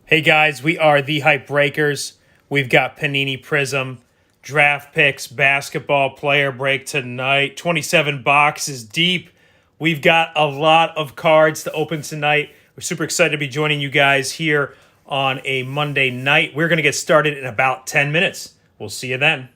Hey guys, we are the Hype Breakers. We've got Panini Prism, draft picks, basketball player break tonight. 27 boxes deep. We've got a lot of cards to open tonight. We're super excited to be joining you guys here on a Monday night. We're going to get started in about 10 minutes. We'll see you then.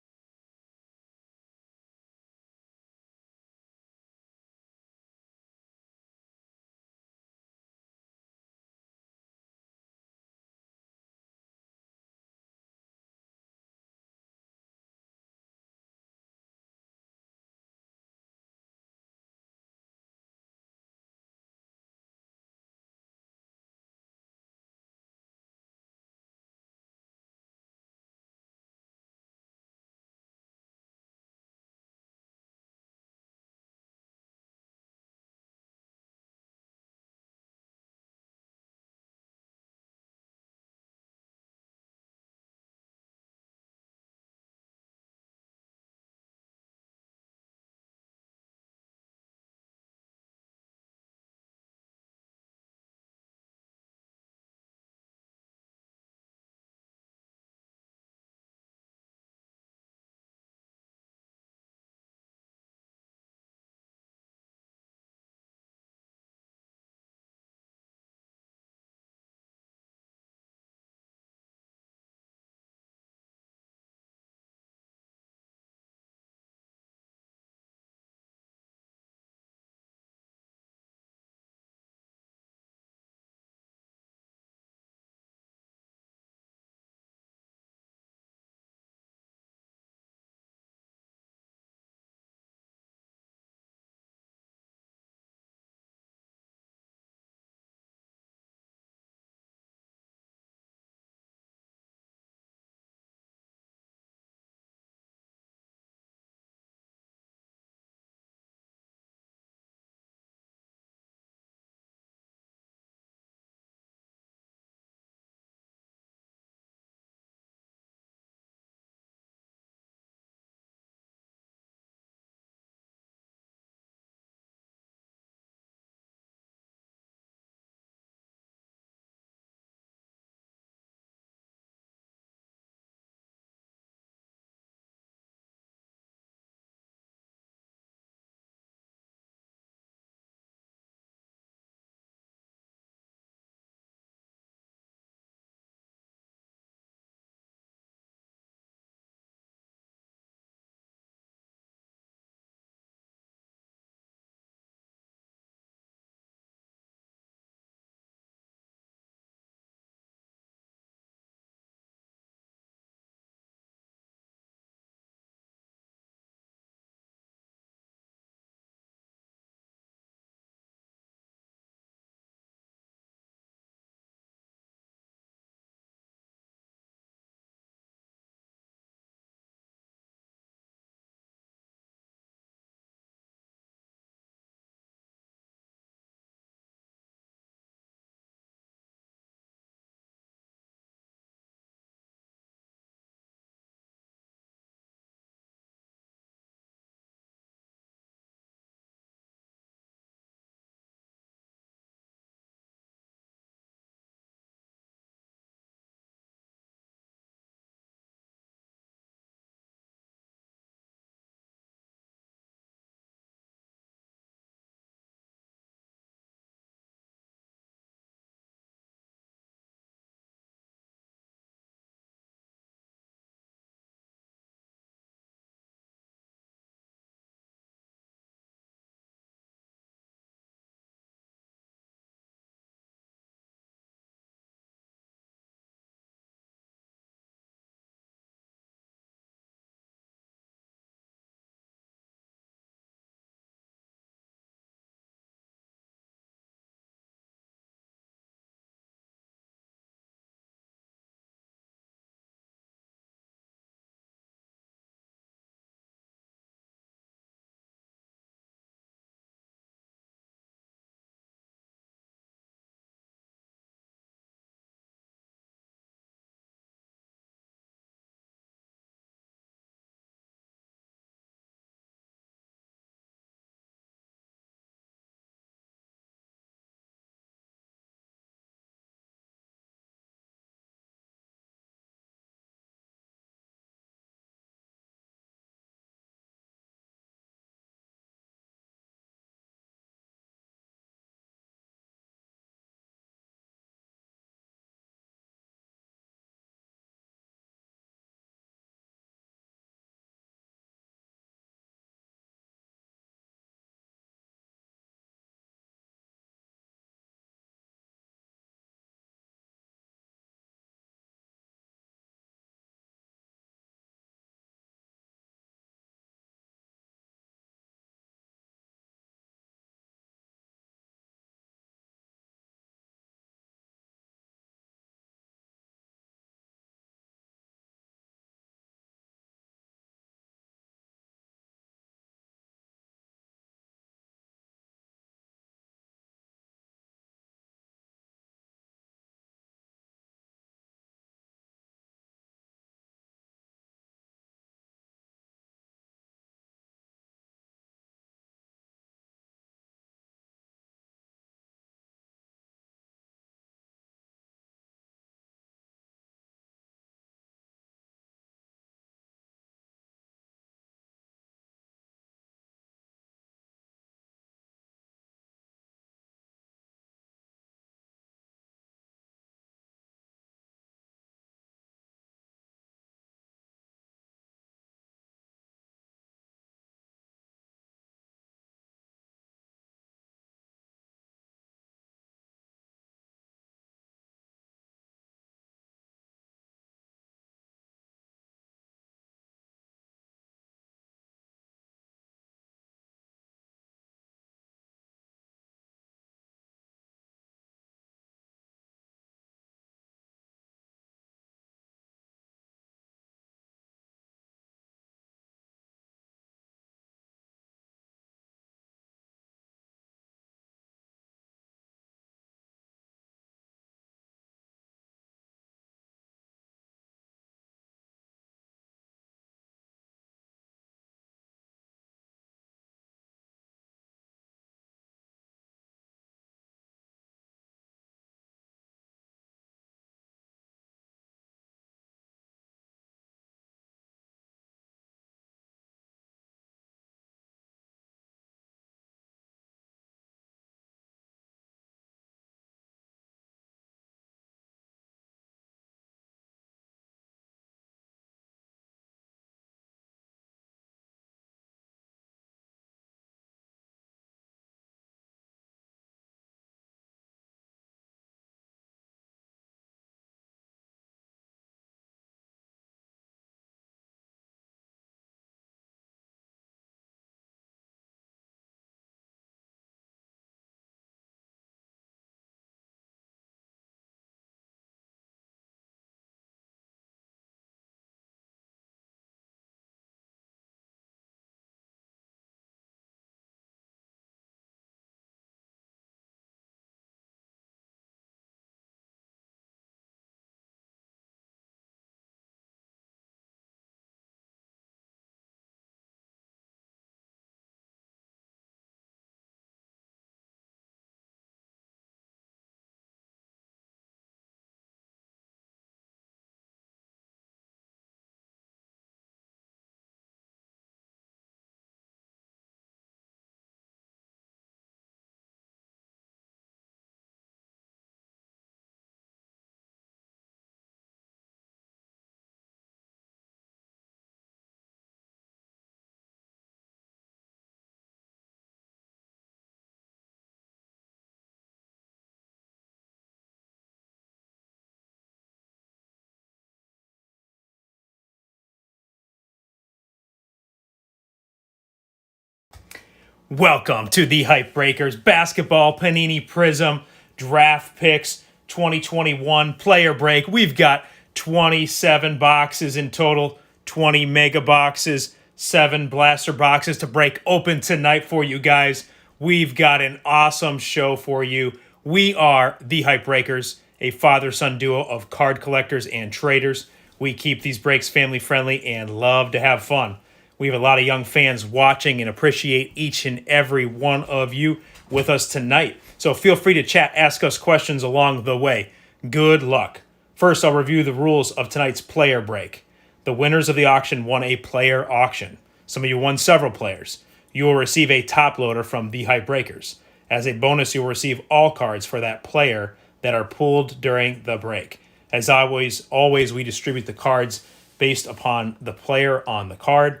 Welcome to the Hype Breakers Basketball Panini Prism Draft Picks 2021 Player Break. We've got 27 boxes in total, 20 mega boxes, 7 blaster boxes to break open tonight for you guys. We've got an awesome show for you. We are the Hype Breakers, a father-son duo of card collectors and traders. We keep these breaks family-friendly and love to have fun. We have a lot of young fans watching and appreciate each and every one of you with us tonight. So feel free to chat, ask us questions along the way. Good luck. First, I'll review the rules of tonight's player break. The winners of the auction won a player auction. Some of you won several players. You will receive a top loader from the Hype Breakers. As a bonus, you will receive all cards for that player that are pulled during the break. As always, we distribute the cards based upon the player on the card.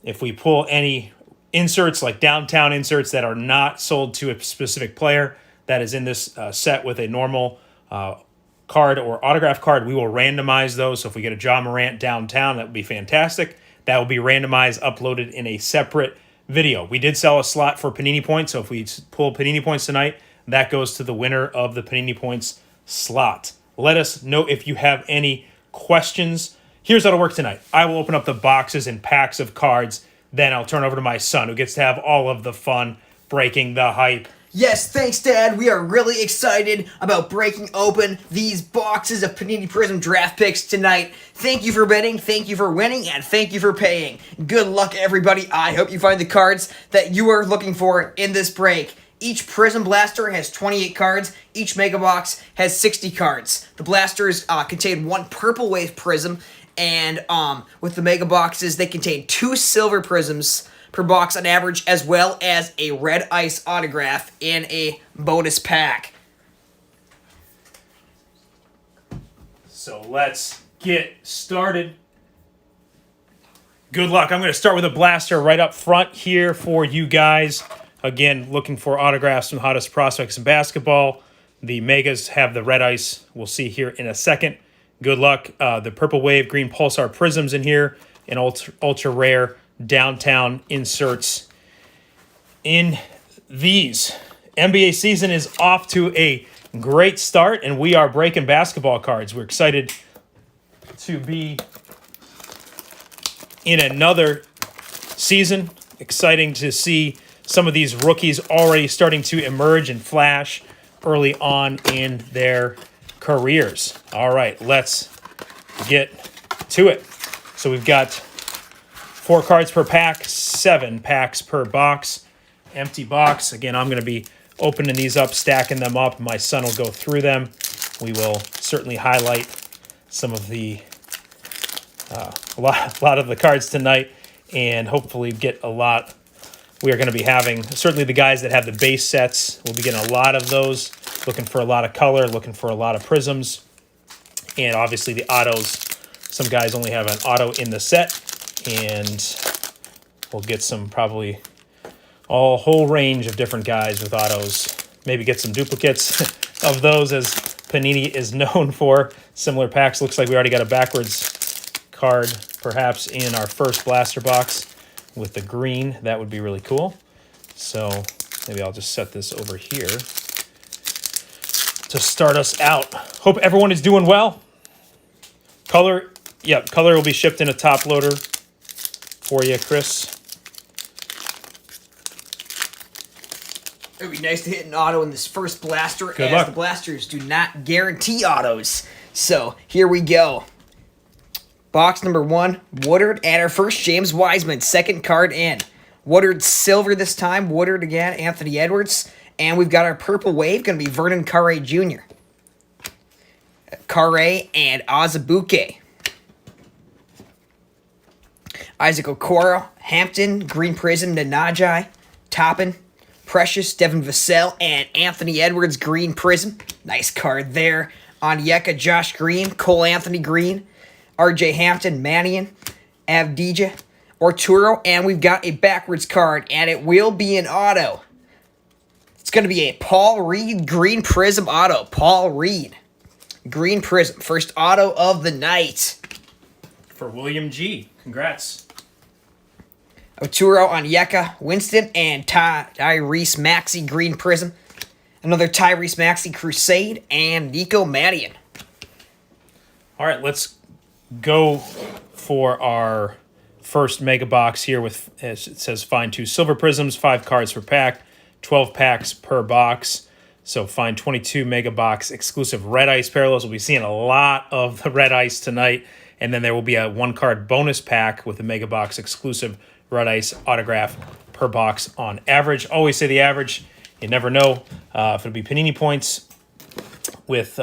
If we pull any inserts, like downtown inserts that are not sold to a specific player that is in this set with a normal card or autograph card, we will randomize those. So if we get a John Morant downtown, that would be fantastic. That will be randomized, uploaded in a separate video. We did sell a slot for Panini Points, so if we pull Panini Points tonight, that goes to the winner of the Panini Points slot. Let us know if you have any questions. Here's how it'll work tonight. I will open up the boxes and packs of cards. Then I'll turn over to my son, who gets to have all of the fun breaking the hype. Yes, thanks, Dad. We are really excited about breaking open these boxes of Panini Prism draft picks tonight. Thank you for betting, thank you for winning, and thank you for paying. Good luck, everybody. I hope you find the cards that you are looking for in this break. Each Prism Blaster has 28 cards. Each Mega Box has 60 cards. The blasters contain one Purple Wave Prism, and with the Mega Boxes, they contain 2 Silver Prisms per box on average, as well as a Red Ice autograph in a bonus pack. So let's get started. Good luck. I'm going to start with a blaster right up front here for you guys. Again, looking for autographs from the hottest prospects in basketball. The Megas have the Red Ice. We'll see here in a second. Good luck. The Purple Wave Green Pulsar Prisms in here, and ultra rare downtown inserts in these. NBA season is off to a great start, and we are breaking basketball cards. We're excited to be in another season. Exciting to see some of these rookies already starting to emerge and flash early on in their careers. All right, let's get to it. So we've got 4 cards per pack, 7 packs per box. Empty box. Again, I'm going to be opening these up, stacking them up. My son will go through them. We will certainly highlight some of the a lot of the cards tonight, and hopefully get a lot. We are going to be having, certainly the guys that have the base sets, we'll be getting a lot of those, looking for a lot of color, looking for a lot of prisms, and obviously the autos. Some guys only have an auto in the set, and we'll get some, probably a whole range of different guys with autos. Maybe get some duplicates of those, as Panini is known for. Similar packs. Looks like we already got a backwards card, perhaps in our first blaster box with the green. That would be really cool. So maybe I'll just set this over here to start us out. Hope everyone is doing well. Color will be shipped in a top loader for you, Chris. It would be nice to hit an auto in this first blaster, Good luck. The blasters do not guarantee autos. So here we go. Box number 1, Woodard, and our first, James Wiseman, second card in. Woodard silver this time, Woodard again, Anthony Edwards, and we've got our Purple Wave, going to be Vernon Carre Jr. Carre and Azubuike. Isaac Okoro, Hampton, Green Prism, Nanajai, Toppin, Precious, Devin Vassell, and Anthony Edwards, Green Prism. Nice card there. Onyeka, Josh Green, Cole Anthony Green, RJ Hampton, Mannion, Avdija, Orturo, and we've got a backwards card, and it will be an auto. It's going to be a Paul Reed Green Prism auto. Paul Reed Green Prism, first auto of the night. For William G. Congrats. Oturo Onyeka, Winston, and Tyrese Maxey Green Prism. Another Tyrese Maxey Crusade, and Nico Mannion. All right, let's go for our first mega box here with, as it says, find 2 silver prisms, 5 cards per pack, 12 packs per box. So find 22 mega box exclusive red ice parallels. We'll be seeing a lot of the red ice tonight. And then there will be a 1-card bonus pack with a mega box exclusive red ice autograph per box on average. Always say the average. You never know if it'll be Panini points with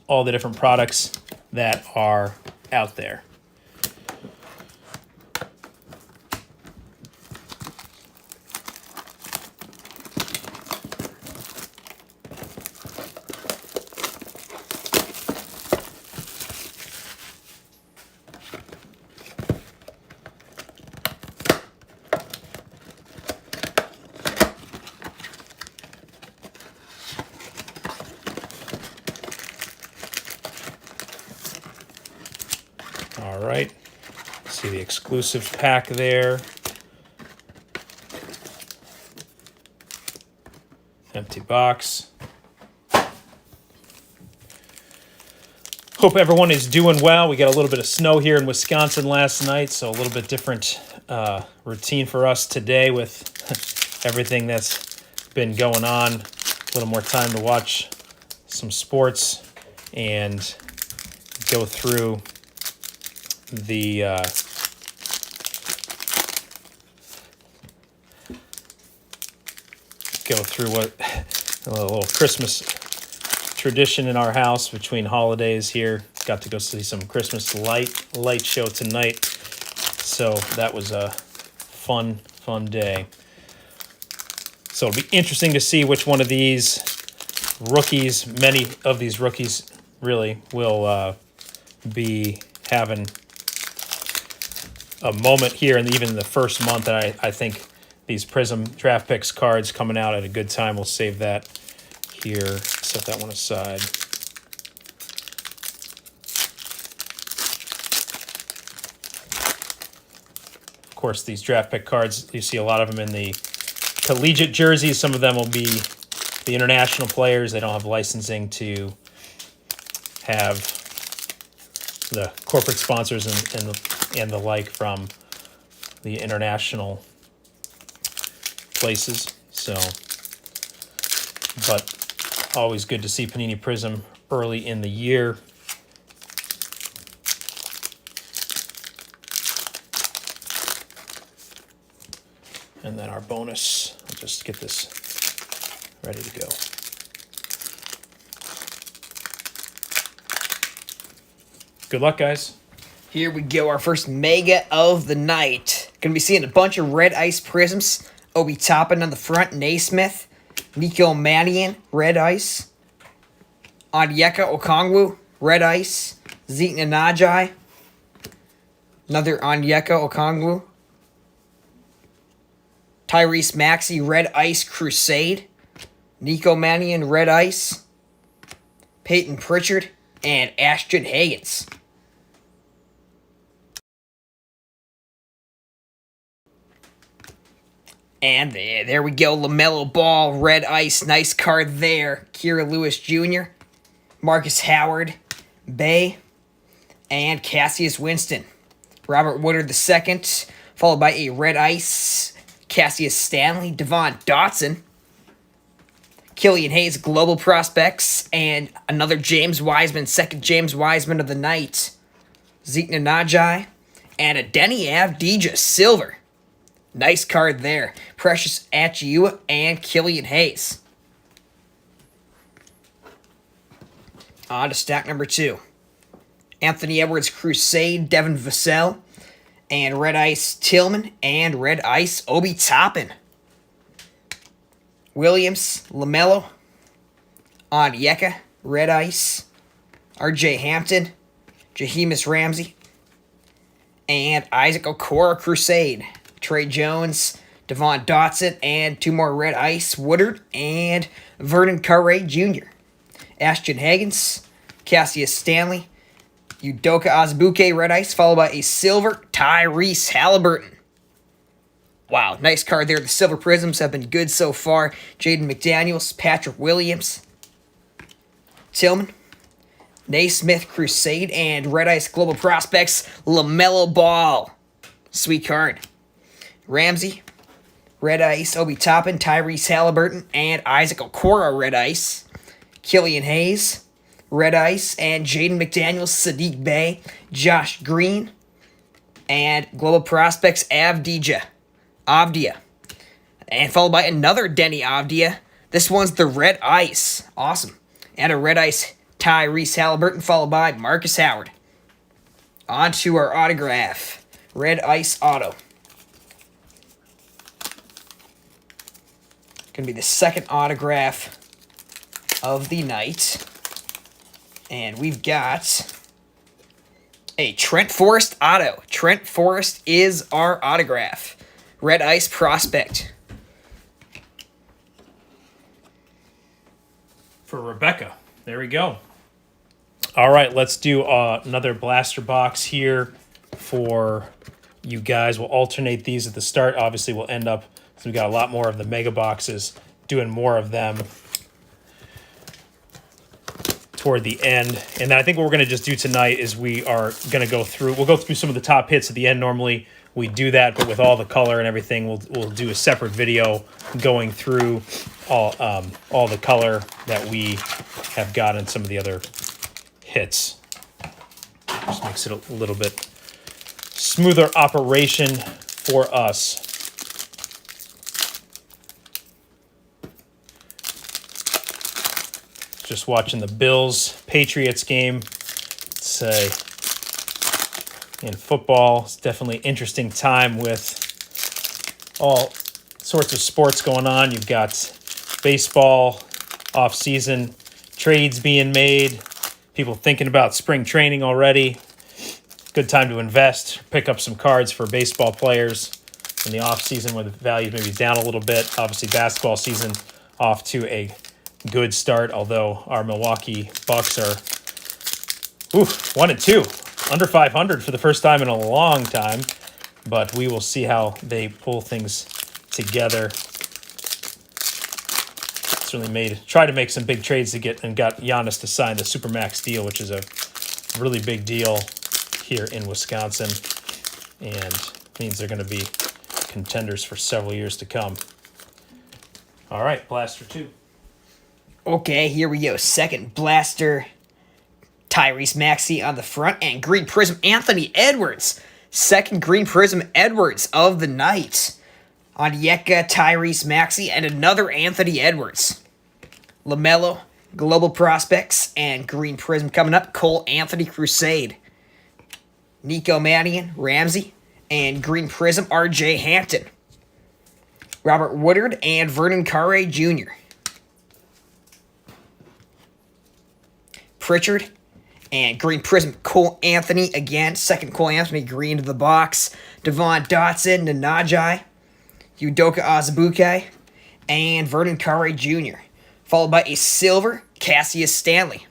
all the different products that are out there. All right, see the exclusive pack there. Empty box. Hope everyone is doing well. We got a little bit of snow here in Wisconsin last night, so a little bit different routine for us today with everything that's been going on. A little more time to watch some sports and go through the what a little Christmas tradition in our house between holidays here. Got to go see some Christmas light show tonight, so that was a fun day. So it'll be interesting to see which one of these rookies, many of these rookies really, will be having a moment here, and even in the first month. And I think these Prism Draft Picks cards coming out at a good time. We'll save that here. Set that one aside. Of course, these draft pick cards, you see a lot of them in the collegiate jerseys. Some of them will be the international players. They don't have licensing to have the corporate sponsors and the like from the international places. So, but always good to see Panini Prism early in the year. And then our bonus, I'll just get this ready to go. Good luck, guys. Here we go, our first mega of the night. Gonna be seeing a bunch of red ice prisms. Obi Toppin on the front, Naismith. Nico Mannion, red ice. Onyeka Okongwu, red ice. Zeke Nanajai. Another Onyeka Okongwu. Tyrese Maxey, red ice Crusade. Nico Mannion, red ice. Peyton Pritchard, and Ashton Higgins. And there we go, LaMelo Ball, red ice, nice card there. Kira Lewis Jr., Marcus Howard, Bay, and Cassius Winston. Robert Woodard II, followed by a red ice, Cassius Stanley, Devon Dotson, Killian Hayes, Global Prospects, and another James Wiseman, second James Wiseman of the night, Zeke Nanajai, and a Denny Avdija, silver. Nice card there. Precious Achiuwa and Killian Hayes. On to stack number 2. Anthony Edwards Crusade, Devin Vassell, and red ice Tillman, and red ice Obi Toppin. Williams, LaMelo, Onyeka, red ice, RJ Hampton, Jahemus Ramsey, and Isaac Okoro Crusade. Trey Jones, Devon Dotson, and 2 more red ice, Woodard, and Vernon Carey Jr. Ashton Higgins, Cassius Stanley, Udoka Azubuike red ice, followed by a silver Tyrese Halliburton. Wow, nice card there. The Silver Prisms have been good so far. Jaden McDaniels, Patrick Williams, Tillman, Naismith, Crusade, and Red Ice Global Prospects, LaMelo Ball. Sweet card. Ramsey, Red Ice, Obi Toppin, Tyrese Halliburton, and Isaac Okoro Red Ice. Killian Hayes, Red Ice, and Jaden McDaniels, Sadiq Bey, Josh Green, and Global Prospects Avdija. And followed by another Denny Avdija. This one's the Red Ice. Awesome. And a Red Ice Tyrese Halliburton, followed by Marcus Howard. On to our autograph. Red Ice Auto. Going to be the second autograph of the night. And we've got a Trent Forrest auto. Trent Forrest is our autograph. Red Ice Prospect. For Rebecca. There we go. All right, let's do another blaster box here for you guys. We'll alternate these at the start. Obviously, we'll end up, so we got a lot more of the mega boxes, doing more of them toward the end. And then I think what we're going to just do tonight is we are going to go through, we'll go through some of the top hits at the end. Normally we do that, but with all the color and everything, we'll do a separate video going through all the color that we have gotten some of the other hits. Just makes it a little bit smoother operation for us. Just watching the Bills-Patriots game. It's in football. It's definitely an interesting time with all sorts of sports going on. You've got baseball, off-season, trades being made, people thinking about spring training already. Good time to invest, pick up some cards for baseball players in the off-season where the value maybe is down a little bit. Obviously, basketball season off to a good start, although our Milwaukee Bucks are 1-2, under 500 for the first time in a long time. But we will see how they pull things together. Certainly tried to make some big trades to get and got Giannis to sign the Supermax deal, which is a really big deal here in Wisconsin, and means they're going to be contenders for several years to come. All right, Blaster 2. Okay, here we go. Second blaster. Tyrese Maxey on the front, and Green Prism Anthony Edwards. Second Green Prism Edwards of the night. Onyeka, Tyrese Maxey, and another Anthony Edwards. LaMelo, Global Prospects, and Green Prism coming up. Cole Anthony Crusade. Nico Mannion, Ramsey, and Green Prism RJ Hampton. Robert Woodard and Vernon Carey Jr. Pritchard and Green Prism Cole Anthony again. Second Cole Anthony green to the box. Devon Dotson, Nanajai, Udoka Azubuike, and Vernon Carey Jr. Followed by a silver Cassius Stanley.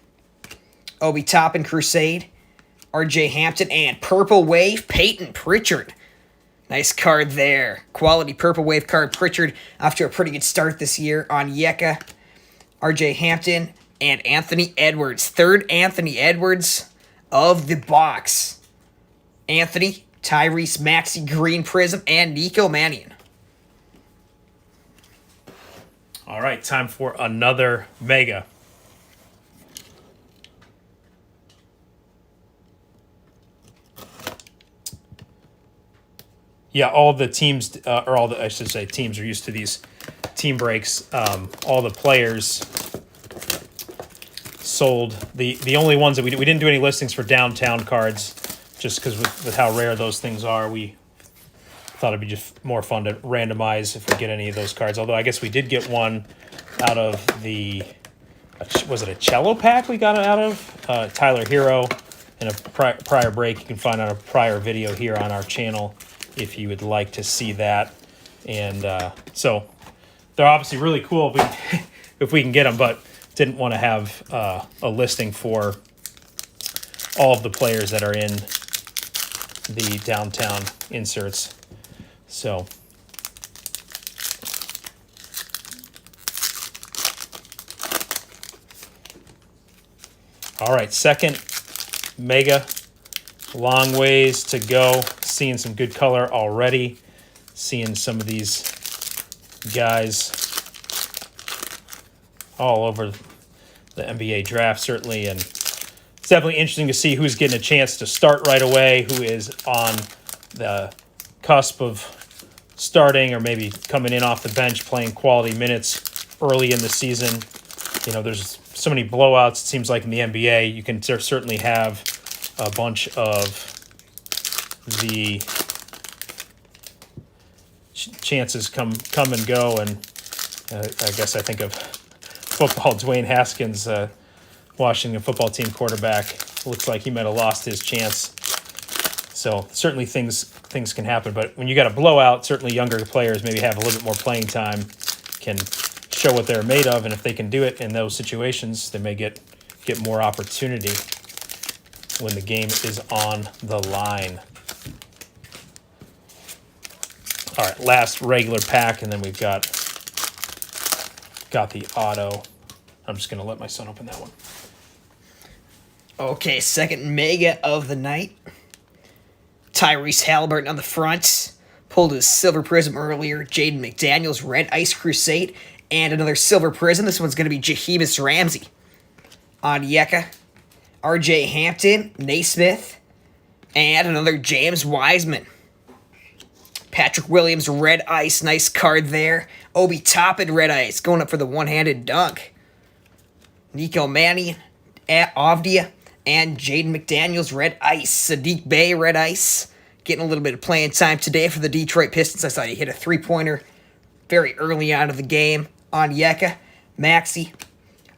Obi Toppin Crusade, RJ Hampton, and Purple Wave Peyton Pritchard. Nice card there. Quality Purple Wave card. Pritchard off to a pretty good start this year. Onyeka, RJ Hampton, and Anthony Edwards. Third Anthony Edwards of the box. Anthony, Tyrese Maxey, Green Prism, and Nico Mannion. All right, time for another mega. Yeah, all the teams, teams are used to these team breaks. All the players sold. The only ones that we didn't do any listings for downtown cards, just because with how rare those things are, we thought it'd be just more fun to randomize if we get any of those cards. Although I guess we did get one out of the, was it a cello pack we got it out of? Tyler Hero in a prior break. You can find on a prior video here on our channel if you would like to see that. And so they're obviously really cool if we can get them, but didn't want to have a listing for all of the players that are in the downtown inserts. So All right, second mega. Long ways to go. Seeing some good color already. Seeing some of these guys all over the NBA draft, certainly. And it's definitely interesting to see who's getting a chance to start right away, who is on the cusp of starting or maybe coming in off the bench playing quality minutes early in the season. You know, there's so many blowouts, it seems like, in the NBA. You can certainly have a bunch of the chances come and go. And I guess I think of football, Dwayne Haskins, Washington football team quarterback. Looks like he might have lost his chance. So certainly things can happen. But when you got a blowout, certainly younger players maybe have a little bit more playing time, can show what they're made of, and if they can do it in those situations, they may get more opportunity when the game is on the line. All right, last regular pack, and then we've got the auto. I'm just going to let my son open that one. Okay, second mega of the night. Tyrese Halliburton on the front. Pulled his silver prism earlier. Jaden McDaniels, Red Ice Crusade. And another silver prism. This one's going to be Jahemus Ramsey. Onyeka. RJ Hampton. Naismith. And another James Wiseman. Patrick Williams, Red Ice. Nice card there. Obi Toppin, Red Ice. Going up for the one-handed dunk. Nico Mannion. Avdia. And Jaden McDaniels, Red Ice. Sadiq Bey, Red Ice. Getting a little bit of playing time today for the Detroit Pistons. I saw he hit a three-pointer very early on in the game. Onyeka, Maxey,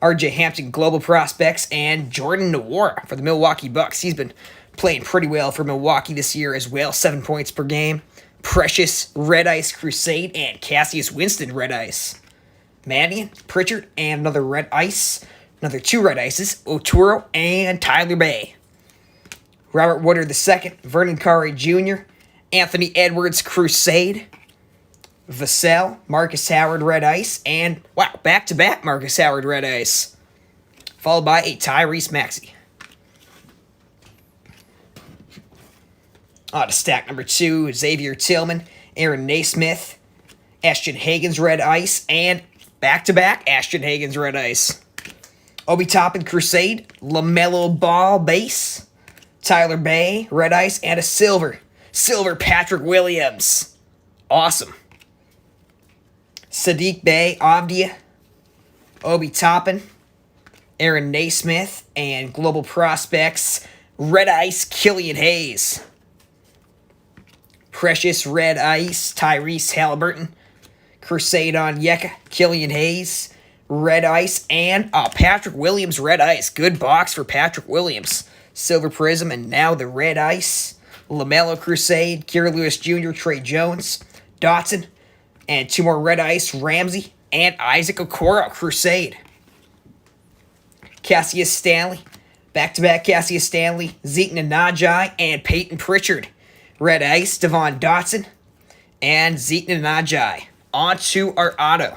RJ Hampton, Global Prospects, and Jordan Nwora for the Milwaukee Bucks. He's been playing pretty well for Milwaukee this year as well. 7 points per game. Precious, Red Ice Crusade, and Cassius Winston, Red Ice. Mannion, Pritchard, and another Red Ice. Another 2 Red Ices, Oturo and Tyler Bay. Robert Woodard II, Vernon Carey Jr., Anthony Edwards Crusade, Vassell, Marcus Howard Red Ice, and, wow, back-to-back Marcus Howard Red Ice. Followed by a Tyrese Maxey. On to stack number 2, Xavier Tillman, Aaron Naismith, Ashton Hagens Red Ice, and back-to-back Ashton Hagens Red Ice. Obi Toppin Crusade, LaMelo Ball Base, Tyler Bay Red Ice, and a silver Patrick Williams. Awesome. Sadiq Bey, Avdia, Obi Toppin, Aaron Naismith, and Global Prospects, Red Ice, Killian Hayes. Precious Red Ice, Tyrese Halliburton, Crusade Onyeka, Killian Hayes, Red Ice, and Patrick Williams Red Ice. Good box for Patrick Williams. Silver Prism, and now the Red Ice. LaMelo Crusade, Kira Lewis Jr., Trey Jones, Dotson, and 2 more Red Ice, Ramsey, and Isaac Okoro Crusade. Cassius Stanley, back-to-back Cassius Stanley, Zeke Nnaji, and Peyton Pritchard. Red Ice, Devon Dotson, and Zeke Nnaji. On to our auto.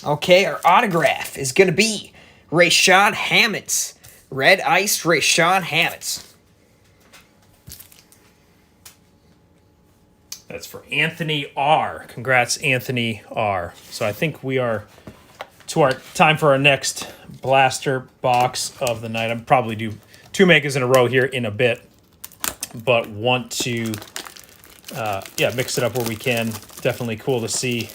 Okay, our autograph is going to be Rayshawn Hammonds. Red Ice Rayshawn Hammonds. That's for Anthony R. Congrats, Anthony R. So I think we are to our time for our next blaster box of the night. I'll probably do 2 megas in a row here in a bit, but want to mix it up where we can. Definitely cool to see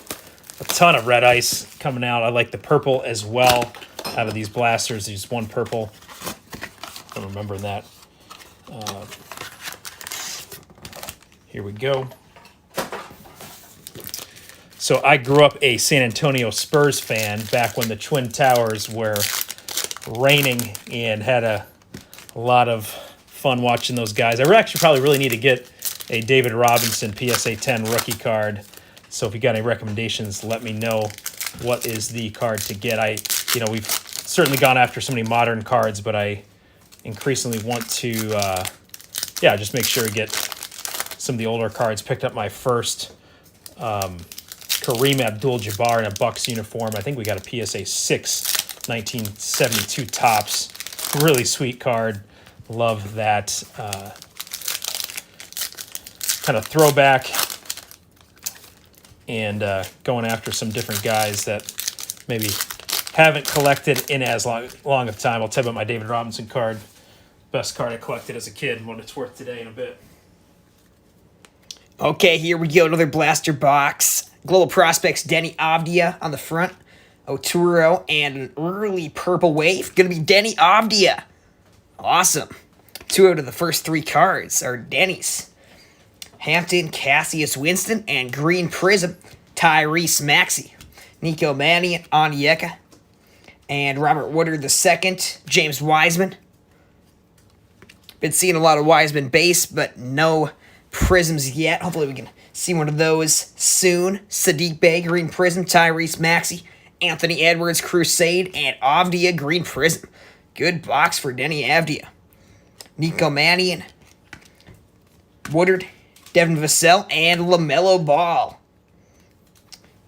a ton of Red Ice coming out. I like the purple as well out of these blasters. There's 1 purple. I'm remembering that. Here we go. So I grew up a San Antonio Spurs fan back when the Twin Towers were reigning, and had a lot of fun watching those guys. I actually probably really need to get a David Robinson PSA 10 rookie card. So if you got any recommendations, let me know what is the card to get. We've certainly gone after so many modern cards, but I increasingly want to, just make sure to get some of the older cards. Picked up my first Kareem Abdul-Jabbar in a Bucks uniform. I think we got a PSA 6, 1972 Topps. Really sweet card. Love that kind of throwback and going after some different guys that maybe haven't collected in as long of time. I'll tell you about my David Robinson card. Best card I collected as a kid and what it's worth today in a bit. Okay, here we go. Another blaster box. Global Prospects, Denny Avdia on the front. Oturo and an early purple wave. Going to be Denny Avdia. Awesome. 2 out of the first 3 cards are Denny's. Hampton, Cassius Winston, and Green Prism, Tyrese Maxey. Nico Mannion, Onyeka, and Robert Woodard II, James Wiseman. Been seeing a lot of Wiseman base, but no Prisms yet. Hopefully we can see one of those soon. Sadiq Bey, Green Prism, Tyrese Maxey, Anthony Edwards, Crusade, and Avdia, Green Prism. Good box for Denny Avdia. Nico Mannion, Woodard, Devin Vassell, and LaMelo Ball.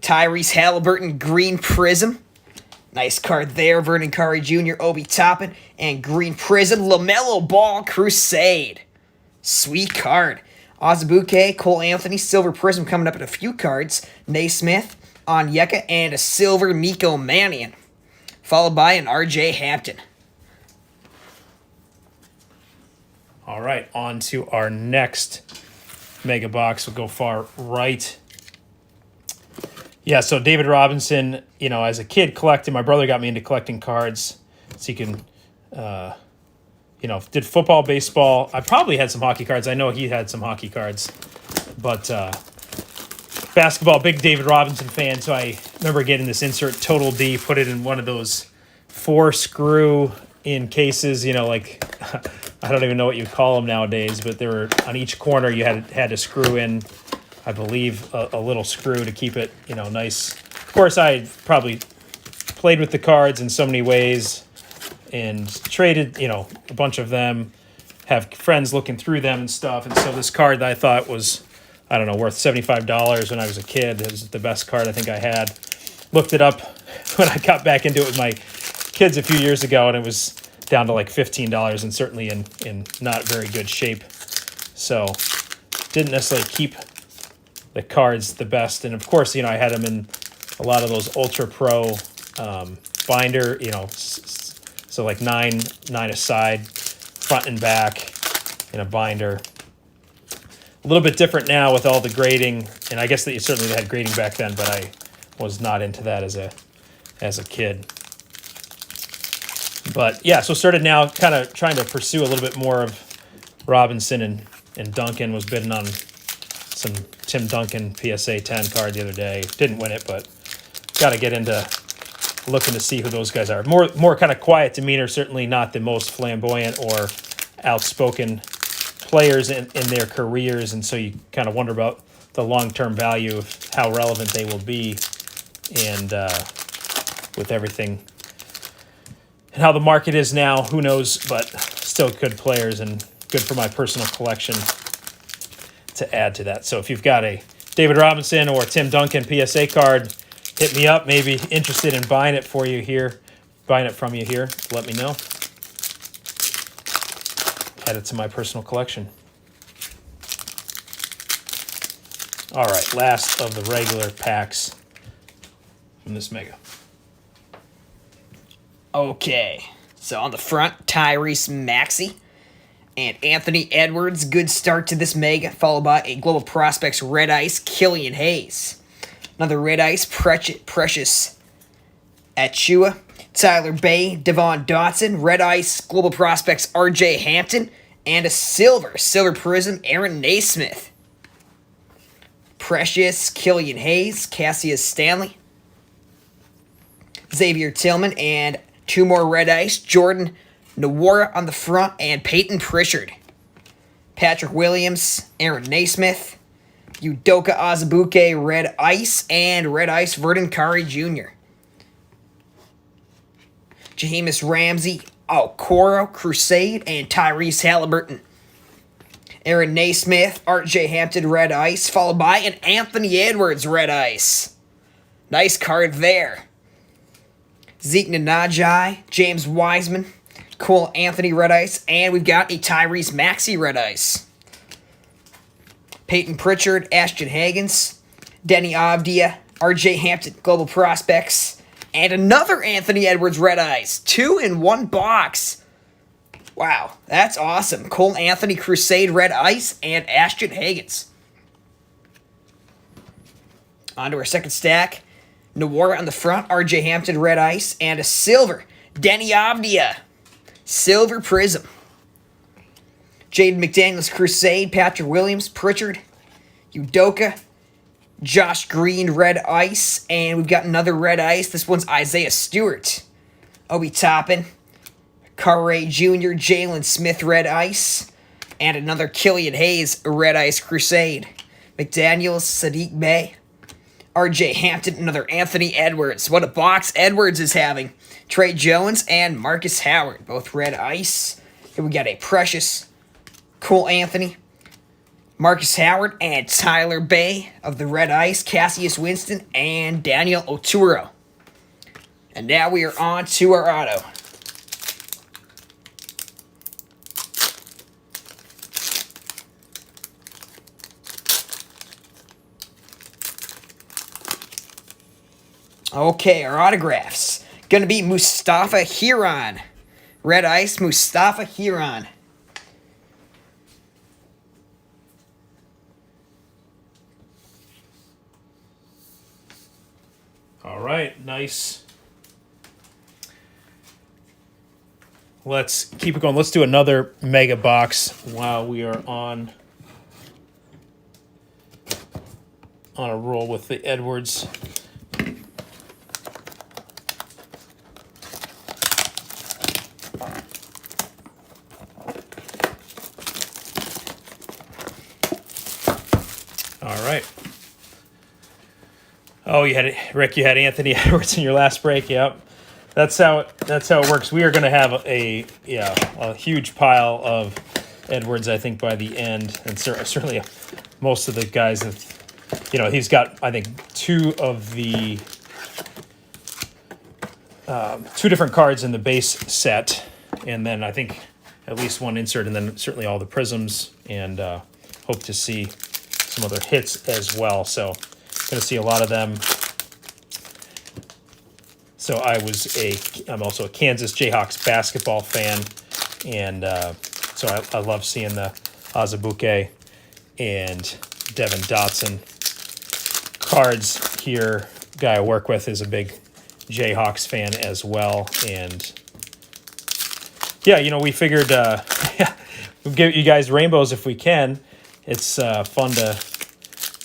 Tyrese Halliburton, Green Prism. Nice card there. Vernon Curry Jr., Obi Toppin, and Green Prism. LaMelo Ball, Crusade. Sweet card. Azubuike, Cole Anthony, Silver Prism coming up in a few cards. Naismith, Onyeka, and a silver Nico Mannion. Followed by an RJ Hampton. All right, on to our next mega box. We'll go far right. Yeah, so David Robinson, as a kid collecting, my brother got me into collecting cards. So you can, did football, baseball. I probably had some hockey cards. I know he had some hockey cards. But basketball, big David Robinson fan. So I remember getting this insert Total D, put it in one of those 4 screw in cases, like I don't even know what you call them nowadays, but they were on each corner you had to screw in, I believe, a little screw to keep it, nice. Of course, I probably played with the cards in so many ways and traded, a bunch of them, have friends looking through them and stuff. And so this card that I thought was, worth $75 when I was a kid. It was the best card I think I had. Looked it up when I got back into it with my kids a few years ago, and it was down to like $15 and certainly in not very good shape. So didn't necessarily keep the cards the best. And of course, I had them in a lot of those Ultra Pro binder, so like nine aside, front and back in a binder. A little bit different now with all the grading, and I guess that you certainly had grading back then, but I was not into that as a kid. But yeah, so started now kind of trying to pursue a little bit more of Robinson and Duncan. Was bidding on some Tim Duncan PSA 10 card the other day. Didn't win it, but got to get into looking to see who those guys are. More kind of quiet demeanor, certainly not the most flamboyant or outspoken players in their careers, and so you kind of wonder about the long-term value of how relevant they will be, and with everything and how the market is now, who knows, but still good players and good for my personal collection to add to that. So if you've got a David Robinson or Tim Duncan PSA card, hit me up. Maybe interested in buying it from you here. Let me know. Add it to my personal collection. All right, last of the regular packs from this mega. Okay, so on the front, Tyrese Maxey and Anthony Edwards. Good start to this mega, followed by a Global Prospects Red Ice, Killian Hayes. Another Red Ice, Precious Achua. Tyler Bay, Devon Dotson. Red Ice, Global Prospects, RJ Hampton. And a Silver Prism, Aaron Naismith. Precious, Killian Hayes, Cassius Stanley. Xavier Tillman, and 2 more Red Ice, Jordan Nwora on the front, and Peyton Pritchard. Patrick Williams, Aaron Naismith, Udoka Azubuike, Red Ice, and Red Ice, Vernon Curry Jr. Jahemus Ramsey, Coro, Crusade, and Tyrese Halliburton. Aaron Naismith, R.J. Hampton, Red Ice, followed by an Anthony Edwards, Red Ice. Nice card there. Zeke Nnaji, James Wiseman, Cole Anthony, Red Ice, and we've got a Tyrese Maxey, Red Ice. Peyton Pritchard, Ashton Hagens, Denny Avdia, R.J. Hampton, Global Prospects, and another Anthony Edwards, Red Ice. 2 in 1 box. Wow, that's awesome. Cole Anthony, Crusade, Red Ice, and Ashton Hagens. On to our second stack. Nwora on the front, R.J. Hampton, Red Ice, and a silver, Denny Avdia, Silver Prism. Jaden McDaniels, Crusade, Patrick Williams, Pritchard, Udoka, Josh Green, Red Ice, and we've got another Red Ice. This one's Isaiah Stewart. Obi Toppin, Carray Jr., Jalen Smith, Red Ice, and another Killian Hayes, Red Ice Crusade. McDaniels, Sadiq Bey, R.J. Hampton, another Anthony Edwards. What a box Edwards is having. Trey Jones and Marcus Howard, both Red Ice. Here we got a Precious, Cole Anthony, Marcus Howard, and Tyler Bay of the Red Ice, Cassius Winston, and Daniel Oturo. And now we are on to our auto. Okay, our autographs. Gonna be Mustafa Hiron. Red Ice, Mustafa Hiron. All right, nice. Let's keep it going. Let's do another mega box while we are on a roll with the Edwards. All right. Oh, you had Rick. You had Anthony Edwards in your last break. Yep, that's how it works. We are going to have a huge pile of Edwards, I think, by the end, and certainly most of the guys that he's got. I think two different cards in the base set, and then I think at least one insert, and then certainly all the prisms, and hope to see some other hits as well. So going to see a lot of them. So I'm also a Kansas Jayhawks basketball fan, and so I love seeing the Azubuike and Devin Dotson cards here. Guy I work with is a big Jayhawks fan as well, and yeah, we figured we'll give you guys rainbows if we can. It's fun to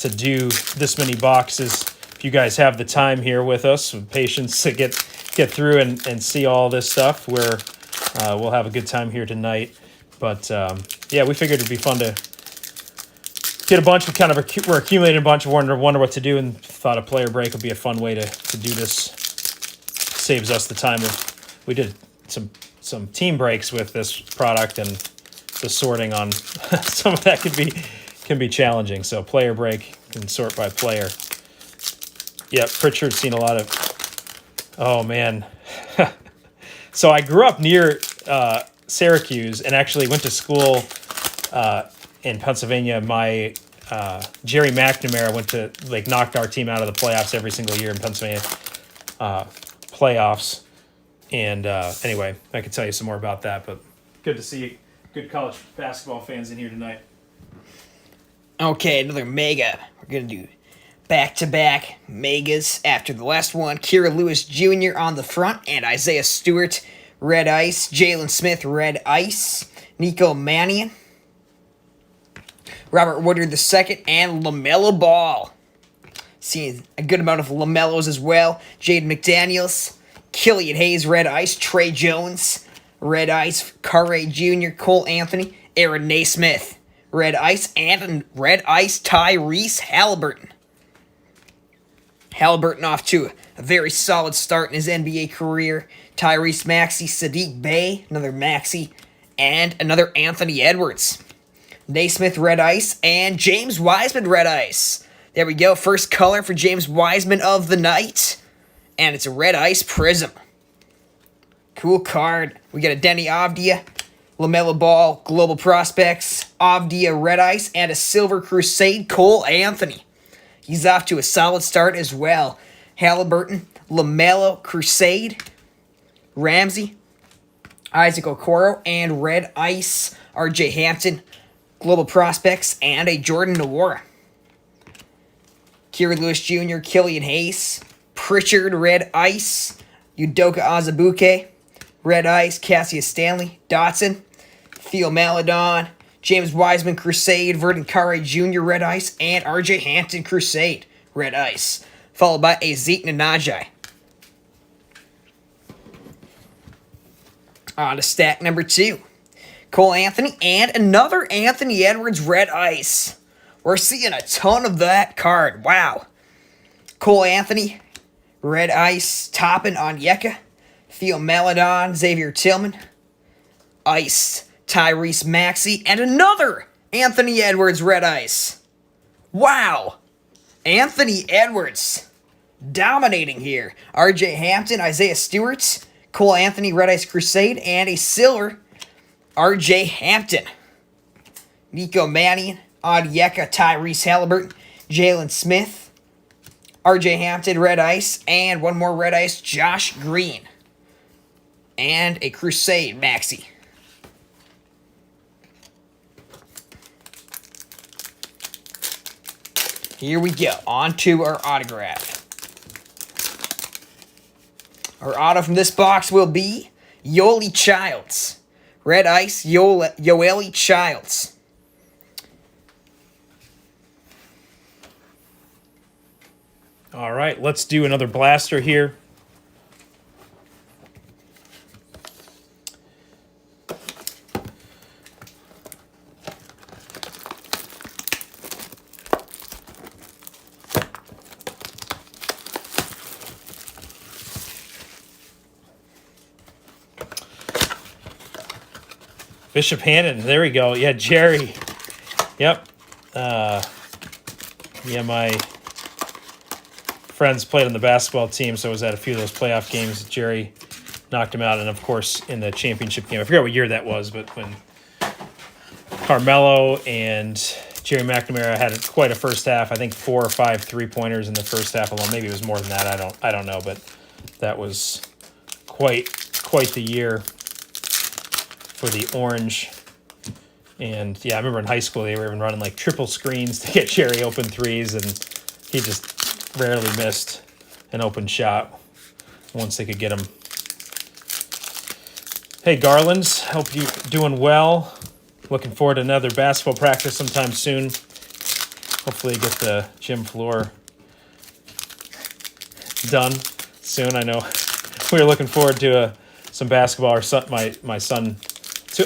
do this many boxes. If you guys have the time here with us, with patience to get through and see all this stuff, we'll have a good time here tonight. But yeah, we figured it'd be fun to get a bunch. We're accumulating a bunch. Wonder what to do, and thought a player break would be a fun way to do this. Saves us the time of we did some team breaks with this product, and the sorting on some of that can be challenging. So player break can sort by player. Yeah, Pritchard's seen a lot of. Oh man, so I grew up near Syracuse and actually went to school in Pennsylvania. My Jerry McNamara knocked our team out of the playoffs every single year in Pennsylvania playoffs. And anyway, I could tell you some more about that, but good to see good college basketball fans in here tonight. Okay, another mega. We're going to do back-to-back megas after the last one. Kira Lewis Jr. on the front, and Isaiah Stewart, Red Ice. Jalen Smith, Red Ice. Nico Mannion. Robert Woodard II, and LaMelo Ball. Seeing a good amount of LaMelos as well. Jaden McDaniels, Killian Hayes, Red Ice. Trey Jones, Red Ice. Carray Jr., Cole Anthony. Aaron Naismith, Red Ice, and Red Ice Tyrese Halliburton. Halliburton off to a very solid start in his NBA career. Tyrese Maxey, Sadiq Bey, another Maxey, and another Anthony Edwards. Naismith Red Ice and James Wiseman Red Ice. There we go. First color for James Wiseman of the night. And it's a Red Ice Prism. Cool card. We got a Denny Avdia, LaMelo Ball, Global Prospects, Avdia Red Ice, and a Silver Crusade Cole Anthony. He's off to a solid start as well. Halliburton, LaMelo Crusade, Ramsey, Isaac Okoro, and Red Ice, RJ Hampton, Global Prospects, and a Jordan Nwora. Kira Lewis Jr., Killian Hayes, Pritchard Red Ice, Udoka Azubuike, Red Ice, Cassius Stanley, Dotson, Theo Maledon, James Wiseman Crusade, Verdon Carre Jr. Red Ice, and RJ Hampton Crusade Red Ice, followed by a Zeke Nnaji. On to stack number 2. Cole Anthony and another Anthony Edwards Red Ice. We're seeing a ton of that card. Wow. Cole Anthony, Red Ice, Toppin Onyeka, Theo Maledon, Xavier Tillman, Ice, Tyrese Maxey, and another Anthony Edwards Red Ice. Wow. Anthony Edwards dominating here. RJ Hampton, Isaiah Stewart, Cole Anthony Red Ice Crusade, and a silver RJ Hampton. Nico Mannion, Onyeka, Tyrese Halliburton, Jalen Smith, RJ Hampton Red Ice, and one more Red Ice, Josh Green. And a Crusade Maxey. Here we go. On to our autograph. Our auto from this box will be Yoeli Childs. Red Ice, Yoeli Childs. All right, let's do another blaster here. Bishop Hannon, there we go. Yeah, Jerry. Yep. Yeah, my friends played on the basketball team, so I was at a few of those playoff games. Jerry knocked him out, and of course, in the championship game. I forget what year that was, but when Carmelo and Jerry McNamara had quite a first half. I think 4 or 5 3-pointers in the first half alone. Maybe it was more than that. I don't know, but that was quite the year for the Orange. And yeah, I remember in high school they were even running like triple screens to get Jerry open threes, and he just rarely missed an open shot once they could get him. Hey Garlands, hope you're doing well. Looking forward to another basketball practice sometime soon. Hopefully get the gym floor done soon. I know we were looking forward to some basketball. Our son, my son,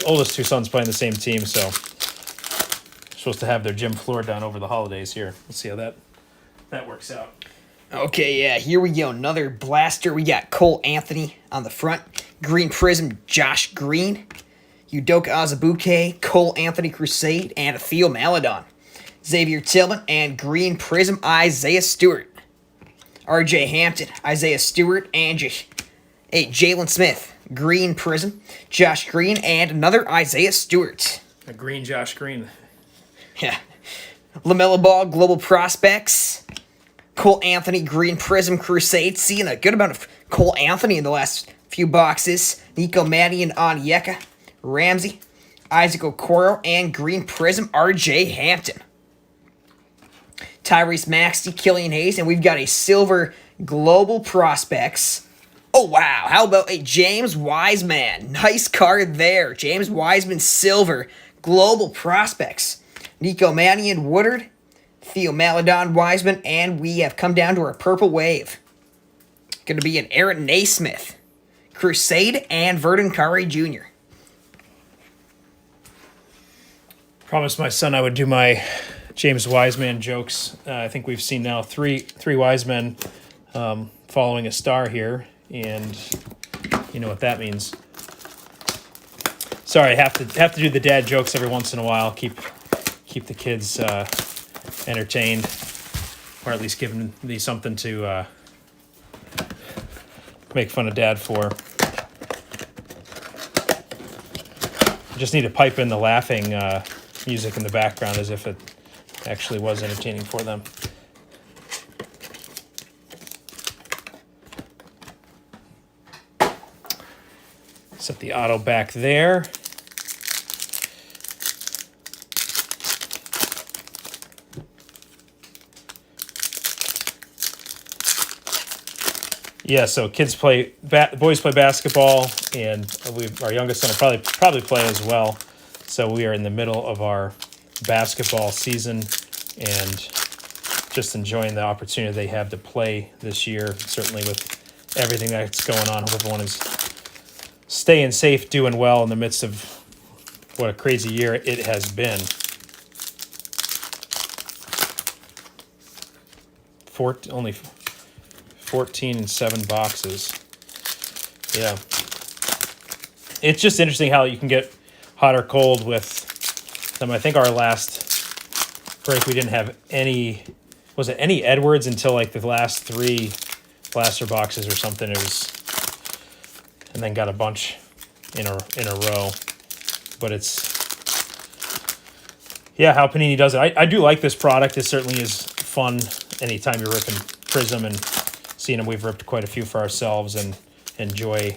oldest 2 sons playing the same team, so supposed to have their gym floor done over the holidays here. Let's see how that works out. Okay, yeah, here we go. Another blaster. We got Cole Anthony on the front. Green Prism, Josh Green. Udoka Azubuike, Cole Anthony Crusade, and Theo Maledon. Xavier Tillman, and Green Prism, Isaiah Stewart. RJ Hampton, Isaiah Stewart, and Jalen Smith. Green Prism, Josh Green, and another Isaiah Stewart. A green Josh Green. Yeah. LaMelo Ball, Global Prospects. Cole Anthony, Green Prism, Crusade. Seeing a good amount of Cole Anthony in the last few boxes. Nico Mannion, Onyeka, Ramsey, Isaac Okoro, and Green Prism, RJ Hampton. Tyrese Maxey, Killian Hayes, and we've got a silver Global Prospects. Oh, wow. How about a James Wiseman? Nice card there. James Wiseman, silver Global Prospects. Nico Mannion, Woodard, Theo Maledon, Wiseman, and we have come down to our purple wave. Going to be an Aaron Naismith, Crusade, and Verdon Carre Jr. Promised my son I would do my James Wiseman jokes. I think we've seen now three wise men following a star here, and you know what that means. Sorry, I have to do the dad jokes every once in a while. Keep the kids entertained, or at least giving me something to make fun of dad for. Just need to pipe in the laughing music in the background as if it actually was entertaining for them. Set the auto back there. Yeah, so boys play basketball, and our youngest son will probably play as well. So we are in the middle of our basketball season, and just enjoying the opportunity they have to play this year. Certainly with everything that's going on, hope everyone is staying safe, doing well in the midst of what a crazy year it has been. 14 and 7 boxes. Yeah. It's just interesting how you can get hot or cold with them. I think our last break we didn't have any Edwards until like the last 3 blaster boxes or something. It was, and then got a bunch in a row. But it's, yeah, how Panini does it. I do like this product. It certainly is fun anytime you're ripping Prism and seeing them. We've ripped quite a few for ourselves and enjoy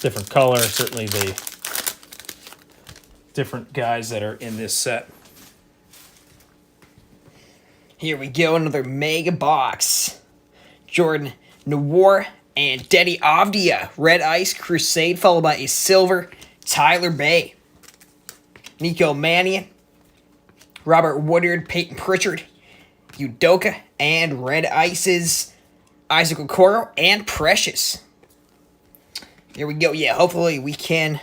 different color. Certainly the different guys that are in this set. Here we go, another mega box. Jordan Nwora and Denny Avdia, Red Ice Crusade, followed by a silver Tyler Bay. Nico Mannion, Robert Woodard, Peyton Pritchard, Udoka, and Red Ice's Isaac Okoro and Precious. Here we go. Yeah, hopefully we can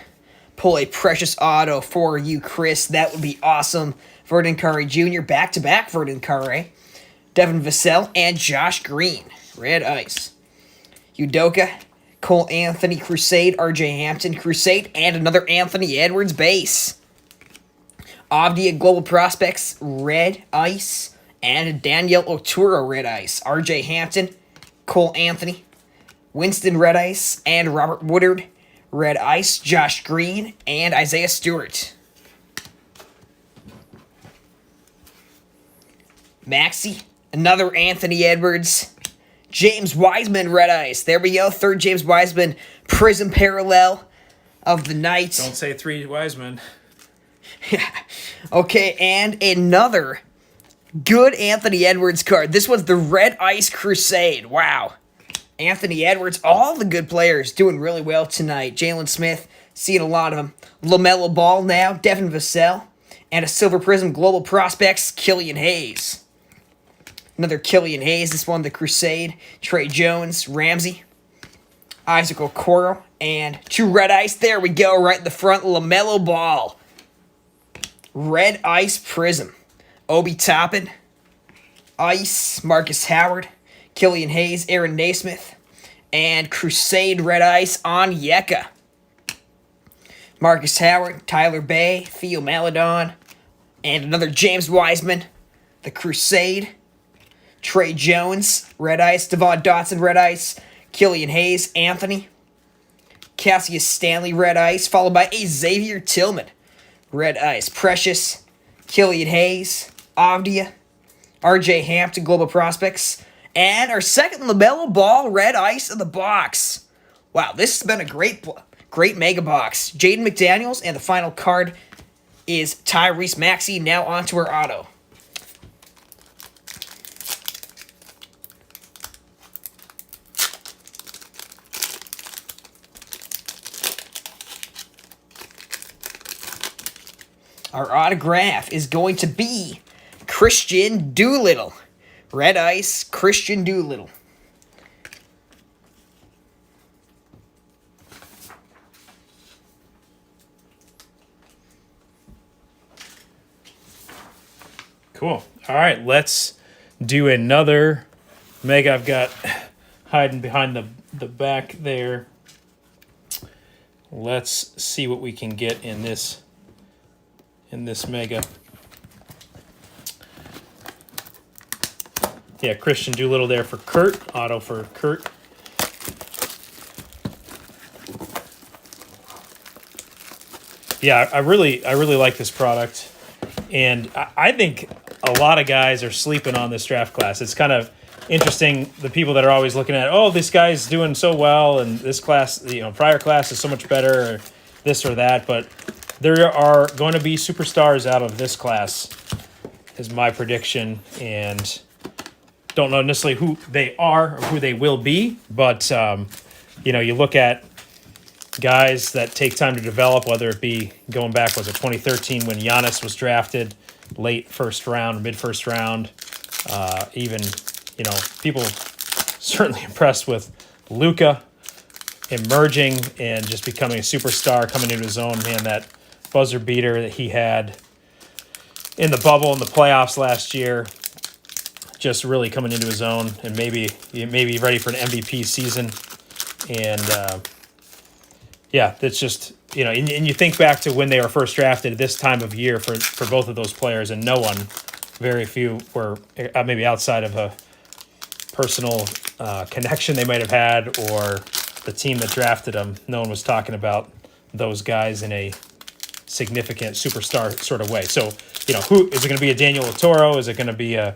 pull a Precious auto for you, Chris. That would be awesome. Verdon Curry Jr., back-to-back Verdon Curry. Devin Vassell and Josh Green, Red Ice. Udoka, Cole Anthony Crusade, RJ Hampton Crusade, and another Anthony Edwards base. Avdia Global Prospects, Red Ice, and Daniel Oturo Red Ice. RJ Hampton, Cole Anthony, Winston Red Ice, and Robert Woodard Red Ice, Josh Green, and Isaiah Stewart. Maxey, another Anthony Edwards, James Wiseman Red Ice. There we go, third James Wiseman Prism parallel of the night. Don't say 3 Wiseman. Okay, and another good Anthony Edwards card. This was the Red Ice Crusade. Wow. Anthony Edwards, all the good players doing really well tonight. Jalen Smith, seeing a lot of them. LaMelo Ball now, Devin Vassell, and a Silver Prism Global Prospects, Killian Hayes. Another Killian Hayes, this one the Crusade. Trey Jones, Ramsey, Isaac Okoro, and 2 Red Ice. There we go, right in the front, LaMelo Ball. Red Ice Prism. Obi Toppin, Ice, Marcus Howard, Killian Hayes, Aaron Naismith, and Crusade Red Ice on Yeka. Marcus Howard, Tyler Bay, Theo Maledon, and another James Wiseman, the Crusade. Trey Jones, Red Ice, Devon Dotson, Red Ice, Killian Hayes, Anthony, Cassius Stanley, Red Ice, followed by a Xavier Tillman, Red Ice, Precious, Killian Hayes, Avdia, RJ Hampton, Global Prospects, and our second LaMelo Ball Red Ice in the box. Wow, this has been a great mega box. Jaden McDaniels, and the final card is Tyrese Maxey. Now on to our auto. Our autograph is going to be Christian Doolittle. Red Ice, Christian Doolittle. Cool. All right, let's do another mega. I've got hiding behind the back there. Let's see what we can get in this mega. Yeah, Christian Doolittle there for Kurt. Auto for Kurt. Yeah, I really like this product, and I think a lot of guys are sleeping on this draft class. It's kind of interesting, the people that are always looking at, oh, this guy's doing so well, and this class, prior class is so much better, or this or that. But there are going to be superstars out of this class, is my prediction, and don't know necessarily who they are or who they will be, but you look at guys that take time to develop, whether it be going back, was it 2013 when Giannis was drafted late first round, mid first round, even, people certainly impressed with Luka emerging and just becoming a superstar, coming into his own. Man, that buzzer beater that he had in the bubble in the playoffs last year, just really coming into his own, and maybe ready for an MVP season. And yeah, that's just, and you think back to when they were first drafted this time of year for both of those players, and very few were maybe outside of a personal connection they might have had, or the team that drafted them. No one was talking about those guys in a significant superstar sort of way. So, who is it going to be? A Daniel Lautaro? Is it going to be a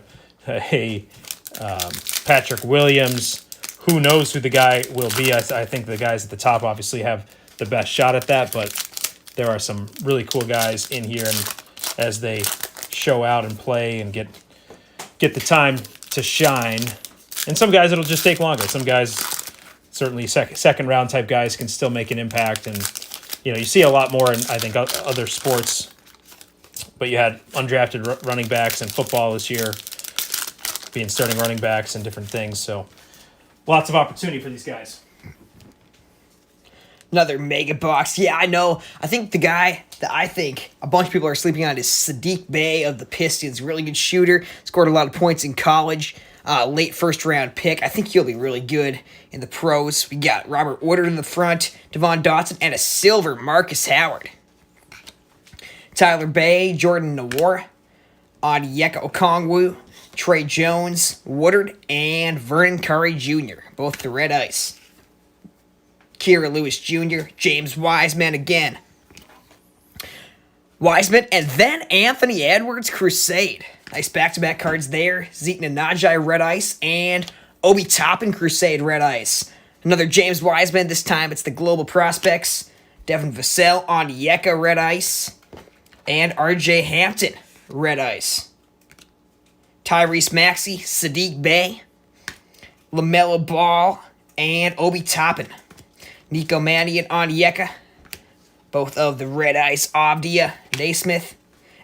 Patrick Williams? Who knows who the guy will be? I think the guys at the top obviously have the best shot at that, but there are some really cool guys in here, and as they show out and play and get the time to shine, and some guys it'll just take longer. Some guys, certainly second round type guys, can still make an impact, and you see a lot more in, I think, other sports, but you had undrafted running backs in football this year being starting running backs and different things, so lots of opportunity for these guys. Another mega box. Yeah, I know. I think the guy that I think a bunch of people are sleeping on is Sadiq Bey of the Pistons. Really good shooter. Scored a lot of points in college. Late first round pick. I think he'll be really good in the pros. We got Robert Woodard in the front, Devon Dotson, and a silver Marcus Howard. Tyler Bay, Jordan Nwora, Onyeka Okongwu, Trey Jones, Woodard, and Vernon Curry Jr., both the red ice. Kira Lewis Jr., James Wiseman again. Wiseman, and then Anthony Edwards Crusade. Nice back-to-back cards there. Zeke Nnaji red ice, and Obi Toppin Crusade red ice. Another James Wiseman, this time it's the Global Prospects. Devin Vassell, Onyeka red ice, and RJ Hampton red ice. Tyrese Maxey, Sadiq Bey, LaMelo Ball, and Obi Toppin. Nico Mannion, Onyeka, both of the red ice Avdia Naismith,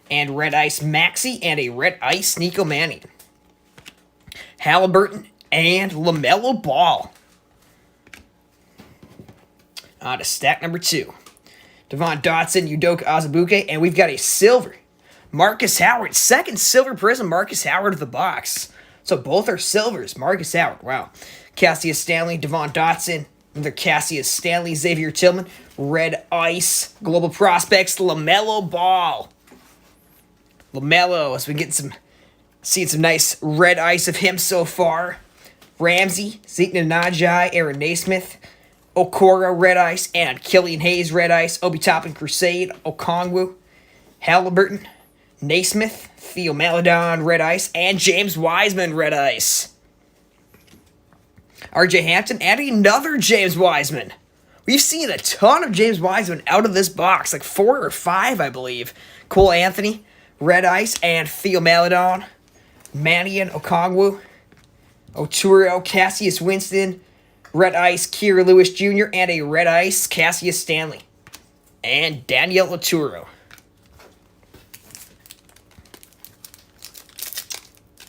and red ice Maxey, and a red ice Nico Mannion. Halliburton and LaMelo Ball. On to stack number 2. Devon Dotson, Udoka Azubuike, and we've got a silver Marcus Howard. Second silver prism Marcus Howard of the box. So both are silvers. Marcus Howard, wow. Cassius Stanley, Devon Dotson, another Cassius Stanley, Xavier Tillman, red ice, Global Prospects, LaMelo Ball. LaMelo, as we get seeing some nice red ice of him so far. Ramsey, Zeke Nnaji, Aaron Naismith, Okoro red ice, and Killian Hayes red ice, Obi Toppin Crusade, Okongwu, Halliburton, Naismith, Theo Maledon red ice, and James Wiseman red ice. RJ Hampton and another James Wiseman. We've seen a ton of James Wiseman out of this box, like 4 or 5, I believe. Cole Anthony, red ice, and Theo Maledon, Mannion, Okongwu, Oturo, Cassius Winston, red ice, Kira Lewis Jr., and a red ice, Cassius Stanley, and Daniel Oturo.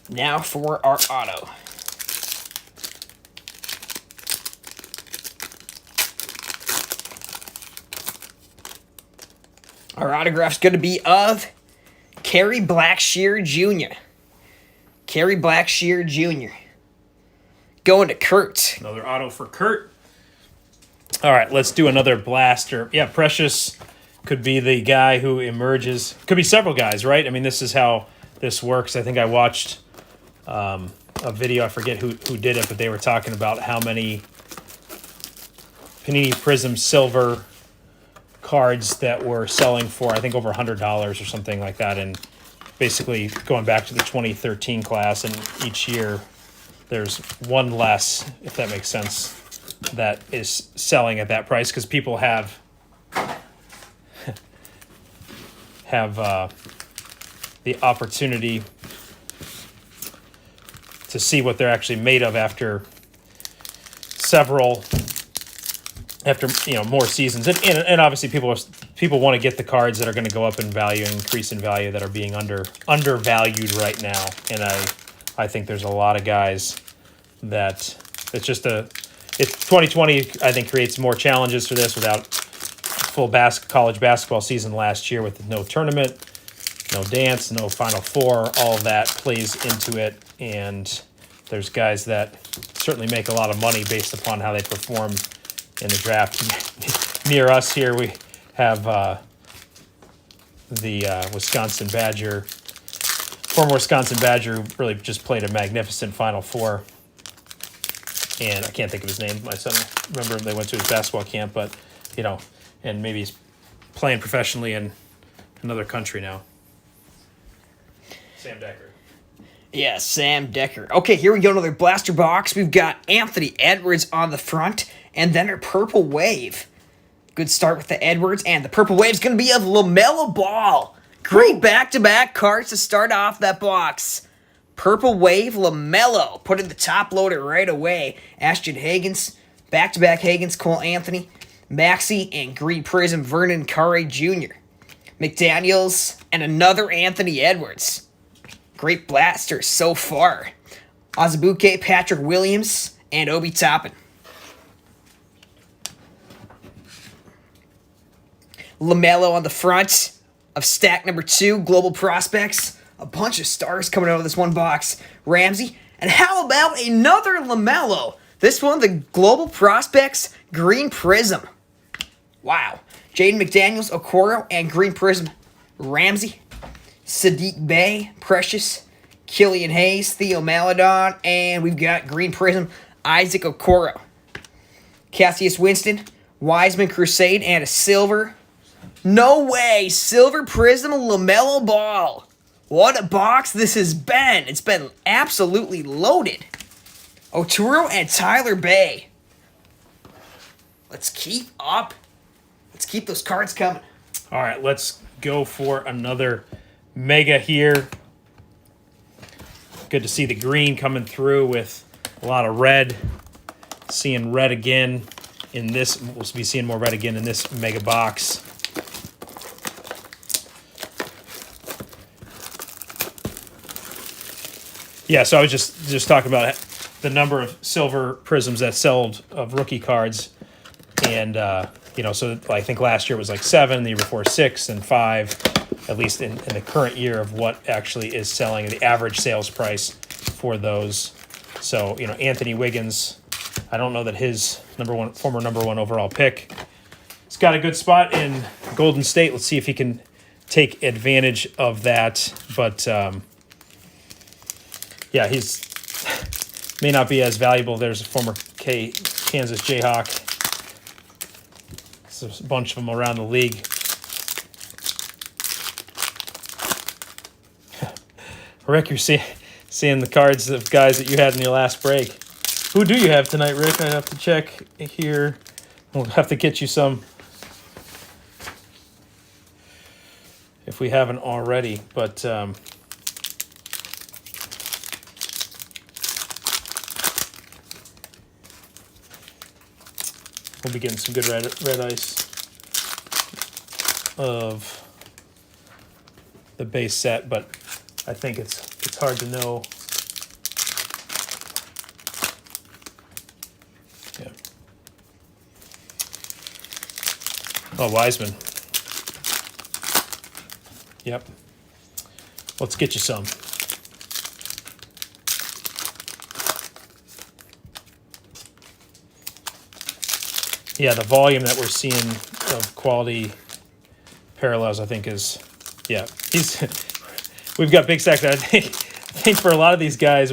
Now for our auto. Our autograph's going to be of Kerry Blackshear Jr. Kerry Blackshear Jr. Going to Kurt. Another auto for Kurt. All right, let's do another blaster. Yeah, Precious could be the guy who emerges. Could be several guys, right? I mean, this is how this works. I think I watched a video. I forget who did it, but they were talking about how many Panini Prism silver cards that were selling for, I think, over $100 or something like that. And basically going back to the 2013 class, and each year there's one less, if that makes sense, that is selling at that price because people have the opportunity to see what they're actually made of after more seasons, and obviously people want to get the cards that are going to go up in value and increase in value that are being undervalued right now. And I think there's a lot of guys that it's 2020. I think creates more challenges for this without full college basketball season last year with no tournament, no dance, no Final Four. All of that plays into it, and there's guys that certainly make a lot of money based upon how they perform in the draft. Near us here, we have the Wisconsin Badger, former Wisconsin Badger, who really just played a magnificent Final Four. And I can't think of his name. My son, remember they went to his basketball camp, but, and maybe he's playing professionally in another country now. Sam Decker. Yeah, Sam Decker. Okay, here we go, another blaster box. We've got Anthony Edwards on the front, and then our Purple Wave. Good start with the Edwards, and the Purple Wave is going to be of LaMelo Ball. Great back-to-back cards to start off that box. Purple Wave, LaMelo. Put in the top loader right away. Ashton Higgins, back-to-back Higgins, Cole Anthony, Maxey, and Green Prism, Vernon Carey Jr. McDaniels, and another Anthony Edwards. Great blasters so far. Azubuike, Patrick Williams, and Obi Toppin. LaMelo on the front of stack number 2, Global Prospects. A bunch of stars coming out of this one box. Ramsey. And how about another LaMelo? This one, the Global Prospects Green Prism. Wow. Jaden McDaniels, Okoro, and Green Prism. Ramsey. Sadiq Bey, Precious, Killian Hayes, Theo Maladon, and we've got Green Prism, Isaac Okoro. Cassius Winston, Wiseman Crusade, and a silver. No way! Silver Prism LaMelo Ball. What a box this has been. It's been absolutely loaded. Oturu and Tyler Bay. Let's keep up. Let's keep those cards coming. All right, let's go for another mega here. Good to see the green coming through with a lot of red. Seeing red again in this. We'll be seeing more red again in this mega box. Yeah, so I was just talking about the number of silver prisms that sold of rookie cards. And, so I think last year it was like 7, the year before 6 and 5, at least in the current year of what actually is selling, the average sales price for those. So, Anthony Wiggins, I don't know that his former number one overall pick, he's got a good spot in Golden State. Let's see if he can take advantage of that. But, yeah, he's may not be as valuable. There's a former Kansas Jayhawk. There's a bunch of them around the league. Rick, you're seeing the cards of guys that you had in your last break. Who do you have tonight, Rick? I have to check here. We'll have to get you some if we haven't already. But we'll be getting some good red ice of the base set, but I think it's hard to know. Yeah. Oh, Wiseman. Yep. Let's get you some. Yeah, the volume that we're seeing of quality parallels, I think, is, yeah, we've got big stacks. I think for a lot of these guys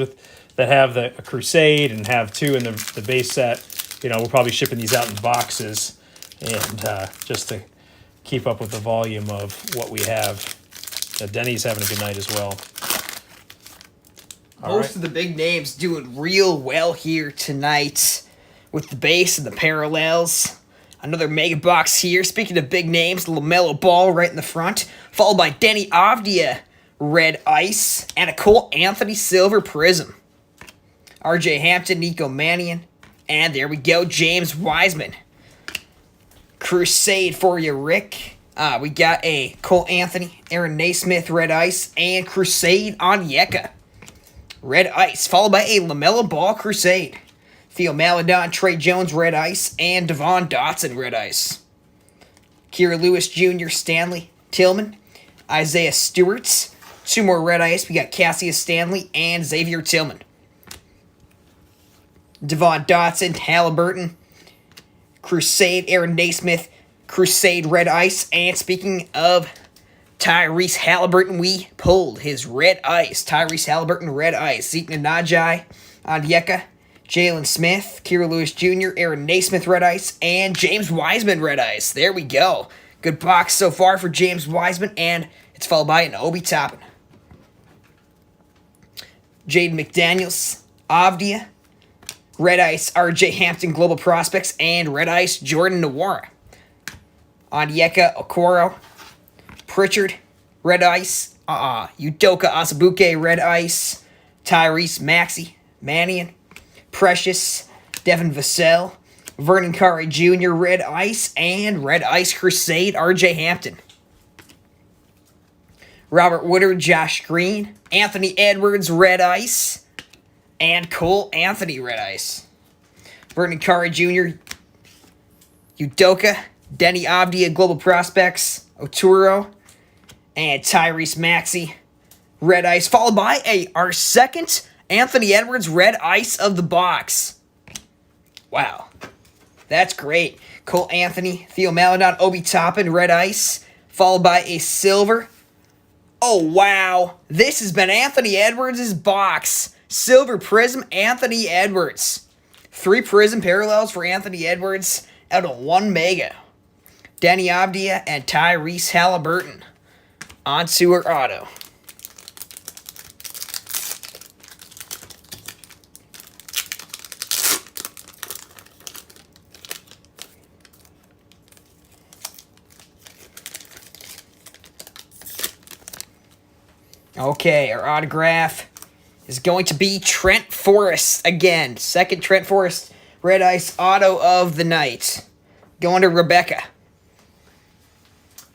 that have a Crusade and have two in the base set, you know, we're probably shipping these out in boxes, and just to keep up with the volume of what we have. Denny's having a good night as well. Most of the big names doing real well here tonight with the base and the parallels. Another mega box here. Speaking of big names, LaMelo Ball right in the front, followed by Denny Avdia, red ice, and a Cole Anthony silver prism. RJ Hampton, Nico Mannion, and there we go, James Wiseman. Crusade for you, Rick. We got a Cole Anthony, Aaron Naismith, red ice, and Crusade on Yeka. Red ice, followed by a LaMelo Ball Crusade. Theo Maledon, Trey Jones, red ice, and Devon Dotson, red ice. Kira Lewis Jr., Stanley, Tillman, Isaiah Stewart. Two more red ice. We got Cassius Stanley and Xavier Tillman. Devon Dotson, Halliburton, Crusade, Aaron Naismith, Crusade, red ice. And speaking of Tyrese Halliburton, we pulled his red ice. Tyrese Halliburton, red ice. Zeke Nnaji on Yeka. Jalen Smith, Kira Lewis Jr., Aaron Naismith, red ice, and James Wiseman, red ice. There we go. Good box so far for James Wiseman, and it's followed by an Obi Toppin. Jaden McDaniels, Avdia, red ice, RJ Hampton, Global Prospects, and red ice, Jordan Nwora. Onyeka Okoro, Pritchard, red ice, Udoka Azubuike, red ice, Tyrese Maxey, Mannion, Precious, Devin Vassell, Vernon Carey Jr., red ice, and red ice Crusade, RJ Hampton. Robert Woodard, Josh Green, Anthony Edwards, red ice, and Cole Anthony, red ice. Vernon Carey Jr., Udoka, Denny Avdia, Global Prospects, Oturo, and Tyrese Maxey, red ice, followed by our second Anthony Edwards, red ice of the box. Wow. That's great. Cole Anthony, Theo Maledon, Obi Toppin, red ice, followed by a silver. Oh, wow. This has been Anthony Edwards' box. Silver Prism, Anthony Edwards. 3 Prism parallels for Anthony Edwards out of 1 Mega. Denny Avdia and Tyrese Halliburton on Sewer Auto. Okay, our autograph is going to be Trent Forrest again. Second Trent Forrest red ice auto of the night. Going to Rebecca.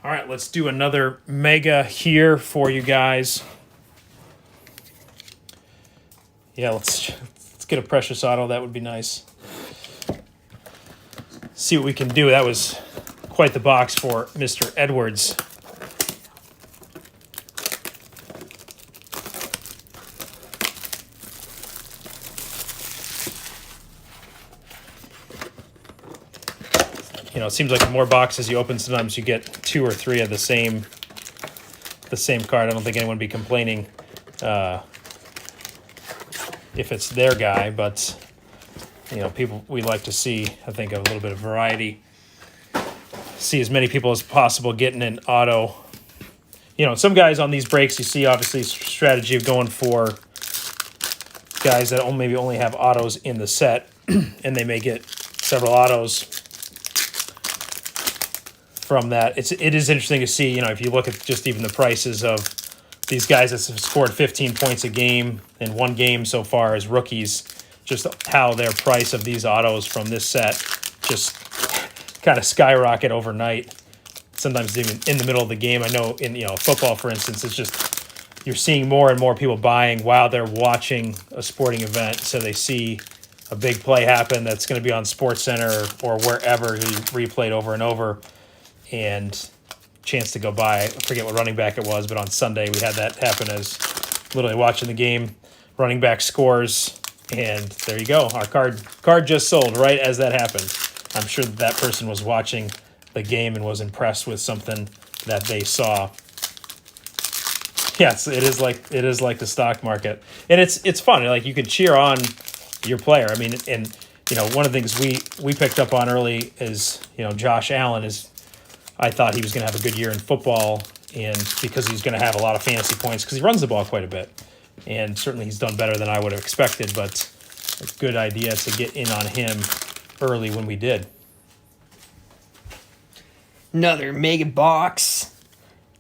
All right, let's do another mega here for you guys. Yeah, let's get a Precious auto. That would be nice. See what we can do. That was quite the box for Mr. Edwards. You know, it seems like the more boxes you open, sometimes you get 2 or 3 of the same card. I don't think anyone would be complaining if it's their guy, but you know, we like to see, I think, a little bit of variety. See as many people as possible getting an auto. You know, some guys on these breaks, you see obviously strategy of going for guys that maybe only have autos in the set, and they may get several autos from that. It is interesting to see, you know, if you look at just even the prices of these guys that have scored 15 points a game in one game so far as rookies, just how their price of these autos from this set just kind of skyrocket overnight. Sometimes even in the middle of the game. I know in, you know, football, for instance, it's just you're seeing more and more people buying while they're watching a sporting event, so they see a big play happen that's going to be on SportsCenter or wherever he replayed over and over. And chance to go by. I forget what running back it was, but on Sunday we had that happen as literally watching the game. Running back scores, and there you go. Our card just sold right as that happened. I'm sure that person was watching the game and was impressed with something that they saw. Yes, it is like the stock market, and it's fun. Like, you can cheer on your player. I mean, and one of the things we picked up on early is Josh Allen is. I thought he was going to have a good year in football, and because he's going to have a lot of fantasy points because he runs the ball quite a bit, and certainly he's done better than I would have expected. But a good idea to get in on him early when we did. Another mega box.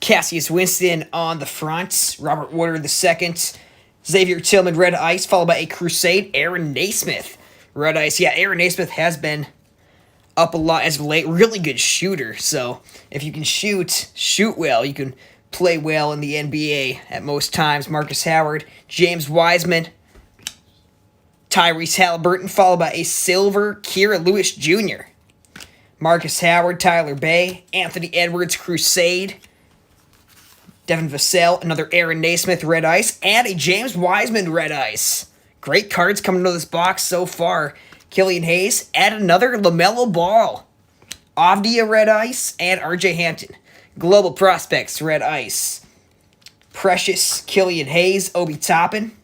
Cassius Winston on the front. Robert Woodard II. Xavier Tillman, red ice, followed by a Crusade. Aaron Naismith, red ice. Yeah, Aaron Naismith has been up a lot as of late. Really good shooter. So if you can shoot well, you can play well in the NBA at most times. Marcus Howard, James Wiseman, Tyrese Halliburton, followed by a silver Kira Lewis Jr. Marcus Howard, Tyler Bay, Anthony Edwards, Crusade, Devin Vassell, another Aaron Naismith, red ice, and a James Wiseman, red ice. Great cards coming into this box so far. Killian Hayes, and another LaMelo Ball. Avdia, red ice, and RJ Hampton. Global Prospects, red ice. Precious, Killian Hayes, Obi Toppin,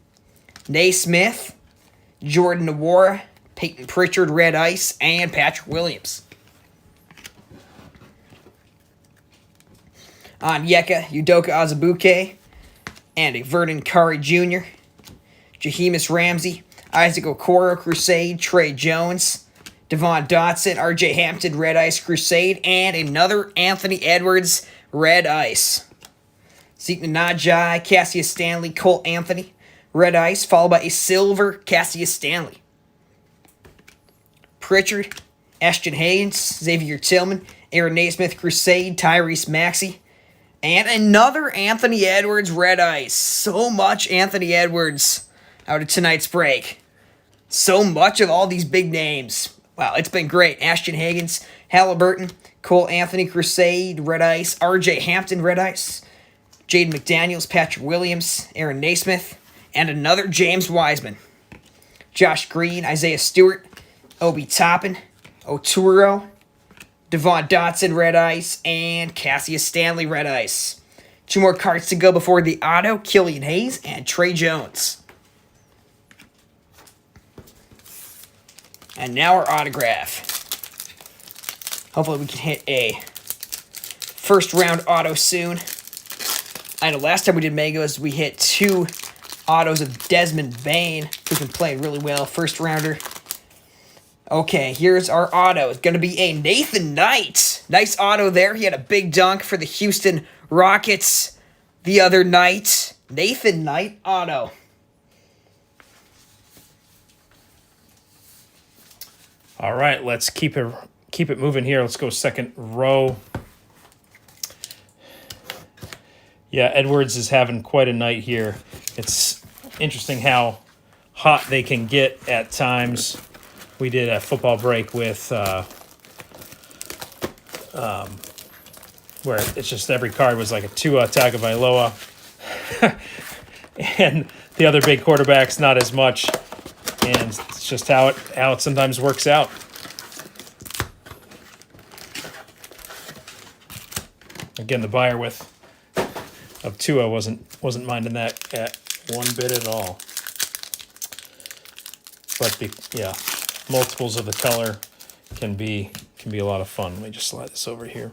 Naismith, Jordan Nwora, Peyton Pritchard, red ice, and Patrick Williams. Onyeka, Udoka Azubuike, and a Vernon Curry Jr., Jahemus Ramsey, Isaac Okoro, Crusade, Trey Jones, Devon Dotson, RJ Hampton, red ice, Crusade, and another Anthony Edwards, red ice. Zeke Najai, Cassius Stanley, Cole Anthony, red ice, followed by a silver Cassius Stanley. Pritchard, Ashton Haynes, Xavier Tillman, Aaron Naismith, Crusade, Tyrese Maxey, and another Anthony Edwards, red ice. So much Anthony Edwards out of tonight's break. So much of all these big names. Wow, it's been great. Ashton Higgins, Halliburton, Cole Anthony, Crusade, red ice, RJ Hampton, red ice, Jaden McDaniels, Patrick Williams, Aaron Naismith, and another James Wiseman. Josh Green, Isaiah Stewart, Obi Toppin, Oturo, Devon Dotson, red ice, and Cassius Stanley, red ice. Two more cards to go before the auto, Killian Hayes and Trey Jones. And now our autograph. Hopefully we can hit a first round auto soon. I know last time we did Megos, we hit 2 autos of Desmond Bain, who's been playing really well, first rounder. Okay, here's our auto. It's going to be a Nathan Knight. Nice auto there. He had a big dunk for the Houston Rockets the other night. Nathan Knight auto. All right, let's keep it moving here. Let's go second row. Yeah, Edwards is having quite a night here. It's interesting how hot they can get at times. We did a football break with where it's just every card was like a Tua Tagovailoa, and the other big quarterbacks not as much. And it's just how it sometimes works out. Again, the buyer of Tua wasn't minding that at one bit at all. But multiples of the color can be a lot of fun. Let me just slide this over here.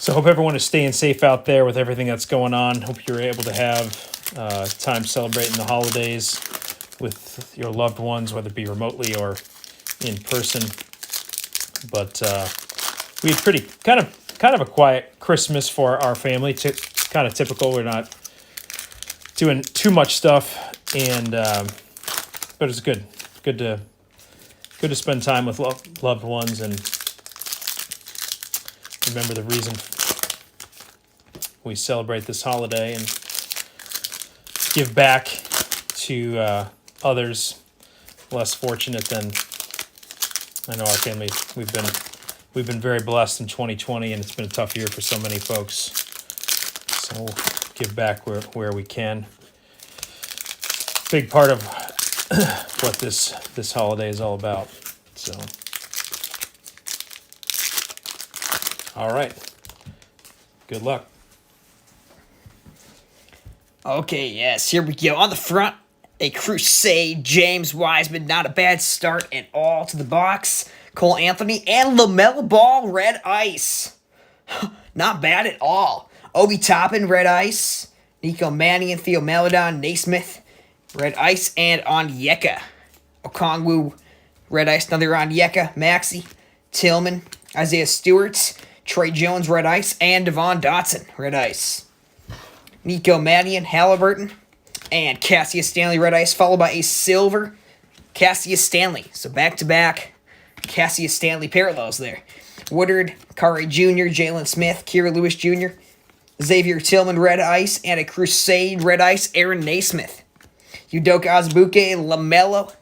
So hope everyone is staying safe out there with everything that's going on. Hope you're able to have time celebrating the holidays with your loved ones, whether it be remotely or in person. But we had kind of a quiet Christmas for our family. Kind of typical. We're not doing too much stuff, and but it's good to spend time with loved ones and remember the reason we celebrate this holiday and give back to others less fortunate than I know our family. We've been very blessed in 2020, and it's been a tough year for so many folks. So we'll give back where we can. Big part of what this holiday is all about. So, all right. Good luck. Okay, yes, here we go. On the front, a Crusade, James Wiseman, not a bad start at all to the box. Cole Anthony and LaMelo Ball, red ice. Not bad at all. Obi Toppin, red ice. Nico Mannion, Theo Maledon, Naismith, red ice. And Onyeka Okongwu, red ice. Another Onyeka, Maxey, Tillman, Isaiah Stewart, Trey Jones, red ice. And Devon Dotson, red ice. Nico Mannion, Halliburton, and Cassius Stanley, red ice, followed by a silver Cassius Stanley. So back-to-back Cassius Stanley parallels there. Woodard, Kari Jr., Jalen Smith, Kira Lewis Jr., Xavier Tillman, red ice, and a Crusade, red ice, Aaron Naismith. Udoka Azubuike, LaMelo,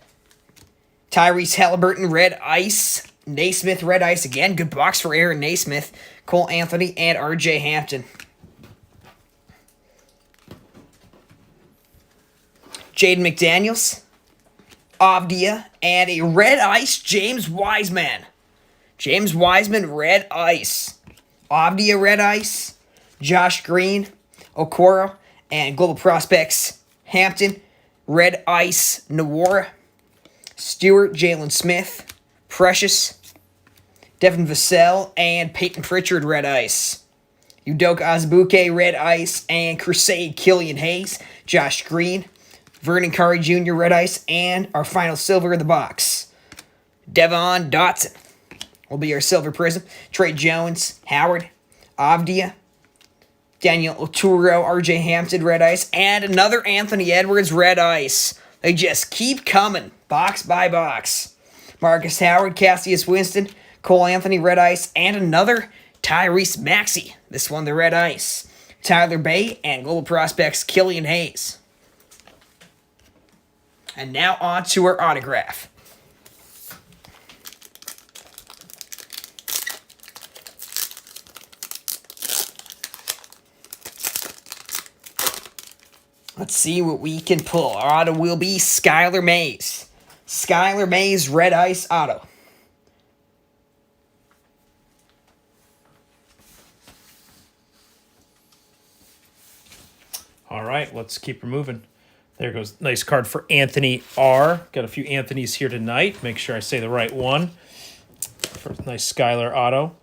Tyrese Halliburton, red ice, Naismith, red ice again. Good box for Aaron Naismith, Cole Anthony, and RJ Hampton. Jaden McDaniels, Avdia, and a red ice James Wiseman. James Wiseman, red ice. Avdia, red ice. Josh Green, Okoro, and Global Prospects, Hampton, red ice, Nawara, Stewart, Jalen Smith, Precious, Devin Vassell, and Peyton Pritchard, red ice. Udoka Azubuike, red ice, and Crusade, Killian Hayes, Josh Green, Vernon Curry Jr., red ice, and our final silver of the box, Devon Dotson will be our silver prism. Trey Jones, Howard, Avdia, Daniel Oturo, RJ Hampton, red ice, and another Anthony Edwards, red ice. They just keep coming, box by box. Marcus Howard, Cassius Winston, Cole Anthony, red ice, and another Tyrese Maxey. This one, the red ice. Tyler Bay, and Global Prospects, Killian Hayes. And now on to our autograph. Let's see what we can pull. Our auto will be Skylar Mays. Skylar Mays, red ice auto. All right, let's keep her moving. There goes. Nice card for Anthony R. Got a few Anthonys here tonight. Make sure I say the right one. For nice Skylar auto.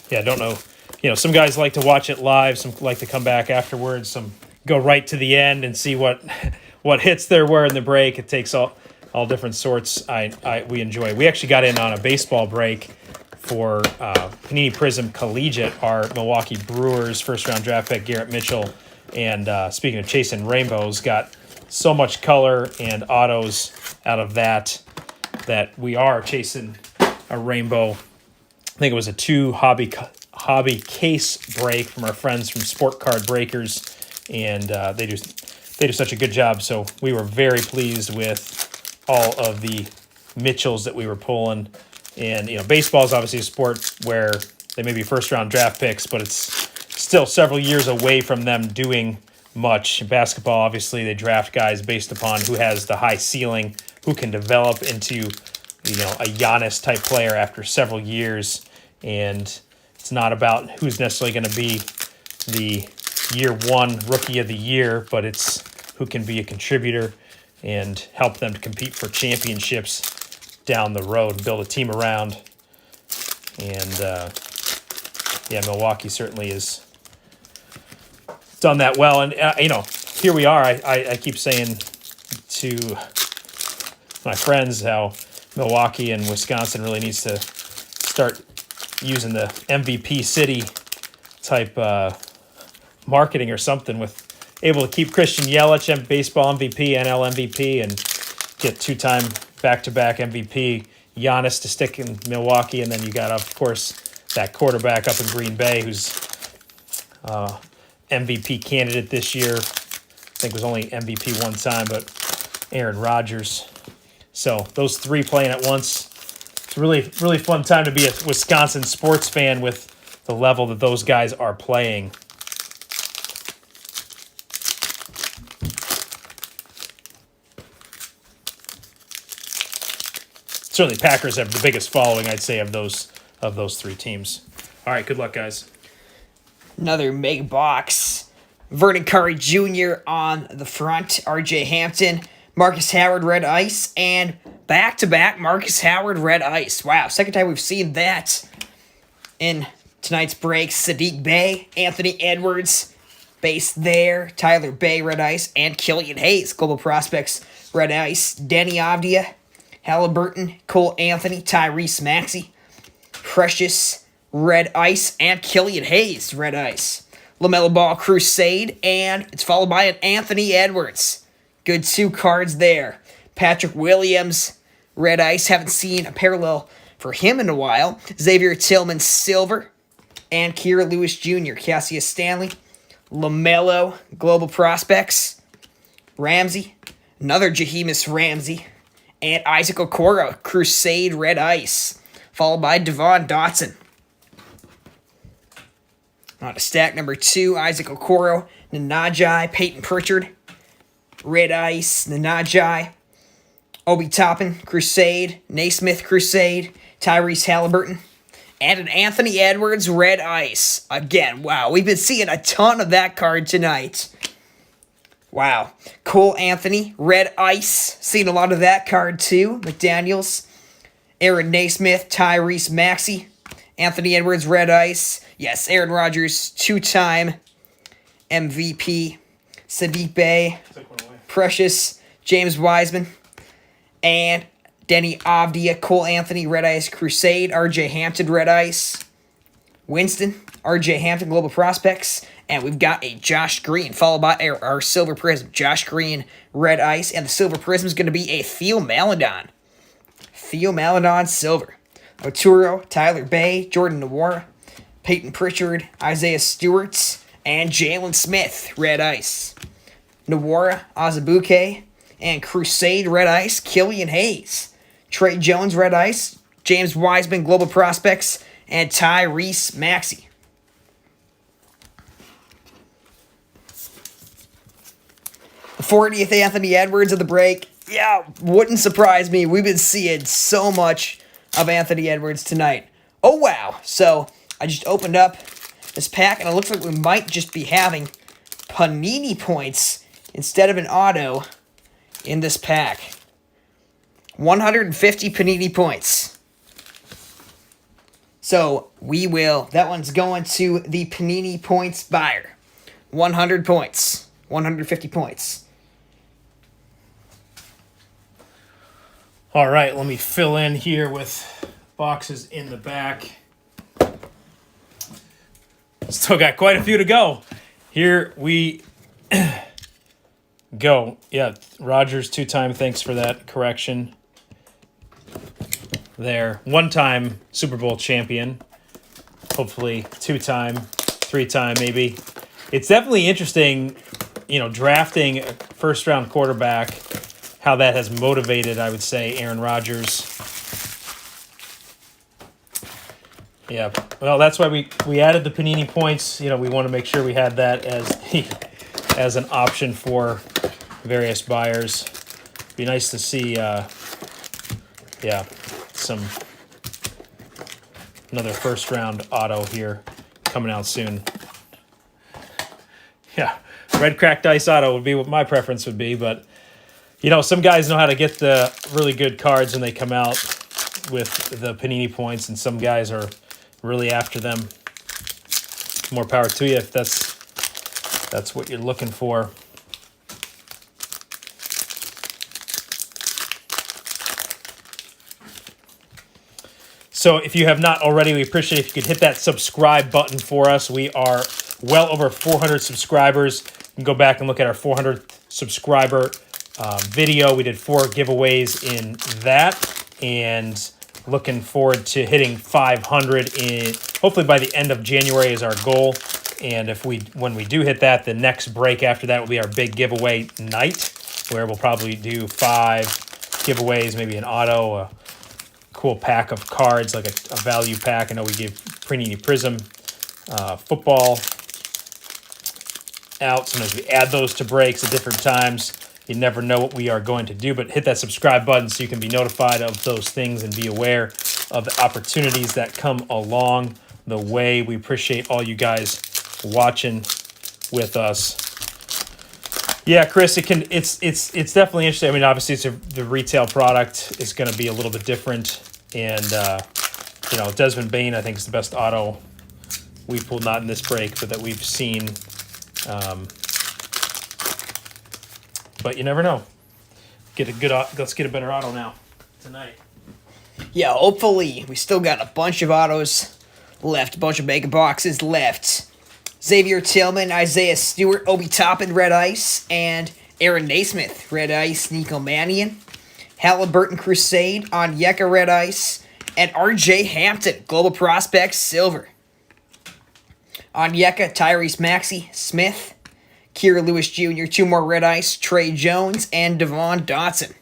Yeah, I don't know. You know, some guys like to watch it live. Some like to come back afterwards. Some go right to the end and see what hits there were in the break. It takes all different sorts. We enjoy. We actually got in on a baseball break for Panini Prism Collegiate, our Milwaukee Brewers first-round draft pick, Garrett Mitchell. And speaking of chasing rainbows, got so much color and autos out of that we are chasing a rainbow. I think it was a 2 hobby case break from our friends from Sport Card Breakers, and they do such a good job. So we were very pleased with all of the Mitchells that we were pulling. And, you know, baseball is obviously a sport where they may be first-round draft picks, but it's still several years away from them doing much. In basketball, obviously, they draft guys based upon who has the high ceiling, who can develop into, you know, a Giannis-type player after several years. And it's not about who's necessarily going to be the year one rookie of the year, but it's who can be a contributor and help them to compete for championships down the road, build a team around. And yeah, Milwaukee certainly has done that well. And you know, here we are. I keep saying to my friends how Milwaukee and Wisconsin really needs to start using the MVP city type marketing or something, with able to keep Christian Yelich baseball MVP, NL MVP, and get 2-time back-to-back MVP Giannis to stick in Milwaukee, and then you got, of course, that quarterback up in Green Bay who's MVP candidate this year. I think was only MVP one time, but Aaron Rodgers. So those three playing at once. It's really, really fun time to be a Wisconsin sports fan with the level that those guys are playing. Certainly Packers have the biggest following, I'd say, of those three teams. All right, good luck, guys. Another mega box. Vernon Curry Jr. on the front. R.J. Hampton, Marcus Howard Red Ice, and back-to-back Marcus Howard Red Ice. Wow, second time we've seen that in tonight's break. Sadiq Bey, Anthony Edwards, base there. Tyler Bay Red Ice, and Killian Hayes, Global Prospects Red Ice. Denny Avdia, Halliburton, Cole Anthony, Tyrese Maxey, Precious Red Ice, and Killian Hayes Red Ice. LaMelo Ball Crusade, and it's followed by an Anthony Edwards. Good two cards there. Patrick Williams Red Ice, haven't seen a parallel for him in a while. Xavier Tillman Silver, and Kira Lewis Jr., Cassius Stanley, LaMelo Global Prospects, Ramsey, another Jahemus Ramsey, and Isaac Okoro, Crusade Red Ice, followed by Devon Dotson. On to stack number 2, Isaac Okoro, Nanajai, Peyton Pritchard, Red Ice, Nanajai, Obi Toppin, Crusade, Naismith Crusade, Tyrese Halliburton, and an Anthony Edwards Red Ice. Again, wow, we've been seeing a ton of that card tonight. Wow. Cole Anthony, Red Ice. Seen a lot of that card too. McDaniels, Aaron Naismith, Tyrese Maxey, Anthony Edwards, Red Ice. Yes, Aaron Rodgers, two-time MVP. Sadiq Bey, Precious, James Wiseman, and Denny Avdia, Cole Anthony, Red Ice, Crusade, R.J. Hampton, Red Ice, Winston, R.J. Hampton, Global Prospects, and we've got a Josh Green, followed by our Silver Prism. Josh Green, Red Ice, and the Silver Prism is going to be a Theo Maledon. Theo Maledon Silver. Oturo, Tyler Bay, Jordan Nwora, Peyton Pritchard, Isaiah Stewart, and Jalen Smith, Red Ice. Nwora, Azubuike, and Crusade Red Ice, Killian Hayes. Trey Jones Red Ice, James Wiseman Global Prospects, and Tyrese Maxey. The 40th Anthony Edwards of the break. Yeah, wouldn't surprise me. We've been seeing so much of Anthony Edwards tonight. Oh, wow. So, I just opened up this pack, and it looks like we might just be having Panini points instead of an auto in this pack. 150 Panini points. So, that one's going to the Panini points buyer. 100 points. 150 points. All right, let me fill in here with boxes in the back. Still got quite a few to go. Here we go. Yeah, Rodgers, two-time. Thanks for that correction. There. One-time Super Bowl champion. Hopefully two-time, three-time maybe. It's definitely interesting, drafting a first-round quarterback, how that has motivated, I would say, Aaron Rodgers. Yeah, well, that's why we added the Panini points. We want to make sure we had that as an option for various buyers. Be nice to see, another first-round auto here coming out soon. Yeah, red cracked ice auto would be what my preference would be, but some guys know how to get the really good cards when they come out with the Panini points, and some guys are really after them. More power to you if that's what you're looking for. So if you have not already, we appreciate if you could hit that subscribe button for us. We are well over 400 subscribers. You can go back and look at our 400th subscriber video. We did 4 giveaways in that, and Looking forward to hitting 500 in hopefully by the end of January is our goal. And when we do hit that, the next break after that will be our big giveaway night, where we'll probably do 5 giveaways, maybe an auto, a cool pack of cards, like a value pack. I know we gave Panini Prism football out. Sometimes we add those to breaks at different times. You never know what we are going to do, but hit that subscribe button so you can be notified of those things and be aware of the opportunities that come along the way. We appreciate all you guys watching with us. Yeah, Chris, it's definitely interesting. I mean, obviously, the retail product is going to be a little bit different, and Desmond Bain, I think, is the best auto we pulled, not in this break, but that we've seen. But you never know. Let's get a better auto now tonight. Yeah, hopefully. We still got a bunch of autos left, a bunch of mega boxes left. Xavier Tillman, Isaiah Stewart, Obi Toppin, Red Ice, and Aaron Naismith, Red Ice, Nico Mannion, Halliburton Crusade, Onyeka Red Ice, and RJ Hampton, Global Prospects, Silver. Onyeka, Tyrese Maxey, Smith, Kira Lewis Jr., 2 more Red Ice, Trey Jones, and Devon Dotson.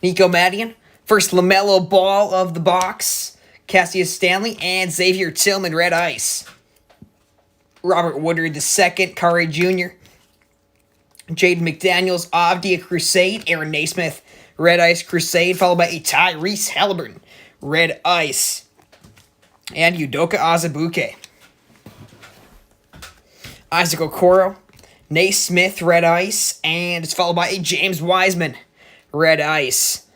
Nico Mannion, first LaMelo Ball of the box, Cassius Stanley, and Xavier Tillman, Red Ice. Robert Woodard II, Kari Jr., Jaden McDaniels, Avdia Crusade, Aaron Naismith, Red Ice Crusade, followed by a Tyrese Halliburton, Red Ice, and Udoka Azubuike. Isaac Okoro, Naismith, Red Ice, and it's followed by a James Wiseman, Red Ice.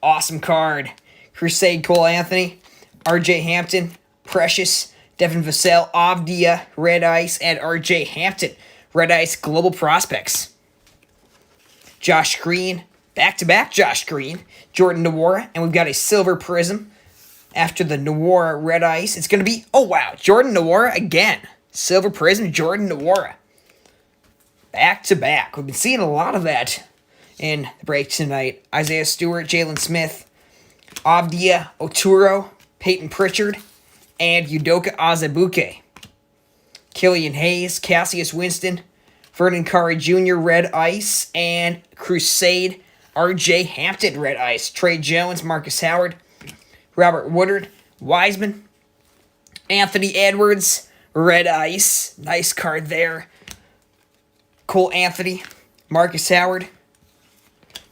Awesome card. Crusade Cole Anthony, RJ Hampton, Precious, Devin Vassell, Avdia, Red Ice, and RJ Hampton, Red Ice Global Prospects. Josh Green, back-to-back Josh Green, Jordan Nwora, and we've got a Silver Prism after the Nwora Red Ice. It's going to be, oh wow, Jordan Nwora again. Silver Prism, Jordan Nwora. Back-to-back. We've been seeing a lot of that in the break tonight. Isaiah Stewart, Jalen Smith, Avdia Oturo, Peyton Pritchard, and Udoka Azubuike. Killian Hayes, Cassius Winston, Vernon Curry Jr., Red Ice, and Crusade, RJ Hampton, Red Ice. Trey Jones, Marcus Howard, Robert Woodard, Wiseman, Anthony Edwards, Red Ice. Nice card there. Cole Anthony, Marcus Howard,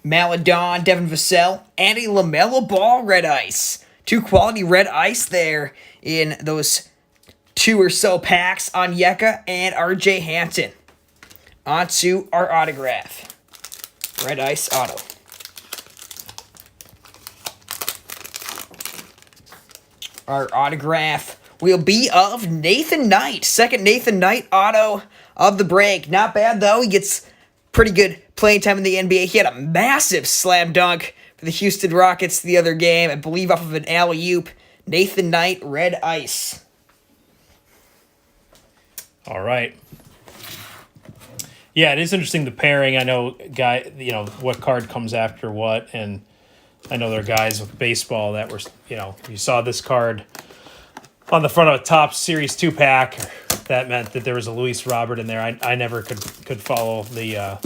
Maladon, Devin Vassell, and a LaMelo Ball, Red Ice. 2 quality Red Ice there in those 2 or so packs. Onyeka and RJ Hampton. On to our autograph. Red Ice auto. Our autograph will be of Nathan Knight. Second Nathan Knight auto of the break. Not bad, though. He gets pretty good playing time in the NBA. He had a massive slam dunk for the Houston Rockets the other game, I believe off of an alley-oop. Nathan Knight, Red Ice. All right. Yeah, it is interesting, the pairing. I know, what card comes after what, and I know there are guys with baseball that were, you saw this card on the front of a Topps Series 2 pack. That meant that there was a Luis Robert in there. I never could follow the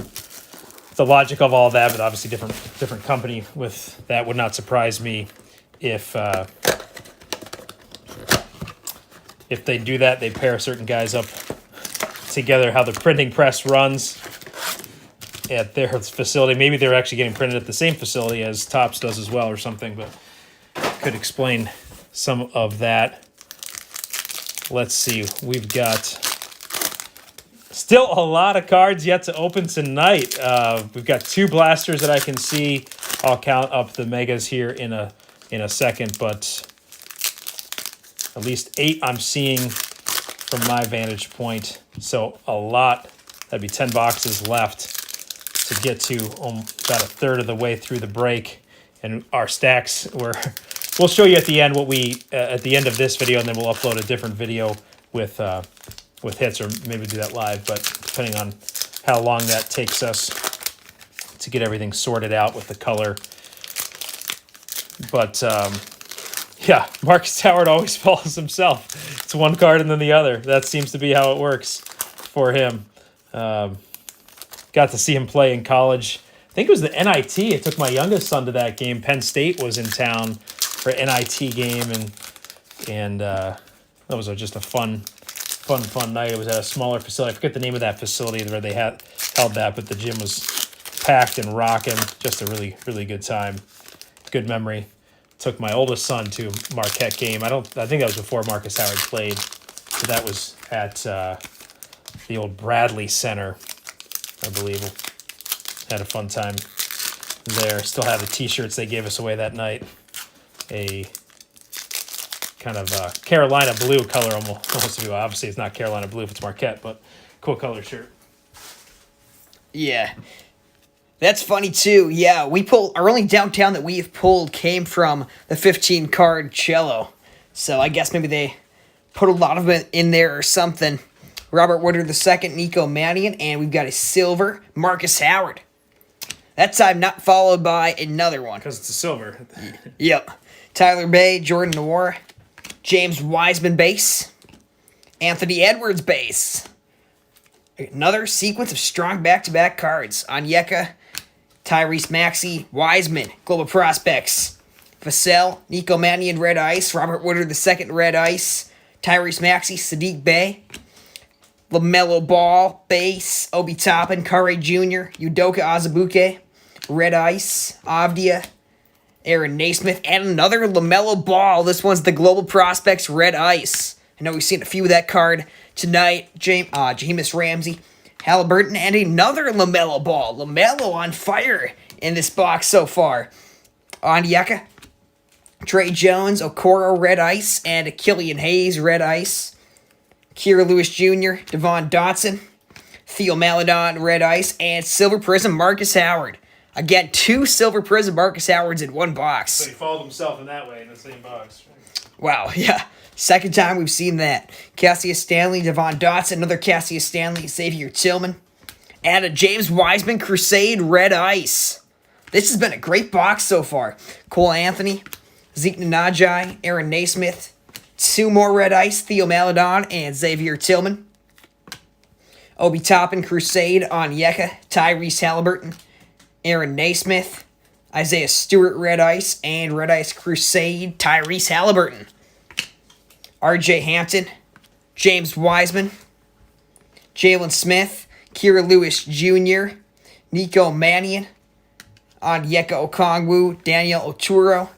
logic of all that, but obviously different company with that. Would not surprise me if they do that. They pair certain guys up together, how the printing press runs at their facility. Maybe they're actually getting printed at the same facility as Topps does as well or something, but could explain some of that. Let's see. We've got still a lot of cards yet to open tonight. We've got 2 blasters that I can see. I'll count up the megas here in a second, but at least 8 I'm seeing from my vantage point. So a lot. That'd be 10 boxes left to get to about a third of the way through the break. And our stacks we'll show you at the end what we at the end of this video, and then we'll upload a different video with hits, or maybe do that live, but depending on how long that takes us to get everything sorted out with the color But yeah, Marcus Howard always follows himself. It's one card and then the other. That seems to be how it works for him. Got to see him play in college. I think it was the NIT. I took my youngest son to that game. Penn State was in town for an NIT game, and that was just a fun night. It was at a smaller facility. I forget the name of that facility where they held that, but the gym was packed and rocking. Just a really, really good time. Good memory. Took my oldest son to Marquette game. I think that was before Marcus Howard played. So that was at the old Bradley Center, I believe. Had a fun time there. Still have the t-shirts they gave us away that night. A kind of Carolina blue color almost. Obviously, it's not Carolina blue if it's Marquette, but cool color shirt. Yeah. That's funny, too. Yeah, our only downtown that we've pulled came from the 15-card cello. So I guess maybe they put a lot of it in there or something. Robert Woodard II, Nico Mannion, and we've got a silver Marcus Howard. That time not followed by another one. Because it's a silver. Yep. Tyler Bay, Jordan Noir, James Wiseman base, Anthony Edwards base. Another sequence of strong back-to-back cards. Onyeka, Tyrese Maxey, Wiseman, Global Prospects. Vassell, Nico Mannion, Red Ice, Robert Woodard II, Red Ice, Tyrese Maxey, Sadiq Bey, LaMelo Ball, base, Obi Toppin, Kare Jr., Udoka Azubuike, Red Ice, Avdia, Aaron Naismith, and another LaMelo Ball. This one's the Global Prospects Red Ice. I know we've seen a few of that card tonight. Jameis Ramsey, Halliburton, and another LaMelo Ball. LaMelo on fire in this box so far. Onyeka, Trey Jones, Okoro Red Ice, and Killian Hayes Red Ice. Kira Lewis Jr., Devon Dotson, Theo Maledon Red Ice, and Silver Prism Marcus Howard. Again, 2 Silver Prism Marcus Howards in one box. So he followed himself in that way in the same box. Wow, yeah. Second time we've seen that. Cassius Stanley, Devon Dotson, another Cassius Stanley, Xavier Tillman, and a James Wiseman Crusade Red Ice. This has been a great box so far. Cole Anthony, Zeke Nnaji, Aaron Naismith, 2 more Red Ice, Theo Maledon, and Xavier Tillman. Obi Toppin, Crusade, Onyeka, Tyrese Halliburton, Aaron Naismith, Isaiah Stewart Red Ice, and Red Ice Crusade, Tyrese Halliburton. RJ Hampton, James Wiseman, Jalen Smith, Kira Lewis Jr., Nico Mannion, Onyeka Okongwu, Daniel Oturo,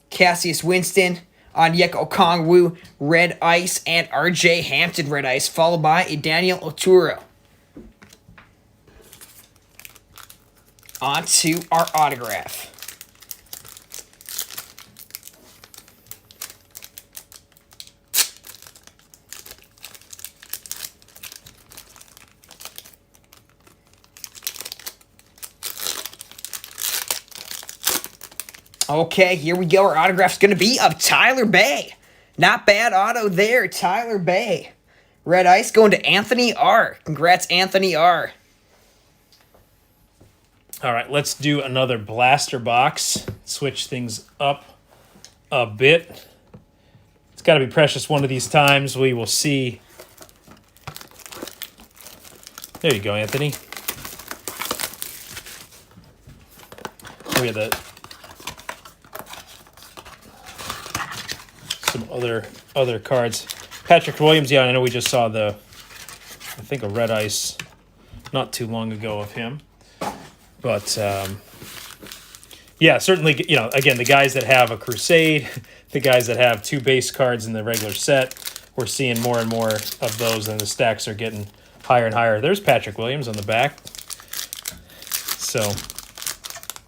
Cassius Winston, Onyeka Okongwu, Red Ice, and RJ Hampton Red Ice, followed by a Daniel Oturo. On to our autograph. Okay, here we go. Our autograph's going to be of Tyler Bay. Not bad auto there, Tyler Bay. Red Ice going to Anthony R. Congrats, Anthony R. All right, let's do another blaster box. Switch things up a bit. It's got to be precious one of these times. We will see. There you go, Anthony. We have some other cards. Patrick Williams, yeah, I know we just saw I think a Red Ice not too long ago of him. But, yeah, certainly, again, the guys that have a Crusade, the guys that have 2 base cards in the regular set, we're seeing more and more of those, and the stacks are getting higher and higher. There's Patrick Williams on the back. So,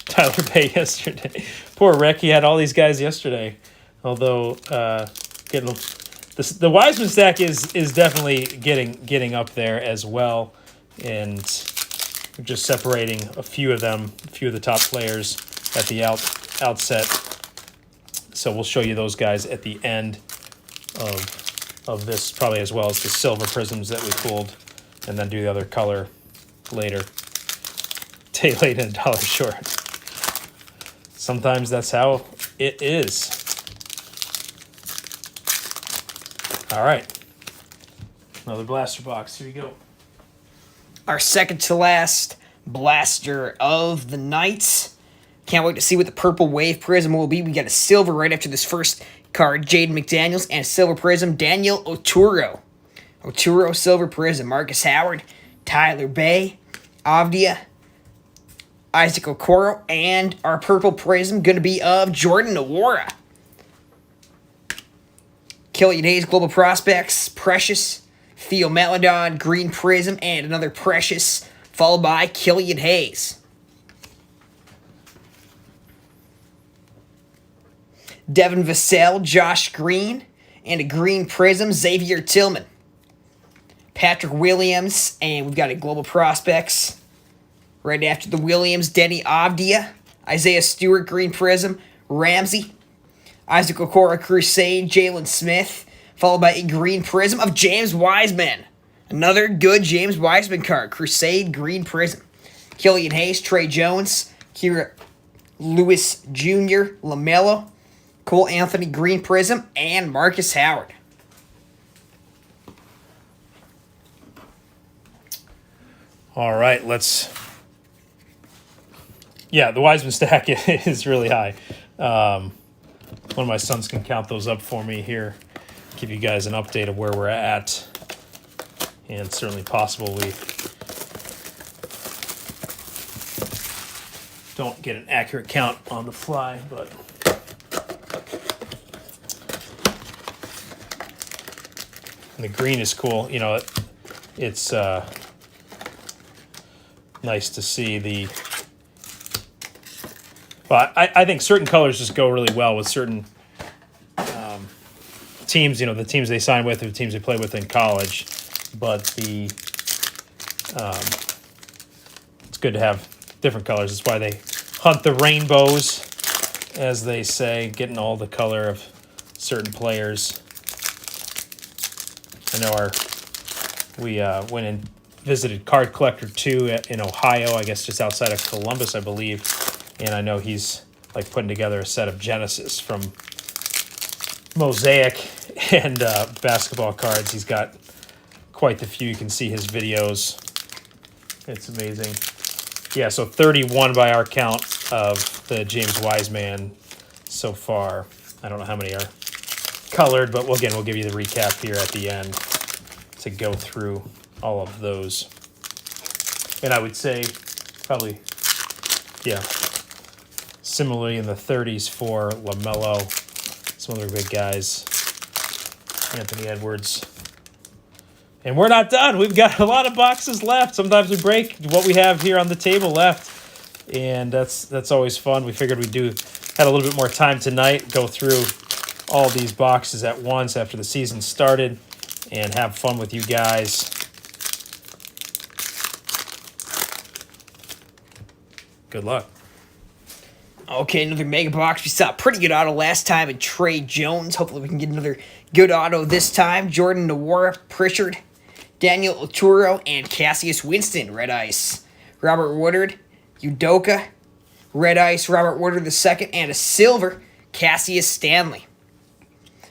Tyler Bay yesterday. Poor Rick, he had all these guys yesterday. Although, the Wiseman stack is definitely getting up there as well, and just separating a few of the top players at the outset. So we'll show you those guys at the end of this, probably, as well as the silver prisms that we pulled, and then do the other color later. Day late and $1 short. Sometimes that's how it is. All right. Another blaster box. Here we go. Our second to last blaster of the night. Can't wait to see what the purple wave prism will be. We got a silver right after this first card, Jaden McDaniels, and a silver prism, Daniel Oturo. Oturo, silver prism, Marcus Howard, Tyler Bay, Avdia, Isaac Okoro, and our purple prism going to be of Jordan Nwora. Killian Hayes, Global Prospects, Precious, Theo Maledon, Green Prism, and another Precious, followed by Killian Hayes. Devin Vassell, Josh Green, and a Green Prism, Xavier Tillman. Patrick Williams, and we've got a Global Prospects. Right after the Williams, Denny Avdia, Isaiah Stewart, Green Prism, Ramsey, Isaac Okoro, Crusade, Jalen Smith, followed by a Green Prism of James Wiseman. Another good James Wiseman card, Crusade, Green Prism. Killian Hayes, Trey Jones, Kira Lewis Jr., LaMelo, Cole Anthony, Green Prism, and Marcus Howard. All right, yeah, the Wiseman stack is really high. One of my sons can count those up for me here, give you guys an update of where we're at. And it's certainly possible we don't get an accurate count on the fly, but and the green is cool. You know, it's nice to see the. But I think certain colors just go really well with certain teams. You know, the teams they sign with or the teams they play with in college. But it's good to have different colors. That's why they hunt the rainbows, as they say, getting all the color of certain players. I know we went and visited Card Collector 2 in Ohio, I guess just outside of Columbus, I believe. And I know he's like putting together a set of Genesis from Mosaic and basketball cards. He's got quite the few. You can see his videos. It's amazing. Yeah, so 31 by our count of the James Wiseman so far. I don't know how many are colored, but we'll give you the recap here at the end to go through all of those. And I would say probably, yeah, similarly in the 30s for LaMelo, some other big guys, Anthony Edwards. And we're not done. We've got a lot of boxes left. Sometimes we break what we have here on the table left, and that's always fun. We figured we'd had a little bit more time tonight, go through all these boxes at once after the season started, and have fun with you guys. Good luck. Okay, another mega box. We saw a pretty good auto last time in Trey Jones. Hopefully we can get another good auto this time. Jordan Nwora, Pritchard, Daniel Oturo, and Cassius Winston, Red Ice. Robert Woodard, Udoka, Red Ice, Robert Woodard II, and a silver, Cassius Stanley.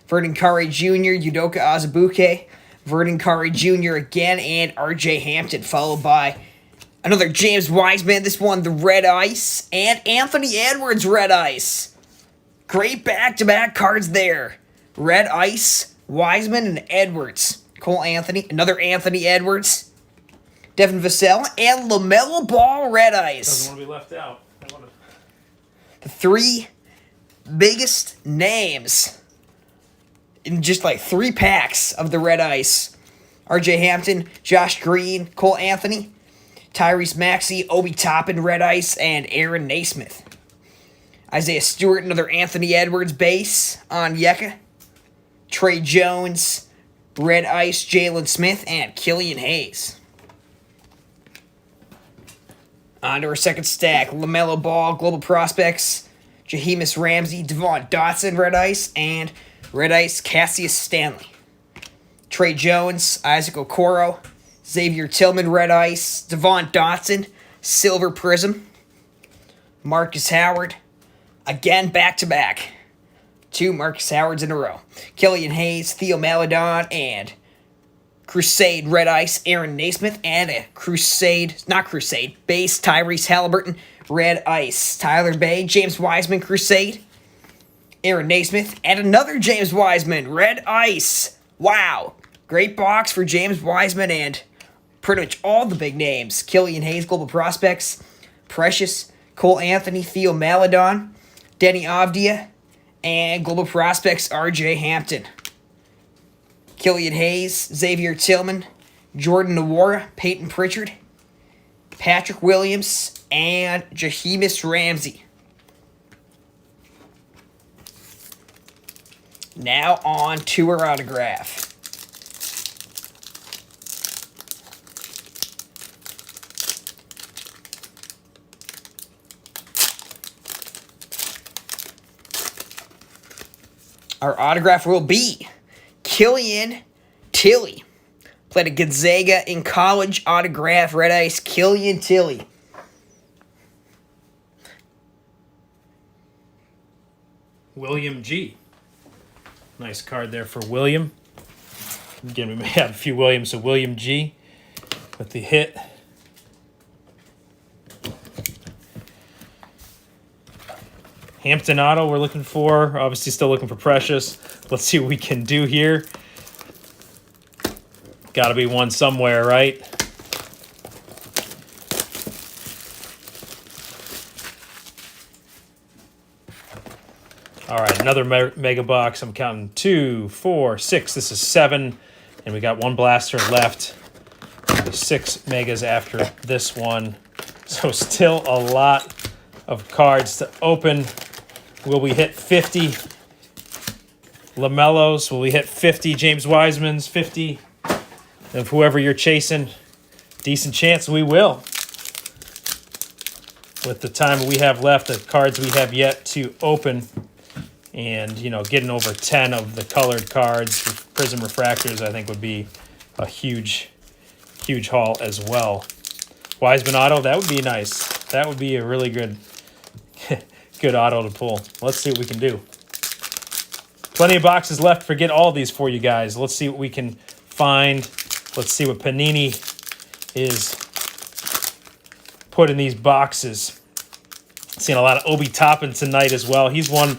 Vernon Curry Jr., Udoka Azubuike, Vernon Curry Jr. again, and RJ Hampton, followed by another James Wiseman, this one, the Red Ice, and Anthony Edwards, Red Ice. Great back-to-back cards there. Red Ice, Wiseman, and Edwards. Cole Anthony, another Anthony Edwards, Devin Vassell, and LaMelo Ball, Red Ice. Doesn't want to be left out. The three biggest names in just like 3 packs of the Red Ice. RJ Hampton, Josh Green, Cole Anthony, Tyrese Maxey, Obi Toppin, Red Ice, and Aaron Naismith. Isaiah Stewart, another Anthony Edwards base on Yeka. Trey Jones, Red Ice, Jalen Smith, and Killian Hayes. On to our second stack. LaMelo Ball, Global Prospects, Jahemus Ramsey, Devon Dotson, Red Ice, and Red Ice, Cassius Stanley. Trey Jones, Isaac Okoro, Xavier Tillman, Red Ice, Devon Dotson, Silver Prism, Marcus Howard, again back-to-back, 2 Marcus Howards in a row. Killian Hayes, Theo Maledon, and Crusade Red Ice, Aaron Naismith, and a base Tyrese Halliburton Red Ice. Tyler Bay, James Wiseman Crusade, Aaron Naismith, and another James Wiseman Red Ice. Wow. Great box for James Wiseman and pretty much all the big names. Killian Hayes, Global Prospects, Precious, Cole Anthony, Theo Maledon, Denny Avdia, and Global Prospects, R.J. Hampton. Killian Hayes, Xavier Tillman, Jordan Nwora, Peyton Pritchard, Patrick Williams, and Jahemis Ramsey. Now on to our autograph. Our autograph will be Killian Tilly. Played at Gonzaga in college. Autograph, Red Ice, Killian Tilly. William G. Nice card there for William. Again, we may have a few Williams, so William G. with the hit. Hampton Auto we're looking for. Obviously still looking for Precious. Let's see what we can do here. Got to be one somewhere, right? All right, another mega box. I'm counting 2, 4, 6. This is 7. And we got one blaster left. There's 6 megas after this one. So still a lot of cards to open. Will we hit 50 LaMelos? Will we hit 50 James Wisemans? 50 of whoever you're chasing? Decent chance we will. With the time we have left, the cards we have yet to open. And, you know, getting over 10 of the colored cards with Prism Refractors, I think would be a huge, huge haul as well. Wiseman Auto, that would be nice. That would be a really good, good auto to pull. Let's see what we can do. Plenty of boxes left. Forget all these for you guys. Let's see what we can find. Let's see what Panini is put in these boxes. Seeing a lot of Obi Toppin tonight as well. He's one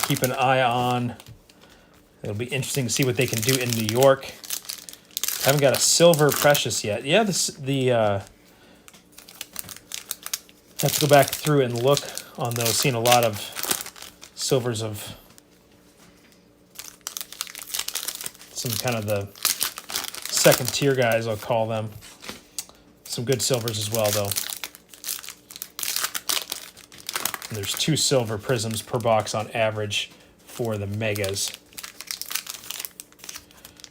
keep an eye on. It'll be interesting to see what they can do in New York. Haven't got a silver Precious yet. Yeah, have to go back through and look on those. Seen a lot of silvers of some kind of the second tier guys, I'll call them. Some good silvers as well, though. And there's 2 silver prisms per box on average for the megas.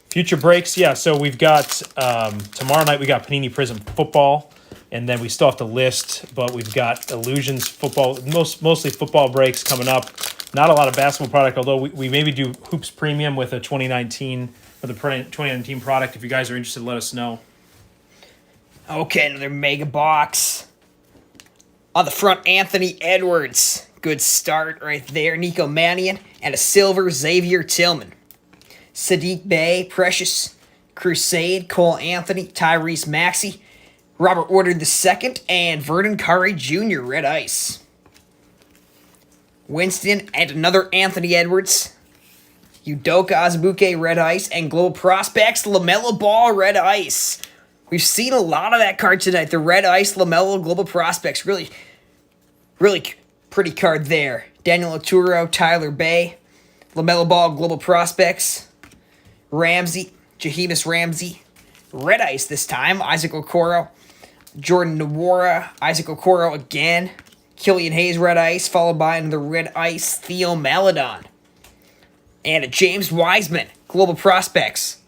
Future breaks, yeah. So we've got tomorrow night we got Panini Prism football, and then we still have to list, but we've got Illusions football, mostly football breaks coming up. Not a lot of basketball product, although we maybe do Hoops Premium with a 2019 for the 2019 product. If you guys are interested, let us know. Okay, another mega box. On the front, Anthony Edwards. Good start right there. Nico Mannion. And a silver, Xavier Tillman. Sadiq Bey, Precious. Crusade, Cole Anthony, Tyrese Maxey. Robert Woodard II. And Vernon Curry Jr., Red Ice. Winston and another Anthony Edwards. Udoka Azubuike, Red Ice. And Global Prospects, LaMelo Ball, Red Ice. We've seen a lot of that card tonight. The Red Ice, LaMelo, Global Prospects. Really pretty card there. Daniel Oturo, Tyler Bay. LaMelo Ball, Global Prospects. Ramsey, Jahemis Ramsey. Red Ice this time. Isaac Okoro. Jordan Nwora. Isaac Okoro again. Killian Hayes, Red Ice. Followed by another Red Ice, Theo Maledon. And a James Wiseman, Global Prospects.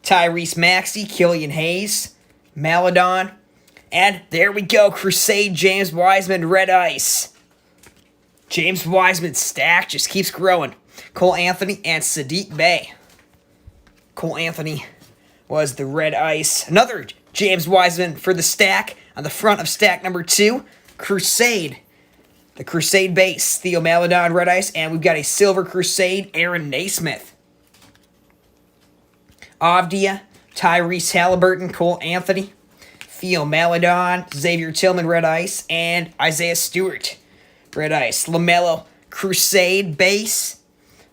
Tyrese Maxey, Killian Hayes, Maledon, and there we go, Crusade, James Wiseman, Red Ice. James Wiseman's stack just keeps growing. Cole Anthony and Sadiq Bey. Cole Anthony was the Red Ice. Another James Wiseman for the stack on the front of stack number 2. Crusade, The Crusade base, Theo Maledon, red ice. And we've got a Silver Crusade, Aaron Naismith. Avdia, Tyrese Halliburton, Cole Anthony. Theo Maledon, Xavier Tillman, red ice. And Isaiah Stewart, red ice. LaMelo, Crusade base,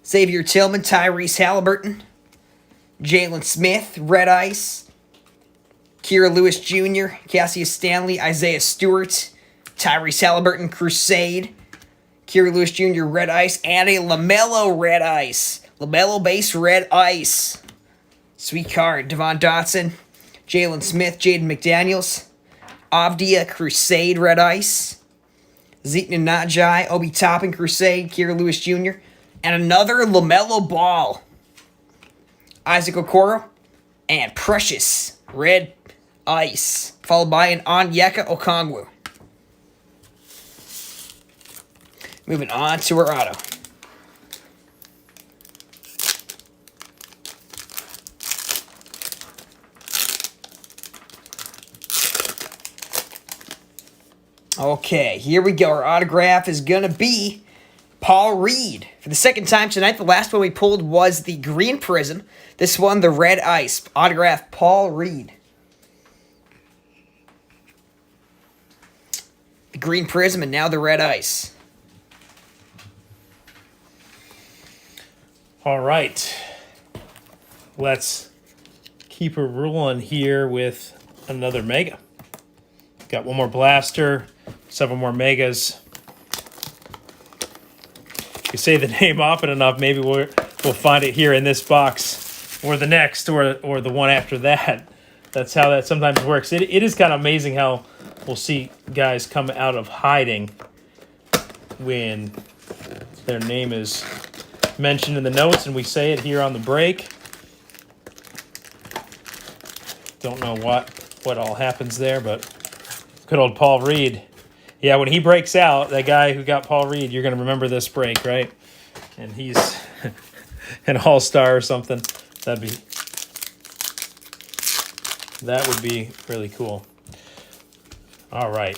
Xavier Tillman, Tyrese Halliburton. Jalen Smith, red ice. Kira Lewis Jr., Cassius Stanley, Isaiah Stewart, Tyrese Halliburton, Crusade, Kira Lewis Jr., red ice, and a LaMelo red ice. LaMelo base red ice. Sweet card. Devon Dotson, Jalen Smith, Jaden McDaniels, Avdia, Crusade red ice, Zeke Najai, Obi Toppin, Crusade, Kira Lewis Jr., and another LaMelo Ball. Isaac Okoro, and Precious red ice, followed by an Onyeka Okongwu. Moving on to our auto. Okay, here we go. Our autograph is going to be Paul Reed. For the second time tonight, the last one we pulled was the green prism. This one, the red ice. Autograph Paul Reed. The green prism and now the red ice. All right. Let's keep it rolling here with another mega. Got one more blaster, several more megas. If you say the name often enough, maybe we'll find it here in this box, or the next, or the one after that. That's how that sometimes works. It is kind of amazing how we'll see guys come out of hiding when their name is mentioned in the notes and we say it here on the break. Don't know what all happens there, but good old Paul Reed. Yeah, when he breaks out, that guy who got Paul Reed, you're going to remember this break, right? And he's an all-star or something. That would be really cool. All right.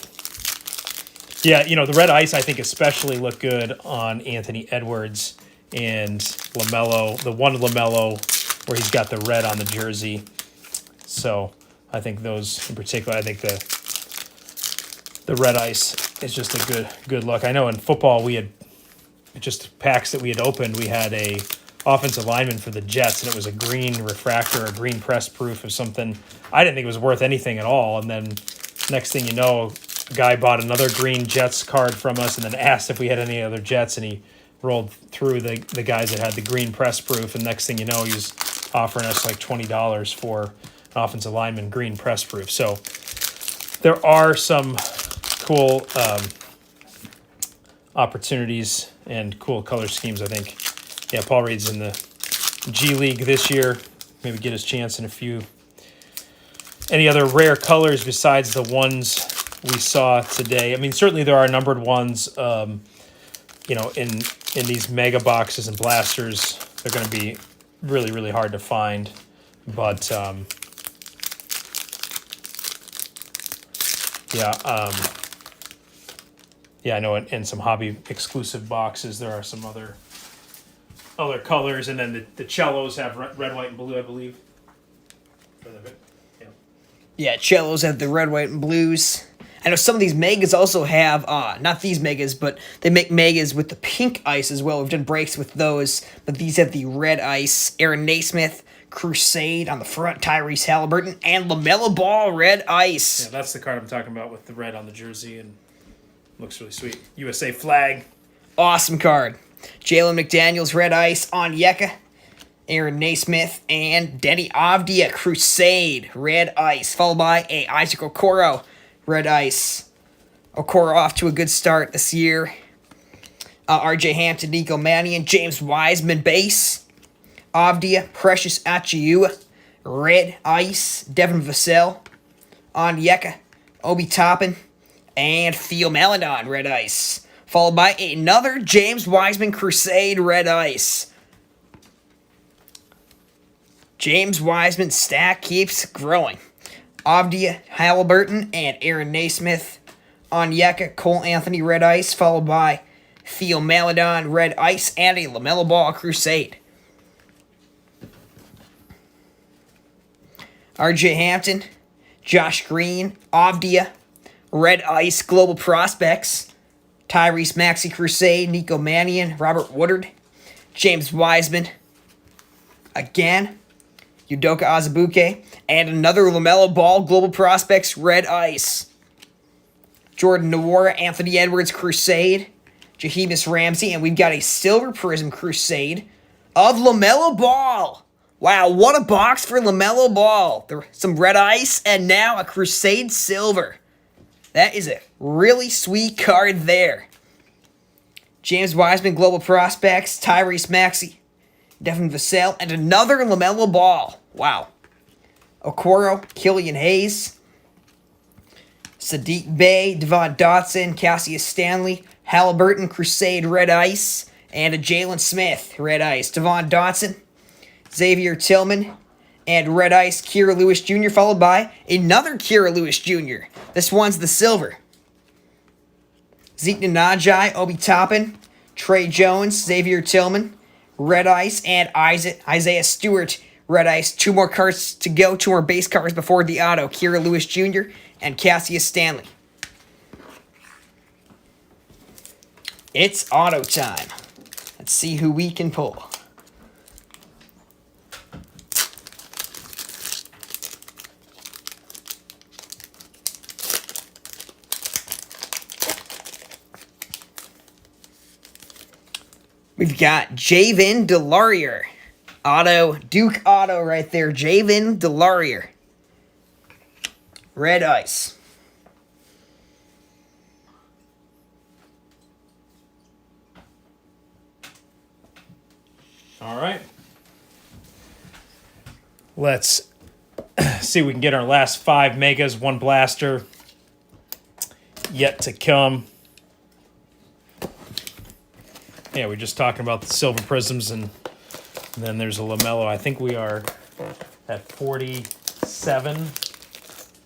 Yeah, the red ice, I think, especially look good on Anthony Edwards and LaMelo, the one LaMelo where he's got the red on the jersey. So I think those in particular, I think the red ice is just a good look. I know in football we had just packs that we had opened. We had a offensive lineman for the Jets, and it was a green refractor, a green press proof of something. I didn't think it was worth anything at all. And then next thing you know, a guy bought another green Jets card from us and then asked if we had any other Jets, and he rolled through the guys that had the green press proof, and next thing you know, he was offering us like $20 for an offensive lineman green press proof. So there are some cool opportunities and cool color schemes, I think. Yeah, Paul Reed's in the G League this year. Maybe get his chance in a few. Any other rare colors besides the ones we saw today? I mean, certainly there are numbered ones, in these mega boxes and blasters. They're going to be really, really hard to find. But, I know in some hobby exclusive boxes there are some other colors, and then the cellos have red, white, and blue, I believe. Yeah, cellos have the red, white, and blues. I know some of these megas also have, not these megas, but they make megas with the pink ice as well. We've done breaks with those, but these have the red ice. Aaron Naismith, Crusade on the front, Tyrese Halliburton, and LaMelo Ball red ice. Yeah, that's the card I'm talking about with the red on the jersey, and looks really sweet. USA flag. Awesome card. Jalen McDaniels, red ice. Onyeka, Aaron Naismith, and Denny Avdia, Crusade, red ice. Followed by a Isaac Okoro, red ice. Okoro off to a good start this year. RJ Hampton, Nico Mannion, James Wiseman, base. Avdia, Precious Achiuwa, red ice. Devin Vassell, Onyeka, Obi Toppin, and Theo Maledon, red ice. Followed by another James Wiseman, Crusade, red ice. James Wiseman stack keeps growing. Avdia, Halliburton, and Aaron Naismith. Onyeka, Cole Anthony, red ice, followed by Theo Maledon, red ice, and a LaMelo Ball Crusade. RJ Hampton, Josh Green, Avdia, red ice, Global Prospects, Tyrese Maxey Crusade, Nico Mannion, Robert Woodard, James Wiseman, again, Udoka Azubuike, and another LaMelo Ball Global Prospects red ice. Jordan Nwora, Anthony Edwards Crusade, Jahemus Ramsey, and we've got a Silver Prism Crusade of LaMelo Ball. Wow, what a box for LaMelo Ball. Some red ice, and now a Crusade Silver. That is a really sweet card there. James Wiseman, Global Prospects, Tyrese Maxey, Devin Vassell, and another LaMelo Ball. Wow. Okoro, Killian Hayes, Sadiq Bey, Devon Dotson, Cassius Stanley, Halliburton, Crusade, red ice, and a Jalen Smith, red ice. Devon Dotson, Xavier Tillman, and red ice, Kira Lewis Jr., followed by another Kira Lewis Jr. This one's the silver. Zeke Nnaji, Obi Toppin, Trey Jones, Xavier Tillman, red ice, and Isaiah Stewart, red ice. 2 more cards to go, 2 more base cards before the auto. Kira Lewis Jr. and Cassius Stanley. It's auto time. Let's see who we can pull. We've got Javin DeLaurier. Duke Auto right there. Javin DeLaurier. Red ice. All right. Let's see if we can get our last 5 megas, 1 blaster yet to come. Yeah, we're just talking about the silver prisms, and then there's a LaMelo. I think we are at 47,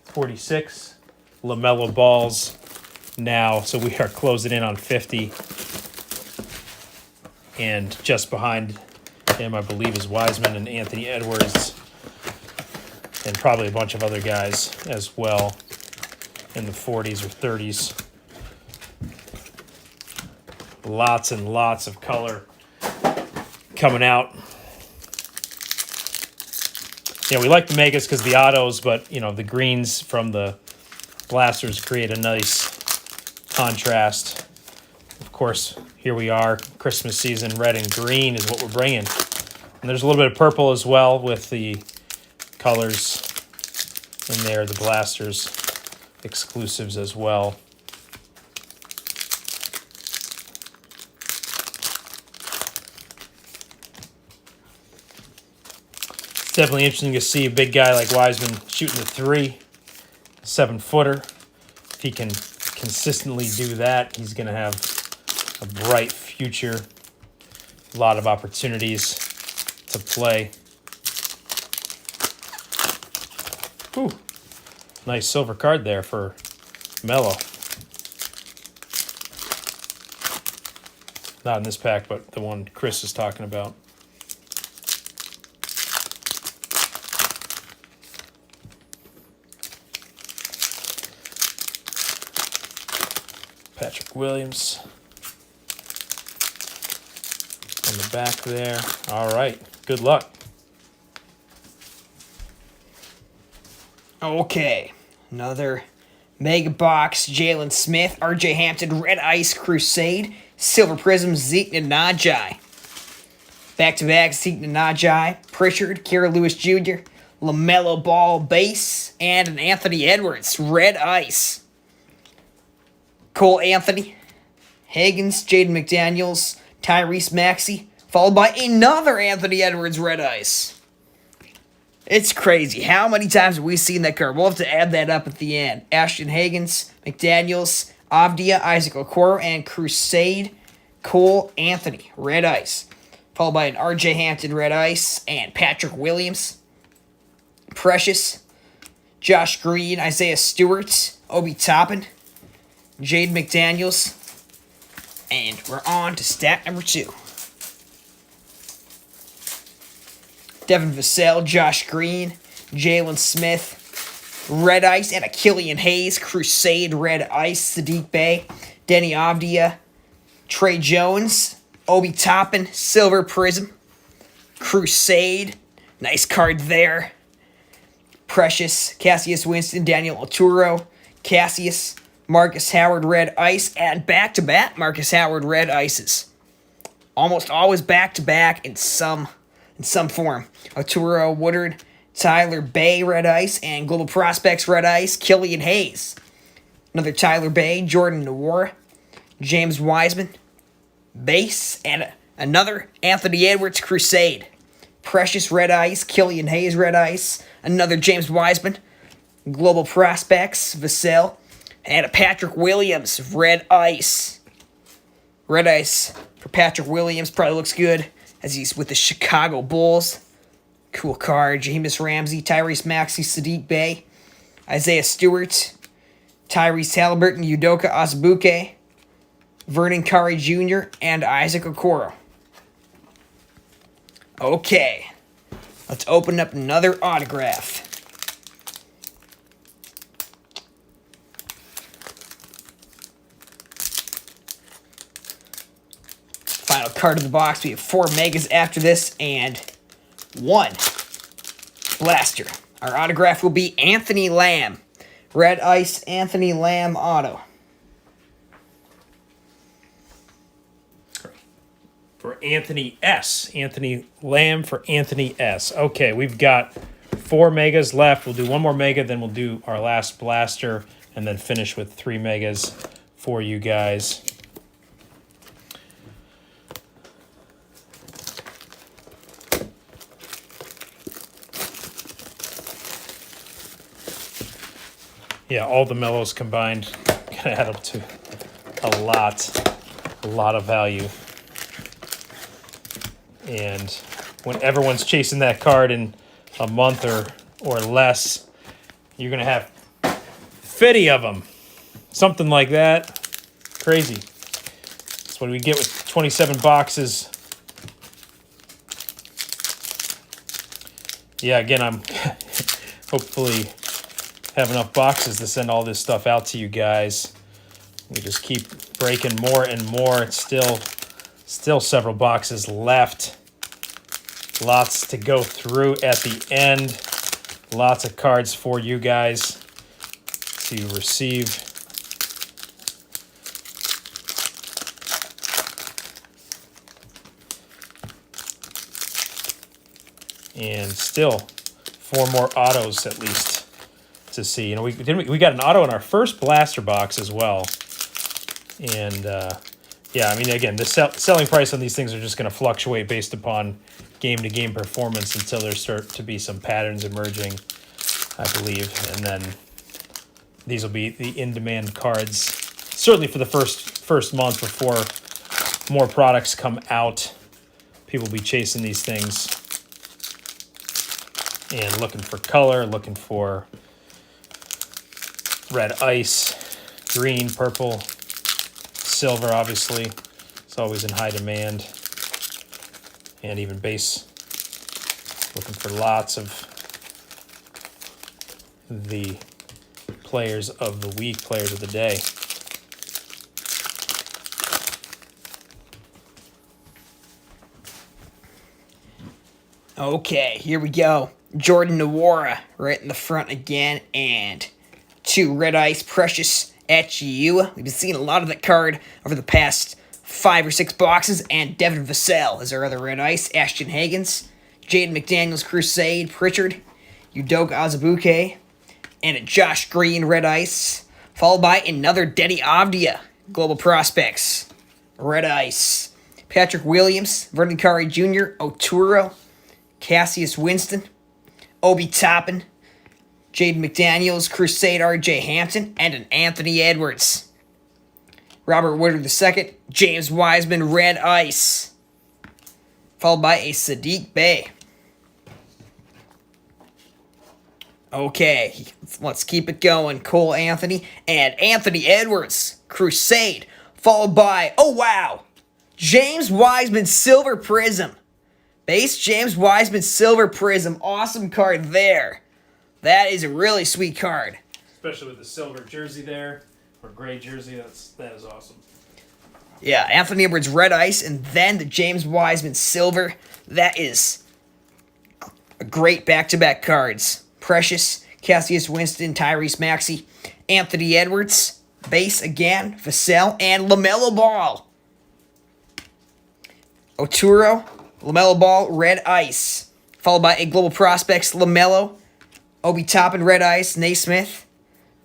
46 LaMelo balls now, so we are closing in on 50. And just behind him, I believe, is Wiseman and Anthony Edwards, and probably a bunch of other guys as well in the 40s or 30s. Lots and lots of color coming out. Yeah, we like the megas because the autos, but you know, the greens from the blasters create a nice contrast. Of course, here we are, Christmas season, red and green is what we're bringing. And there's a little bit of purple as well with the colors in there, the blasters exclusives as well. It's definitely interesting to see a big guy like Wiseman shooting the 3, 7-footer. If he can consistently do that, he's going to have a bright future. A lot of opportunities to play. Ooh, nice silver card there for Melo. Not in this pack, but the one Chris is talking about. Patrick Williams on the back there. All right, good luck. Okay, another mega box. Jalen Smith, RJ Hampton, red ice Crusade, silver prism Zeke Nnaji. Back-to-back Zeke Nnaji, Pritchard, Kira Lewis Jr., LaMelo Ball base, and an Anthony Edwards, red ice. Cole Anthony, Higgins, Jaden McDaniels, Tyrese Maxey, followed by another Anthony Edwards red ice. It's crazy. How many times have we seen that card? We'll have to add that up at the end. Ashton Higgins, McDaniels, Avdia, Isaac Okoro, and Crusade, Cole Anthony, red ice. Followed by an RJ Hampton red ice and Patrick Williams. Precious, Josh Green, Isaiah Stewart, Obi Toppin, Jaden McDaniels. And we're on to stack number 2. Devin Vassell, Josh Green, Jalen Smith, Red Ice, and a Killian Hayes, Crusade, Red Ice, Sadiq Bey, Denny Avdia, Trey Jones, Obi Toppin, Silver Prism, Crusade, nice card there, Precious, Cassius Winston, Daniel Oturo, Cassius, Marcus Howard, Red Ice, and back-to-back Marcus Howard, Red Ices. Almost always back-to-back in some form. Oturo, Woodard, Tyler Bay, Red Ice, and Global Prospects, Red Ice, Killian Hayes. Another Tyler Bay, Jordan Nwora, James Wiseman, Base, and another Anthony Edwards, Crusade. Precious, Red Ice, Killian Hayes, Red Ice, another James Wiseman, Global Prospects, Vassell, and a Patrick Williams, Red Ice. Red Ice for Patrick Williams probably looks good as he's with the Chicago Bulls. Cool card. Jameis Ramsey, Tyrese Maxey, Sadiq Bey, Isaiah Stewart, Tyrese Halliburton, Udoka Azubuike, Vernon Curry Jr., and Isaac Okoro. Okay, let's open up another autograph. Final card of the box. We have 4 megas after this and 1 blaster. Our autograph will be Anthony Lamb. Red Ice Anthony Lamb auto. For Anthony S. Anthony Lamb for Anthony S. Okay, we've got 4 megas left. We'll do 1 more mega, then we'll do our last blaster, and then finish with 3 megas for you guys. Yeah, all the mellows combined gonna add up to a lot of value. And when everyone's chasing that card in a month or less, you're gonna have 50 of them, something like that. Crazy. That's what we get with 27 boxes. Yeah, again, I'm hopefully have enough boxes to send all this stuff out to you guys. We just keep breaking more and more. It's still several boxes left. Lots to go through at the end. Lots of cards for you guys to receive. And still 4 more autos at least to see. You know, we got an auto in our first blaster box as well. And yeah, I mean, again, the selling price on these things are just going to fluctuate based upon game-to-game performance until there start to be some patterns emerging, I believe. And then these will be the in-demand cards, certainly for the first month before more products come out. People will be chasing these things and looking for color, looking for red ice, green, purple, silver, obviously. It's always in high demand. And even base, looking for lots of the players of the week, players of the day. Okay, here we go. Jordan Nwora right in the front again, and 2 Red Ice Precious Achiuwa. We've been seeing a lot of that card over the past 5 or 6 boxes, and Devin Vassell is our other Red Ice. Ashton Hagans, Jaden McDaniels, Crusade, Pritchard, Udoka Azubuike, and a Josh Green Red Ice, followed by another Denny Avdia, Global Prospects, Red Ice. Patrick Williams, Vernon Curry Jr., Oturo, Cassius Winston, Obi Toppin, Jaden McDaniels, Crusade R.J. Hampton, and an Anthony Edwards. Robert Woodard II, James Wiseman, Red Ice, followed by a Sadiq Bey. Okay, let's keep it going. Cole Anthony and Anthony Edwards, Crusade, followed by, oh wow, James Wiseman Silver Prism. Base James Wiseman Silver Prism. Awesome card there. That is a really sweet card. Especially with the silver jersey there, or gray jersey, that is awesome. Yeah, Anthony Edwards Red Ice, and then the James Wiseman Silver. That is a great back-to-back cards. Precious, Cassius Winston, Tyrese Maxey, Anthony Edwards, base again, Vassell, and LaMelo Ball. Oturo, LaMelo Ball, Red Ice. Followed by a Global Prospects, LaMelo, Obi Toppin, Red Ice, Naismith,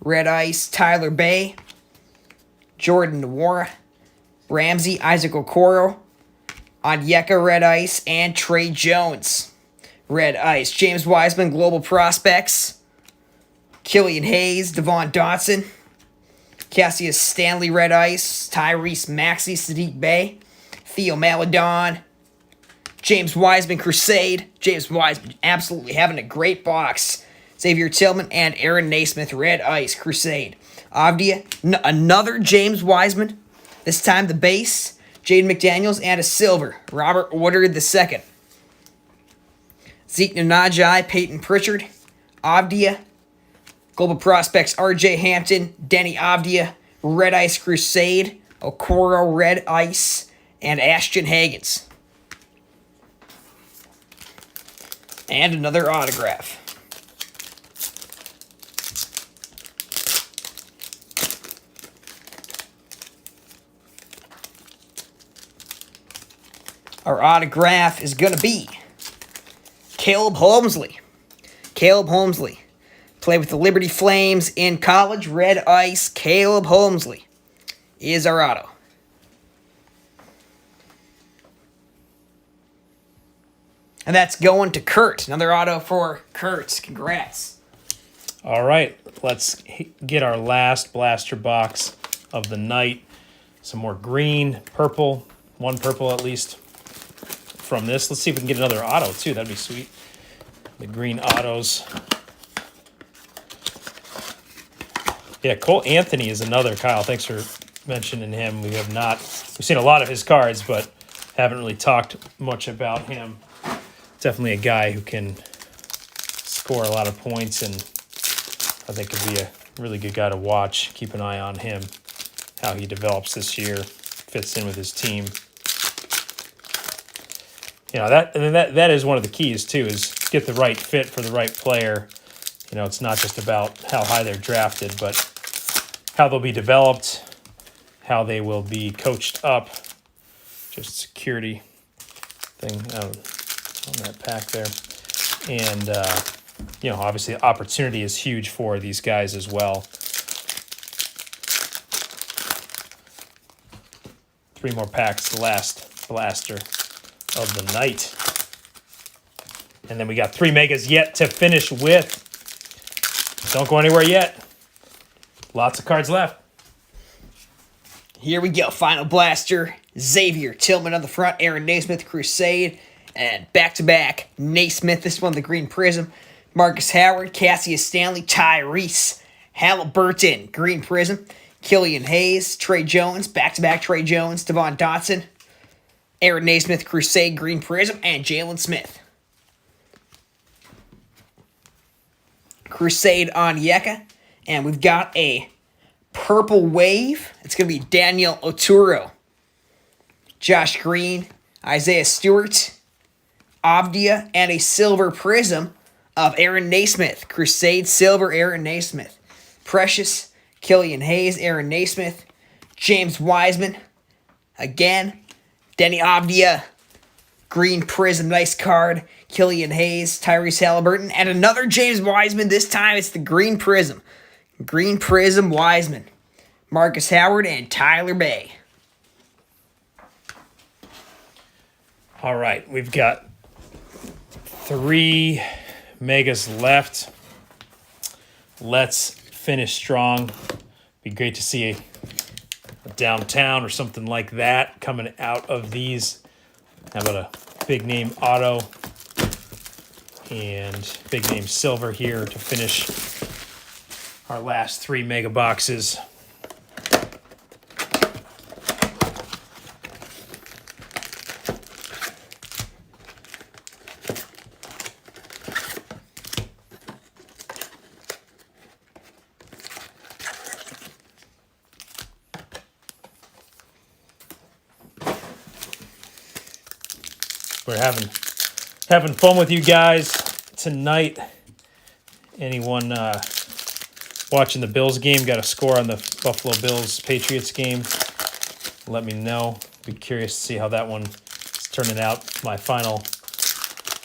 Red Ice, Tyler Bay, Jordan Nwora, Ramsey, Isaac Okoro, Onyeka, Red Ice, and Trey Jones. Red Ice, James Wiseman, Global Prospects, Killian Hayes, Devon Dotson, Cassius Stanley, Red Ice, Tyrese Maxey, Sadiq Bey, Theo Maladon, James Wiseman, Crusade. James Wiseman absolutely having a great box. Xavier Tillman and Aaron Naismith, Red Ice, Crusade. Avdia, another James Wiseman. This time the base, Jaden McDaniels, and a silver, Robert Woodard II. Zeke Nnaji, Peyton Pritchard, Avdia, Global Prospects, RJ Hampton, Denny Avdia, Red Ice Crusade, Okoro Red Ice, and Ashton Hagens. And another autograph. Our autograph is going to be Caleb Holmesley. Caleb Holmesley. Played with the Liberty Flames in college. Red Ice. Caleb Holmesley is our auto. And that's going to Kurt. Another auto for Kurt. Congrats. All right, let's get our last blaster box of the night. Some more green, purple, one purple at least from this. Let's see if we can get another auto too. That'd be sweet. The green autos. Yeah, Cole Anthony is another. Kyle, thanks for mentioning him. We've seen a lot of his cards, but haven't really talked much about him. Definitely a guy who can score a lot of points, and I think could be a really good guy to watch. Keep an eye on him, how he develops this year, fits in with his team. You know, that is one of the keys too, is get the right fit for the right player. You know, it's not just about how high they're drafted, but how they'll be developed, how they will be coached up. Just security thing on that pack there. And, you know, obviously opportunity is huge for these guys as well. 3 more packs, the last blaster of the night. And then we got 3 megas yet to finish with. Don't go anywhere yet. Lots of cards left. Here we go. Final blaster. Xavier Tillman on the front. Aaron Naismith, Crusade. And back-to-back Naismith. This one, the green prism. Marcus Howard, Cassius Stanley, Tyrese Halliburton, green prism. Killian Hayes, Trey Jones, back-to-back Trey Jones. Devon Dotson. Aaron Naismith, Crusade, green prism. And Jalen Smith. Crusade on Onyeka. And we've got a purple wave. It's going to be Daniel Oturo, Josh Green, Isaiah Stewart, Avdia, and a silver prism of Aaron Naismith. Crusade silver, Aaron Naismith. Precious, Killian Hayes, Aaron Naismith. James Wiseman, again. Denny Avdia, green prism, nice card. Killian Hayes, Tyrese Halliburton, and another James Wiseman. This time it's the green prism. Green prism Wiseman. Marcus Howard and Tyler Bay. All right, we've got 3 megas left. Let's finish strong. Be great to see a downtown or something like that coming out of these. How about a big name auto And big name silver here to finish our last 3 mega boxes. We're having fun with you guys tonight. Anyone watching the Bills game got a score on the Buffalo Bills Patriots game? Let me know. Be curious to see how that one is turning out. My final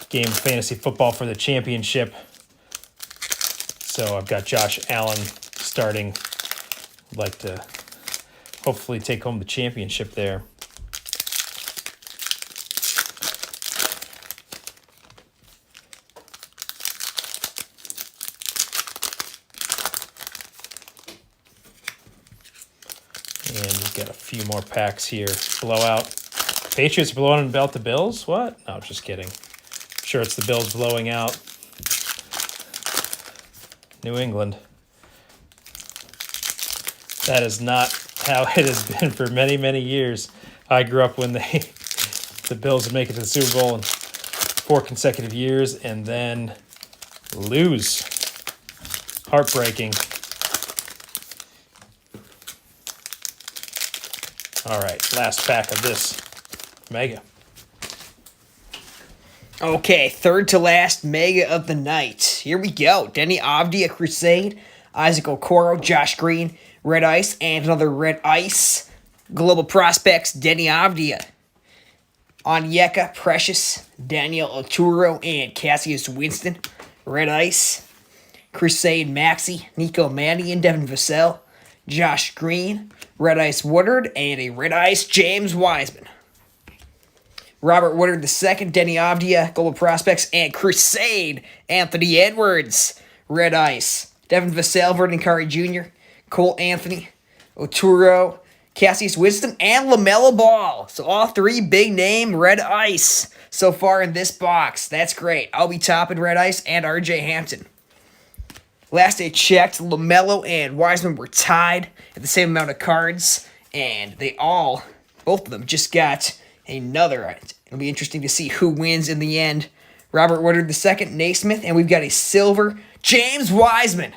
game of fantasy football for the championship. So I've got Josh Allen starting. I'd like to hopefully take home the championship there. And we've got a few more packs here. Blowout. Patriots blowing out the Bills? What? No, just kidding. I'm sure it's the Bills blowing out New England. That is not how it has been for many, many years. I grew up when the Bills would make it to the Super Bowl in 4 consecutive years and then lose. Heartbreaking. All right, last pack of this mega. Okay, third to last mega of the night. Here we go. Denny Avdia, Crusade, Isaac Okoro, Josh Green, Red Ice, and another Red Ice. Global Prospects, Denny Avdia. Onyeka, Precious, Daniel Oturo, and Cassius Winston. Red Ice. Crusade, Maxi, Nico Mannion, Devin Vassell, Josh Green, Red Ice Woodard, and a Red Ice James Wiseman. Robert Woodard II, Denny Avdia, Global Prospects, and Crusade, Anthony Edwards. Red Ice. Devin Vassell, Vernon Curry Jr., Cole Anthony, Oturo, Cassius Winston, and LaMelo Ball. So all 3 big name Red Ice so far in this box. That's great. Obi Toppin, Red Ice, and RJ Hampton. Last I checked, LaMelo and Wiseman were tied at the same amount of cards, and both of them just got another. It'll be interesting to see who wins in the end. Robert Woodard II, Naismith, and we've got a silver James Wiseman.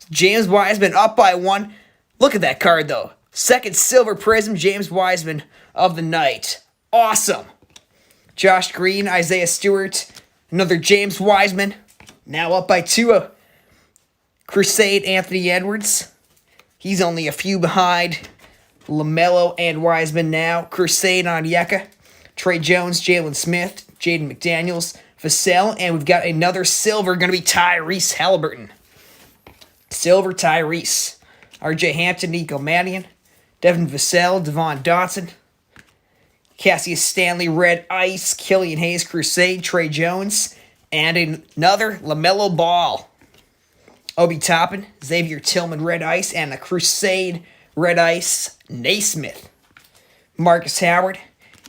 James Wiseman up by 1. Look at that card, though. Second silver prism, James Wiseman of the night. Awesome. Josh Green, Isaiah Stewart, another James Wiseman. Now up by 2. Crusade, Anthony Edwards. He's only a few behind LaMelo and Wiseman now. Crusade, Onyeka. Trey Jones, Jalen Smith, Jaden McDaniels, Vassell, and we've got another silver, going to be Tyrese Halliburton. Silver Tyrese. RJ Hampton, Nico Mannion, Devin Vassell, Devon Dotson, Cassius Stanley, Red Ice, Killian Hayes, Crusade, Trey Jones, and another LaMelo Ball. Obi Toppin, Xavier Tillman, Red Ice, and the Crusade, Red Ice, Naismith. Marcus Howard,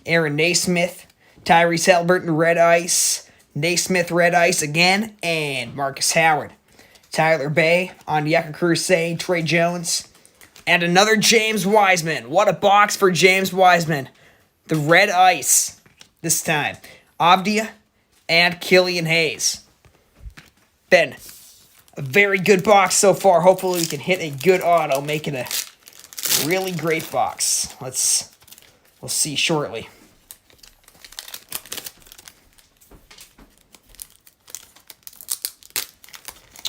Aaron Naismith, Tyrese Halliburton, Red Ice, Naismith, Red Ice again, and Marcus Howard. Tyler Bay, Onyeka Crusade, Trey Jones, and another James Wiseman. What a box for James Wiseman. The Red Ice this time. Avdia and Killian Hayes. Ben, a very good box so far. Hopefully we can hit a good auto, make it a really great box. We'll see shortly.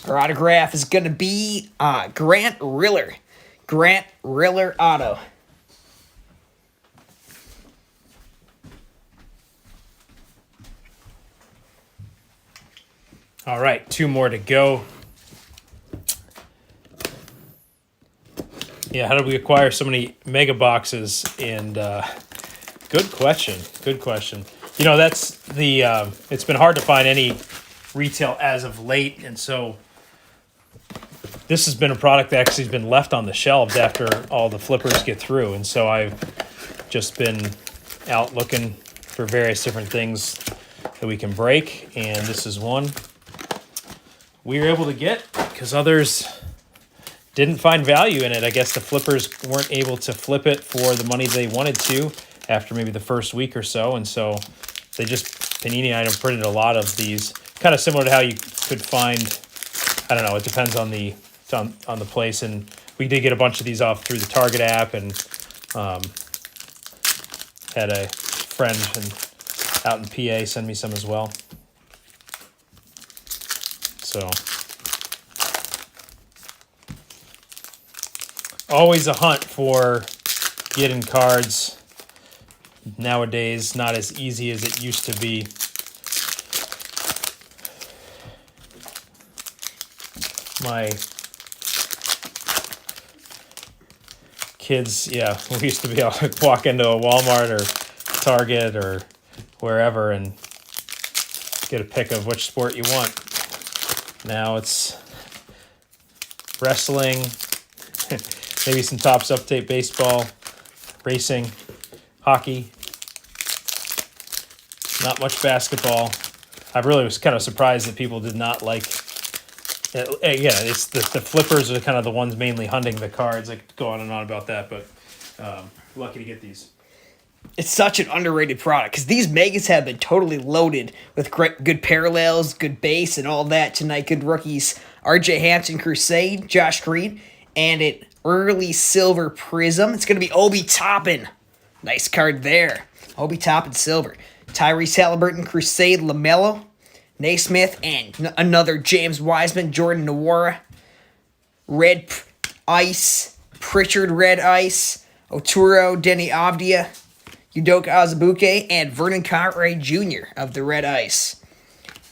Our autograph is going to be Grant Riller. Grant Riller auto. All right, 2 more to go. Yeah, how did we acquire so many mega boxes? And good question. Good question. You know, that's the. It's been hard to find any retail as of late, and so this has been a product that actually has been left on the shelves after all the flippers get through, and so I've just been out looking for various different things that we can break, and this is one we were able to get because others didn't find value in it. I guess the flippers weren't able to flip it for the money they wanted to after maybe the first week or so, and so they just, Panini item printed a lot of these, kind of similar to how you could find, I don't know, it depends on the place, and we did get a bunch of these off through the Target app, and had a friend out in PA send me some as well. So always a hunt for getting cards nowadays, not as easy as it used to be. My kids, yeah, we used to be able to walk into a Walmart or Target or wherever and get a pick of which sport you want. Now it's wrestling, maybe some Topps Update baseball, racing, hockey, not much basketball. I really was kind of surprised that people did not like. Yeah, it's the flippers are kind of the ones mainly hunting the cards. I could go on and on about that, but lucky to get these. It's such an underrated product because these megas have been totally loaded with good parallels, good base, and all that tonight. Good rookies: R.J. Hampton, Crusade, Josh Green, and an early silver prism. It's going to be Obi Toppin. Nice card there. Obi Toppin silver. Tyrese Halliburton, Crusade, LaMelo, Naismith, and another James Wiseman, Jordan Nwora. Red Ice, Pritchard Red Ice, Oturo, Denny Avdia, Udoka Azubuike, and Vernon Cartwright Jr. of the Red Ice.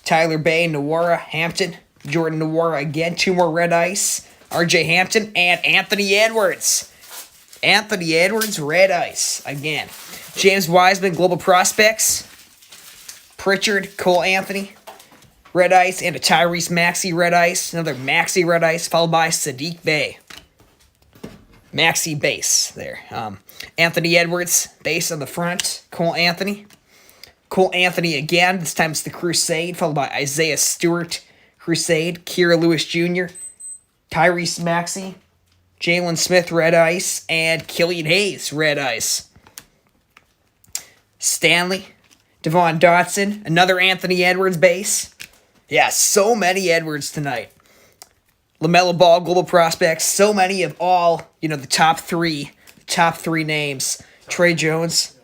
Tyler Bay, Nwora, Hampton, Jordan Nwora again, 2 more Red Ice, R.J. Hampton, and Anthony Edwards. Anthony Edwards, Red Ice again. James Wiseman, Global Prospects, Pritchard, Cole Anthony, Red Ice, and a Tyrese Maxey Red Ice. Another Maxey Red Ice, followed by Sadiq Bey. Maxey base there. Anthony Edwards, base on the front. Cole Anthony. Cole Anthony again. This time it's the Crusade, followed by Isaiah Stewart, Crusade. Kira Lewis Jr., Tyrese Maxey, Jalen Smith, Red Ice, and Killian Hayes, Red Ice. Stanley, Devon Dotson, another Anthony Edwards base. Yeah, so many Edwards tonight. LaMelo Ball, Global Prospects, so many of all, the top three names. Trey Jones,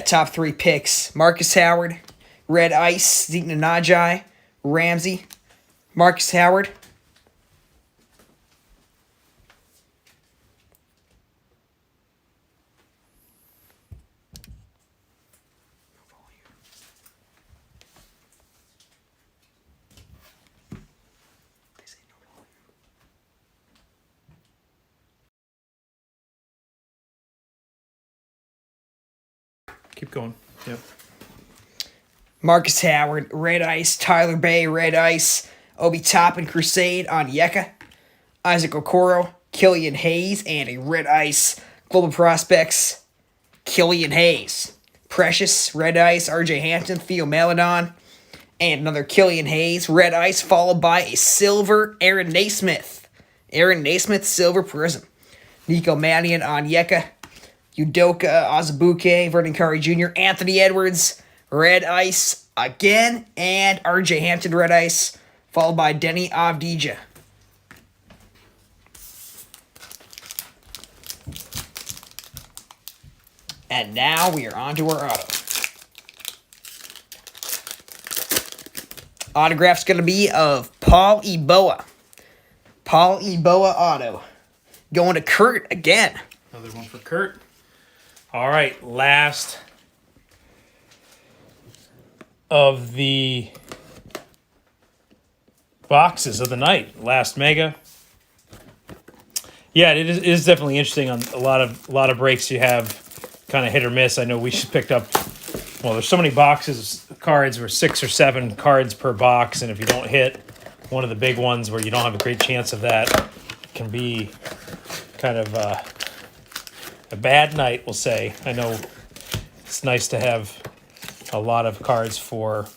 top 3 picks. Marcus Howard, Red Ice, Zeke Najai, Ramsey, Marcus Howard. Keep going. Yep. Marcus Howard, Red Ice, Tyler Bay, Red Ice, Obi Toppin, Crusade, Onyeka, Isaac Okoro, Killian Hayes, and a Red Ice, Global Prospects, Killian Hayes. Precious, Red Ice, RJ Hampton, Theo Maledon, and another Killian Hayes, Red Ice, followed by a silver Aaron Naismith. Aaron Naismith, silver prism. Nico Mannion, Onyeka, Udoka Azubuike, Vernon Cartwright Jr., Anthony Edwards, Red Ice again, and RJ Hampton Red Ice, followed by Denny Avdija. And now we are on to our auto. Autograph's going to be of Paul Eboa. Paul Eboa auto. Going to Kurt again. Another one for Kurt. All right, last of the boxes of the night. Last mega. Yeah, it is definitely interesting on a lot of breaks you have kind of hit or miss. I know we just picked up, well, there's so many boxes, cards were 6 or 7 cards per box, and if you don't hit one of the big ones where you don't have a great chance of that, it can be kind of a bad night, we'll say. I know it's nice to have a lot of cards for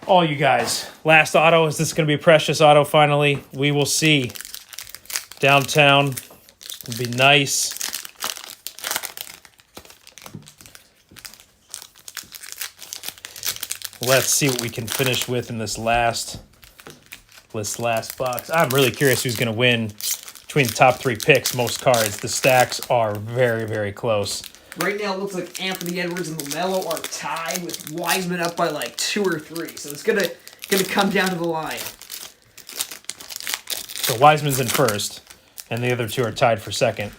all you guys. Last auto. Is this going to be a precious auto finally? We will see. Downtown. It'll be nice. Let's see what we can finish with in this last box. I'm really curious who's going to win between the top 3 picks, most cards. The stacks are very, very close. Right now, it looks like Anthony Edwards and LaMelo are tied with Wiseman up by like 2 or 3. So it's gonna come down to the line. So Wiseman's in first, and the other 2 are tied for second.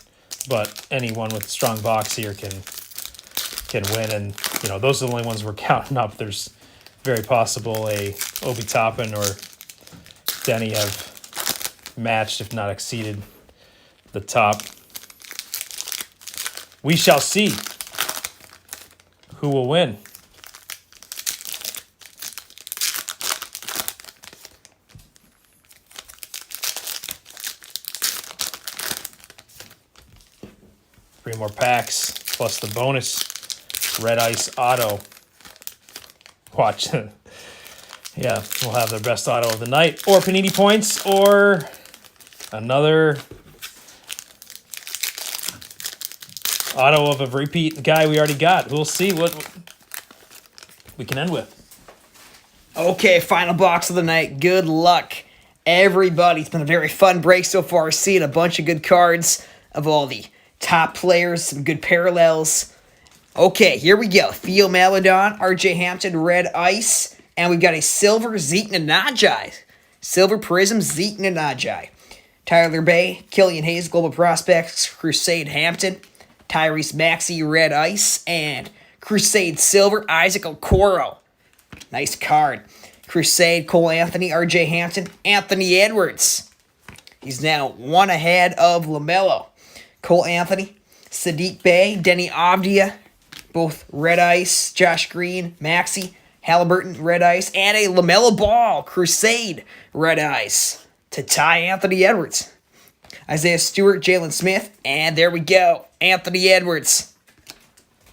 But anyone with a strong box here can win, and those are the only ones we're counting up. There's very possible a Obi Toppin or Denny have matched, if not exceeded, the top. We shall see who will win. Three more packs plus the bonus Red Ice Auto. Watch. Yeah, we'll have their best auto of the night, or Panini points, or another auto of a repeat guy we already got. We'll see what we can end with. Okay, final box of the night. Good luck, everybody. It's been a very fun break so far. Seeing a bunch of good cards of all the top players, some good parallels. Okay, here we go. Theo Maledon, RJ Hampton, Red Ice. And we've got a silver Zeke Nnaji. Silver Prism Zeke Nnaji. Tyler Bay, Killian Hayes, Global Prospects, Crusade Hampton. Tyrese Maxey, Red Ice. And Crusade Silver, Isaac Okoro. Nice card. Crusade, Cole Anthony, RJ Hampton, Anthony Edwards. He's now 1 ahead of LaMelo. Cole Anthony, Sadiq Bey, Denny Avdia. Both Red Ice, Josh Green, Maxey, Halliburton, Red Ice, and a LaMelo Ball, Crusade, Red Ice, to tie Anthony Edwards. Isaiah Stewart, Jalen Smith, and there we go. Anthony Edwards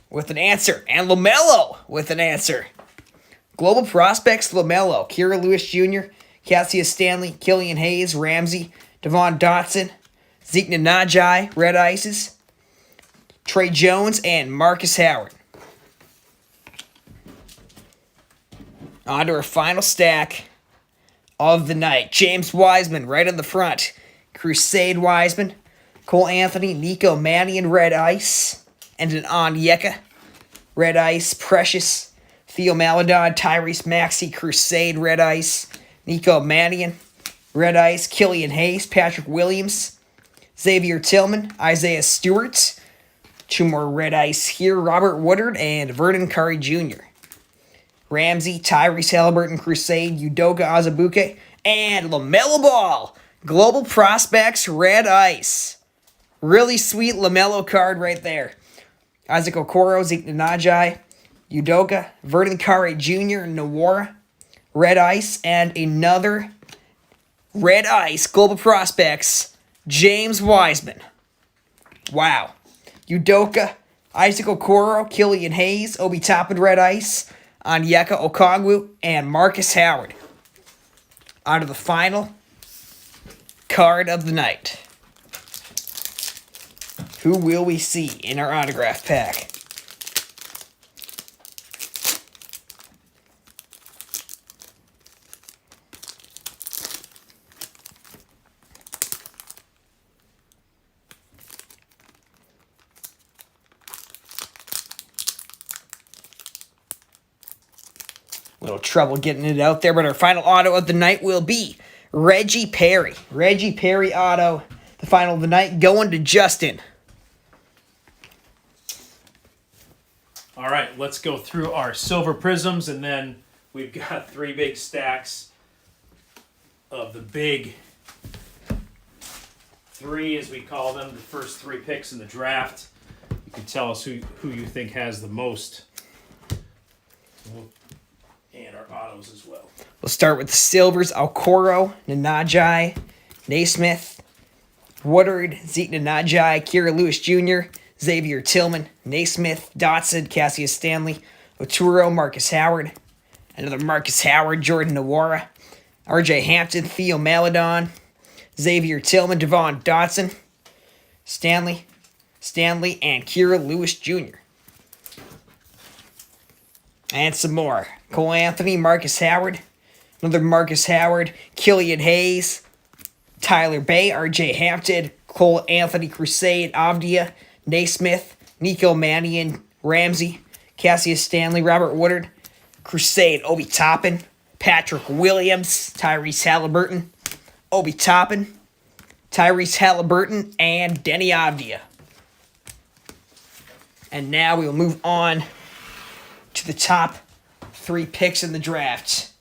with an answer, and LaMelo with an answer. Global Prospects, LaMelo, Kira Lewis Jr., Cassius Stanley, Killian Hayes, Ramsey, Devon Dotson, Zeke Nnaji, Red Ices, Trey Jones, and Marcus Howard. On to our final stack of the night. James Wiseman right on the front. Crusade Wiseman. Cole Anthony, Nico Mannion, Red Ice. And an Onyeka. Red Ice, Precious. Theo Maledon, Tyrese Maxey, Crusade, Red Ice. Nico Mannion, Red Ice. Killian Hayes, Patrick Williams. Xavier Tillman, Isaiah Stewart. 2 more Red Ice here. Robert Woodard and Vernon Curry Jr. Ramsey, Tyrese Halliburton, Crusade, Udoka Azubuike, and LaMelo Ball. Global Prospects, Red Ice. Really sweet LaMelo card right there. Isaac Okoro, Zeke Nnaji, Udoka, Vernon Curry Jr., Nawara, Red Ice, and another Red Ice Global Prospects, James Wiseman. Wow. Udoka, Isaac Okoro, Killian Hayes, Obi Toppin, Red Ice, Onyeka Okongwu, and Marcus Howard. On to the final card of the night. Who will we see in our autograph pack? Little trouble getting it out there, but our final auto of the night will be Reggie Perry. Reggie Perry auto, the final of the night, going to Justin. All right, let's go through our silver prisms, and then we've got 3 big stacks of the big 3, as we call them, the first 3 picks in the draft. You can tell us who you think has the most. And our autos as well. We'll start with the silvers. Okoro, Nnaji, Naismith, Woodard, Zeke Nnaji, Kira Lewis Jr., Xavier Tillman, Naismith, Dotson, Cassius Stanley, Oturo, Marcus Howard, Another Marcus Howard, Jordan Nwora, RJ Hampton, Theo Maledon, Xavier Tillman, Devon Dotson, Stanley, and Kira Lewis Jr. And some more. Cole Anthony, Marcus Howard, another Marcus Howard, Killian Hayes, Tyler Bay, RJ Hampton, Cole Anthony, Crusade, Avdia, Naismith, Nico Mannion, Ramsey, Cassius Stanley, Robert Woodard, Crusade, Obi Toppin, Patrick Williams, Tyrese Halliburton, Obi Toppin, Tyrese Halliburton, and Denny Avdia. And now we will move on to the top 3 picks in the draft.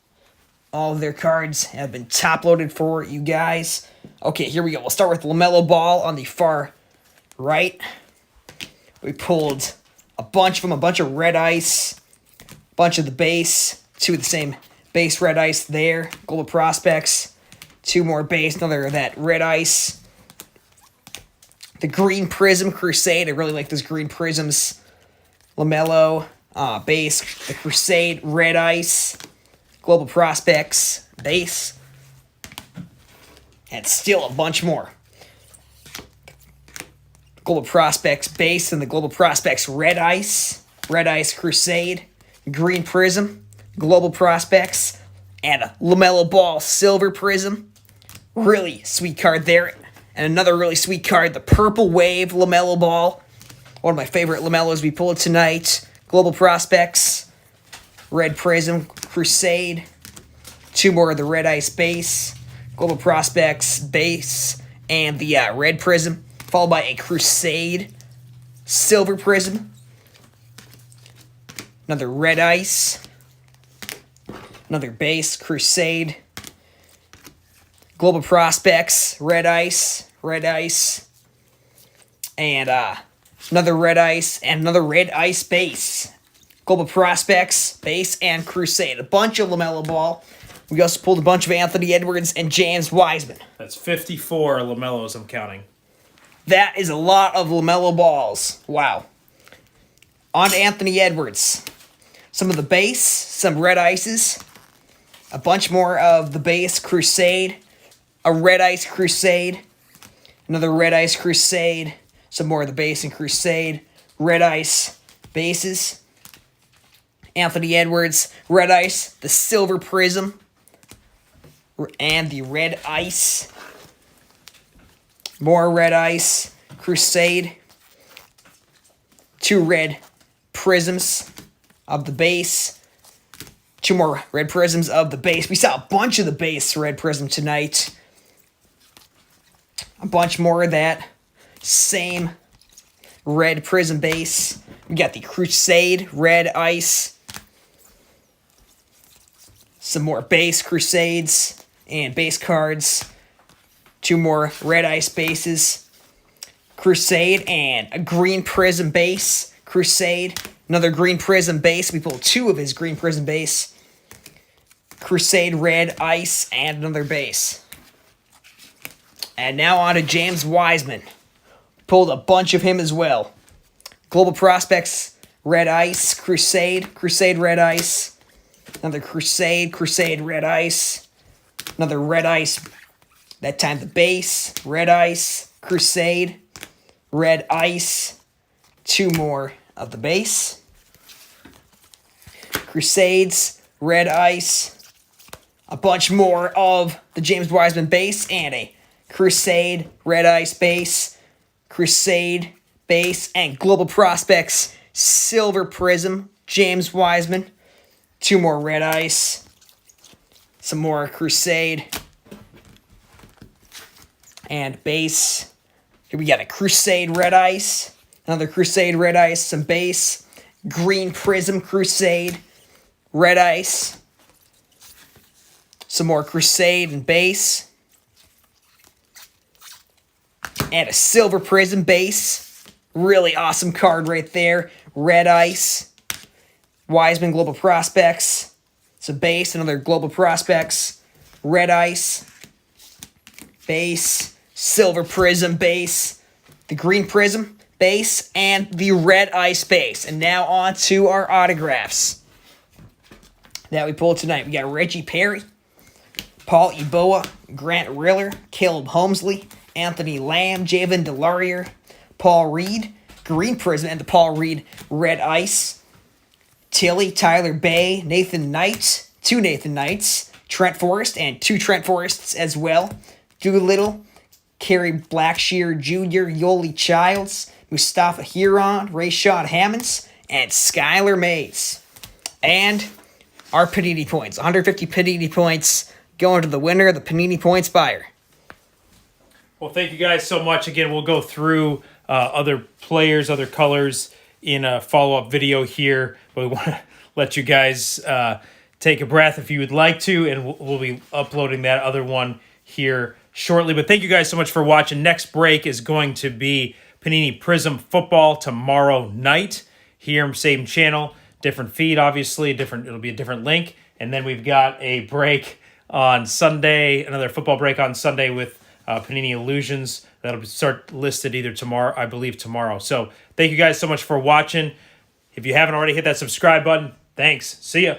All of their cards have been top-loaded for you guys. Okay, here we go. We'll start with LaMelo Ball on the far right. We pulled a bunch of them, a bunch of red ice, a bunch of the base, 2 of the same base red ice there. Global Prospects, 2 more base, another of that red ice. The Green Prism Crusade, I really like those Green Prisms. LaMelo, base, the Crusade, red ice. Global Prospects, base. And still a bunch more. Global Prospects, base, and the Global Prospects, red ice. Red ice, Crusade. Green Prism, Global Prospects. And a LaMelo Ball, Silver Prism. Really sweet card there. And another really sweet card, the Purple Wave LaMelo Ball. One of my favorite LaMelos we pulled tonight. Global Prospects, Red Prism, Crusade. 2 more of the Red Ice base. Global Prospects, base, and the Red Prism. Followed by a Crusade, Silver Prism. Another Red Ice. Another base, Crusade. Global Prospects, red ice, and another red ice, and another red ice base. Global Prospects, base, and Crusade. A bunch of LaMelo Ball. We also pulled a bunch of Anthony Edwards and James Wiseman. That's 54 LaMelos I'm counting. That is a lot of LaMelo Balls. Wow. On to Anthony Edwards. Some of the base, some red ices, a bunch more of the base, Crusade, a red ice Crusade, another red ice Crusade, some more of the base and Crusade, red ice bases, Anthony Edwards, red ice, the Silver Prism, and the red ice, more red ice, Crusade, 2 red prisms of the base, 2 more red prisms of the base. We saw a bunch of the base red prism tonight. A bunch more of that same red prism base. We got the Crusade red ice. Some more base Crusades and base cards. 2 more red ice bases. Crusade and a green prism base. Crusade. Another green prism base. We pulled 2 of his green prism base. Crusade red ice and another base. And now on to James Wiseman. Pulled a bunch of him as well. Global Prospects, red ice, Crusade, red ice. Another Crusade, red ice. Another red ice, that time the base, red ice, Crusade, red ice. 2 more of the base. Crusades, red ice. A bunch more of the James Wiseman base and a Crusade, red ice base, Crusade base, and Global Prospects, Silver Prism, James Wiseman. 2 more red ice, some more Crusade, and base. Here we got a Crusade red ice, another Crusade red ice, some base, Green Prism Crusade, red ice, some more Crusade and base, and a Silver Prism base. Really awesome card right there. Red ice. Wiseman Global Prospects. It's a base. Another Global Prospects. Red ice. Base. Silver Prism base. The Green Prism base. And the red ice base. And now on to our autographs. that we pulled tonight. We got Reggie Perry, Paul Eboa, Grant Riller, Caleb Holmesley, Anthony Lamb, Javen Delarier, Paul Reed, Green Prism, and the Paul Reed Red Ice, Tilly, Tyler Bay, Nathan Knight, 2 Nathan Knights, Trent Forrest, and 2 Trent Forrests as well, Doolittle, Kerry Blackshear Jr., Yoli Childs, Mustafa Huron, Rayshawn Hammonds, and Skylar Mays. And our Panini points, 150 Panini points, going to the winner, the Panini Points buyer. Well, thank you guys so much. Again, we'll go through other players, other colors in a follow-up video here. But we want to let you guys take a breath if you would like to, and we'll be uploading that other one here shortly. But thank you guys so much for watching. Next break is going to be Panini Prism Football tomorrow night here, same channel, different feed, obviously, it'll be a different link. And then we've got a break on Sunday, another football break on Sunday with Panini Illusions. That'll start listed either tomorrow, I believe tomorrow. So thank you guys so much for watching. If you haven't already, hit that subscribe button. Thanks. See ya.